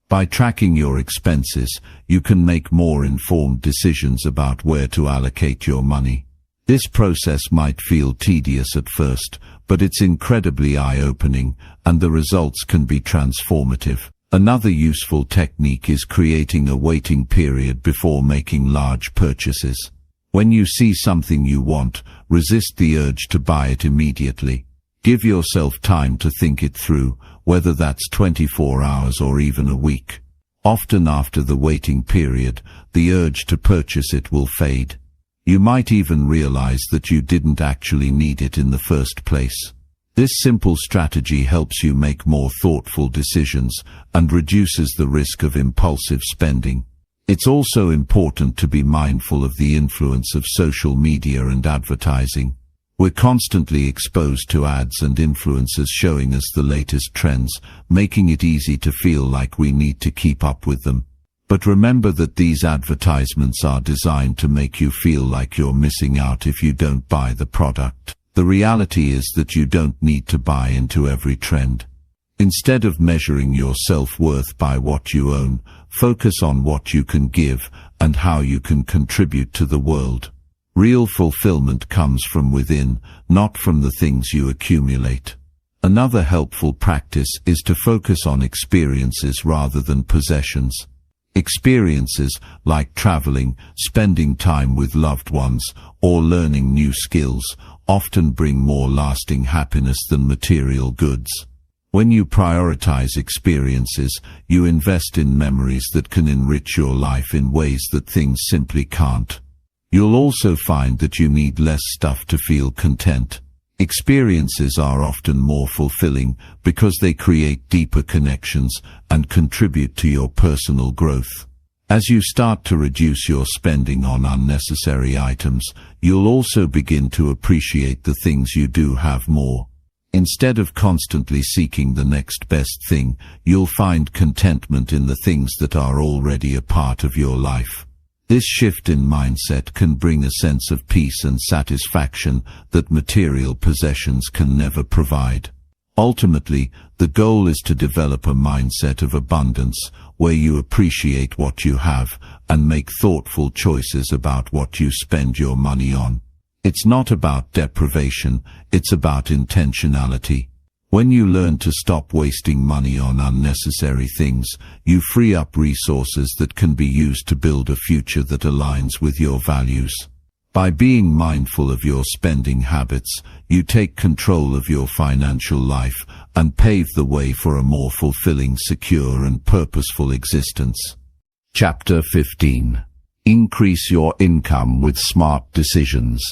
By tracking your expenses, you can make more informed decisions about where to allocate your money. This process might feel tedious at first, but it's incredibly eye-opening, and the results can be transformative. Another useful technique is creating a waiting period before making large purchases. When you see something you want, resist the urge to buy it immediately. Give yourself time to think it through, whether that's 24 hours or even a week. Often after the waiting period, the urge to purchase it will fade. You might even realize that you didn't actually need it in the first place. This simple strategy helps you make more thoughtful decisions and reduces the risk of impulsive spending. It's also important to be mindful of the influence of social media and advertising. We're constantly exposed to ads and influencers showing us the latest trends, making it easy to feel like we need to keep up with them. But remember that these advertisements are designed to make you feel like you're missing out if you don't buy the product. The reality is that you don't need to buy into every trend. Instead of measuring your self-worth by what you own, focus on what you can give and how you can contribute to the world. Real fulfillment comes from within, not from the things you accumulate. Another helpful practice is to focus on experiences rather than possessions. Experiences like traveling, spending time with loved ones, or learning new skills often bring more lasting happiness than material goods. When you prioritize experiences, you invest in memories that can enrich your life in ways that things simply can't. You'll also find that you need less stuff to feel content. Experiences are often more fulfilling because they create deeper connections and contribute to your personal growth. As you start to reduce your spending on unnecessary items, you'll also begin to appreciate the things you do have more. Instead of constantly seeking the next best thing, you'll find contentment in the things that are already a part of your life. This shift in mindset can bring a sense of peace and satisfaction that material possessions can never provide. Ultimately, the goal is to develop a mindset of abundance, where you appreciate what you have and make thoughtful choices about what you spend your money on. It's not about deprivation, it's about intentionality. When you learn to stop wasting money on unnecessary things, you free up resources that can be used to build a future that aligns with your values. By being mindful of your spending habits, you take control of your financial life and pave the way for a more fulfilling, secure, and purposeful existence. Chapter 15. Increase your income with smart decisions.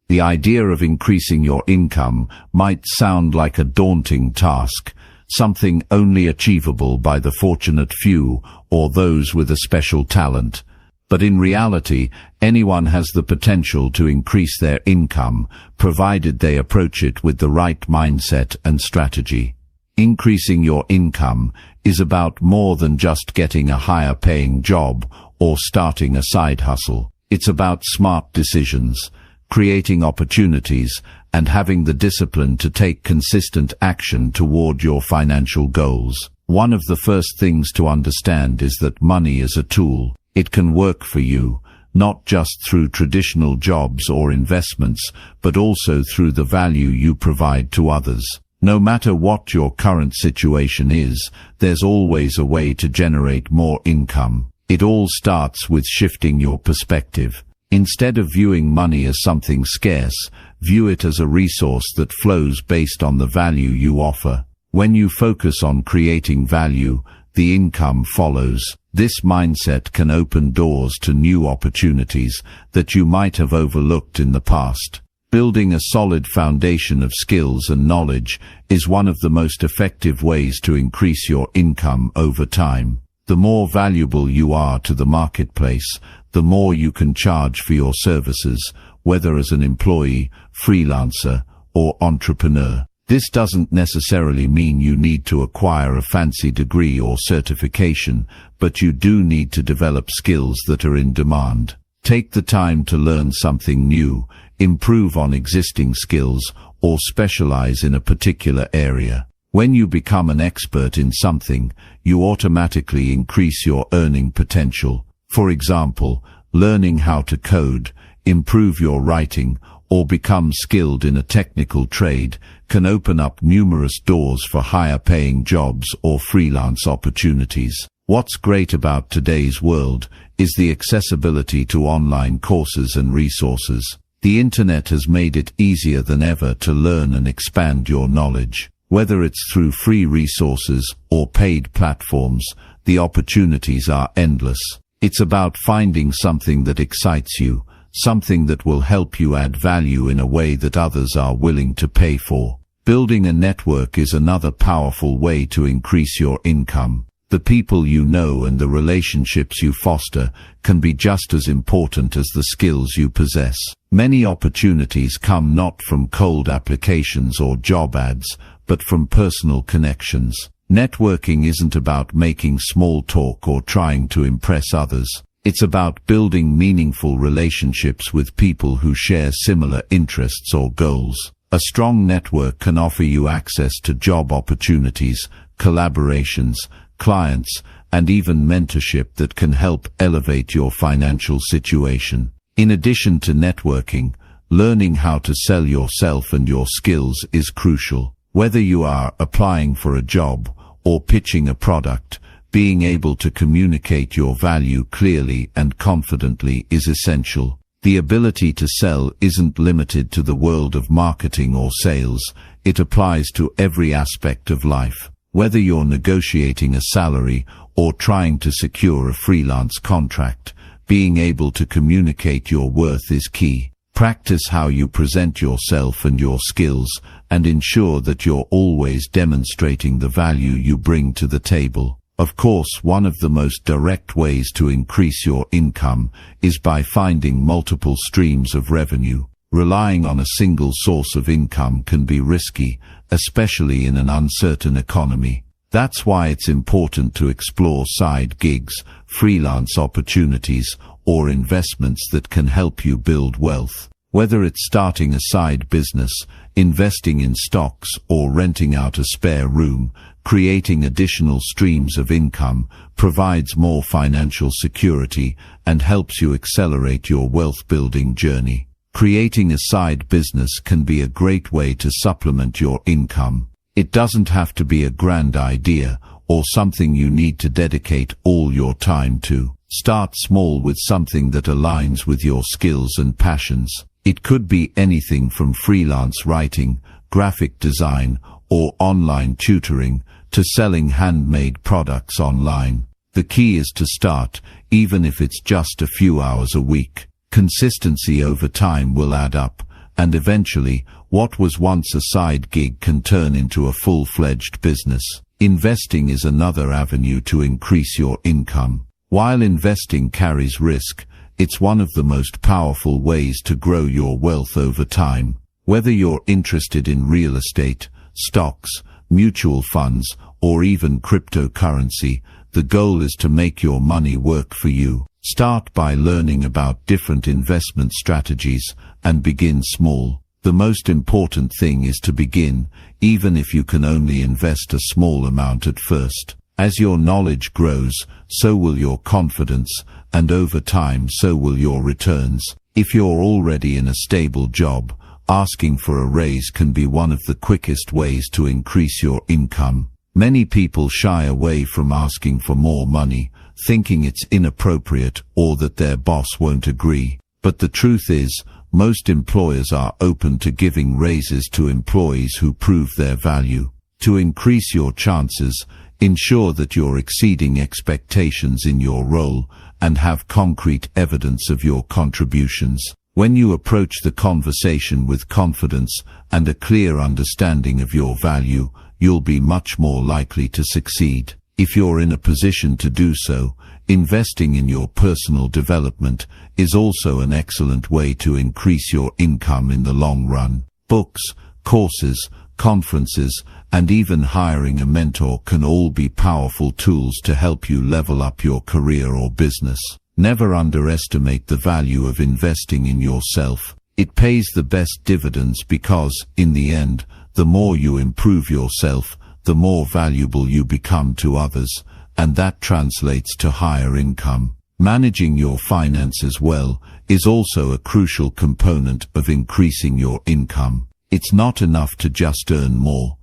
The idea of increasing your income might sound like a daunting task, something only achievable by the fortunate few or those with a special talent. But in reality, anyone has the potential to increase their income, provided they approach it with the right mindset and strategy. Increasing your income is about more than just getting a higher-paying job or starting a side hustle. It's about smart decisions, creating opportunities, and having the discipline to take consistent action toward your financial goals. One of the first things to understand is that money is a tool. It can work for you, not just through traditional jobs or investments, but also through the value you provide to others. No matter what your current situation is, there's always a way to generate more income. It all starts with shifting your perspective. Instead of viewing money as something scarce, view it as a resource that flows based on the value you offer. When you focus on creating value, the income follows. This mindset can open doors to new opportunities that you might have overlooked in the past. Building a solid foundation of skills and knowledge is one of the most effective ways to increase your income over time. The more valuable you are to the marketplace, the more you can charge for your services, whether as an employee, freelancer, or entrepreneur. This doesn't necessarily mean you need to acquire a fancy degree or certification, but you do need to develop skills that are in demand. Take the time to learn something new, improve on existing skills, or specialize in a particular area. When you become an expert in something, you automatically increase your earning potential. For example, learning how to code, improve your writing, or become skilled in a technical trade can open up numerous doors for higher-paying jobs or freelance opportunities. What's great about today's world is the accessibility to online courses and resources. The internet has made it easier than ever to learn and expand your knowledge. Whether it's through free resources or paid platforms, the opportunities are endless. It's about finding something that excites you, something that will help you add value in a way that others are willing to pay for. Building a network is another powerful way to increase your income. The people you know and the relationships you foster can be just as important as the skills you possess. Many opportunities come not from cold applications or job ads, but from personal connections. Networking isn't about making small talk or trying to impress others. It's about building meaningful relationships with people who share similar interests or goals. A strong network can offer you access to job opportunities, collaborations, clients, and even mentorship that can help elevate your financial situation. In addition to networking, learning how to sell yourself and your skills is crucial. Whether you are applying for a job or pitching a product, being able to communicate your value clearly and confidently is essential. The ability to sell isn't limited to the world of marketing or sales. It applies to every aspect of life. Whether you're negotiating a salary or trying to secure a freelance contract, being able to communicate your worth is key. Practice how you present yourself and your skills, and ensure that you're always demonstrating the value you bring to the table. Of course, one of the most direct ways to increase your income is by finding multiple streams of revenue. Relying on a single source of income can be risky, especially in an uncertain economy. That's why it's important to explore side gigs, freelance opportunities, or investments that can help you build wealth. Whether it's starting a side business, investing in stocks, or renting out a spare room, creating additional streams of income provides more financial security and helps you accelerate your wealth-building journey. Creating a side business can be a great way to supplement your income. It doesn't have to be a grand idea or something you need to dedicate all your time to. Start small with something that aligns with your skills and passions. It could be anything from freelance writing, graphic design, or online tutoring, to selling handmade products online. The key is to start, even if it's just a few hours a week. Consistency over time will add up, and eventually, what was once a side gig can turn into a full-fledged business. Investing is another avenue to increase your income. While investing carries risk, it's one of the most powerful ways to grow your wealth over time. Whether you're interested in real estate, stocks, mutual funds, or even cryptocurrency, the goal is to make your money work for you. Start by learning about different investment strategies and begin small. The most important thing is to begin, even if you can only invest a small amount at first. As your knowledge grows, so will your confidence, and over time so will your returns. If you're already in a stable job, asking for a raise can be one of the quickest ways to increase your income. Many people shy away from asking for more money, thinking it's inappropriate or that their boss won't agree. But the truth is, most employers are open to giving raises to employees who prove their value. To increase your chances, ensure that you're exceeding expectations in your role and have concrete evidence of your contributions. When you approach the conversation with confidence and a clear understanding of your value, you'll be much more likely to succeed. If you're in a position to do so, investing in your personal development is also an excellent way to increase your income in the long run. Books, courses, conferences, and even hiring a mentor can all be powerful tools to help you level up your career or business. Never underestimate the value of investing in yourself. It pays the best dividends because, in the end, the more you improve yourself, the more valuable you become to others, and that translates to higher income. Managing your finances well is also a crucial component of increasing your income. It's not enough to just earn more.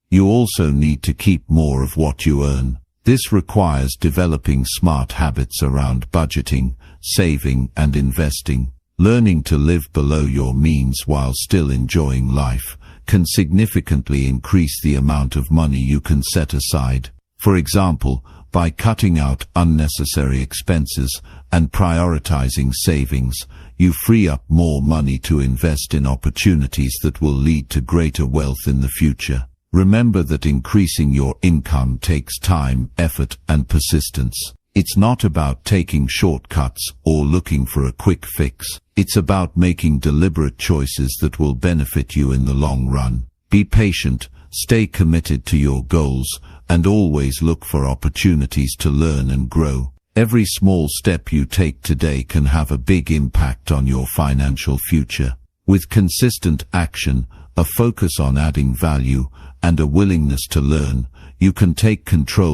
You also need to keep more of what you earn. This requires developing smart habits around budgeting, saving, and investing. Learning to live below your means while still enjoying life can significantly increase the amount of money you can set aside. For example, by cutting out unnecessary expenses and prioritizing savings, you free up more money to invest in opportunities that will lead to greater wealth in the future. Remember that increasing your income takes time, effort, and persistence. It's not about taking shortcuts or looking for a quick fix. It's about making deliberate choices that will benefit you in the long run. Be patient, stay committed to your goals, and always look for opportunities to learn and grow. Every small step you take today can have a big impact on your financial future. With consistent action, a focus on adding value, and a willingness to learn, you can take control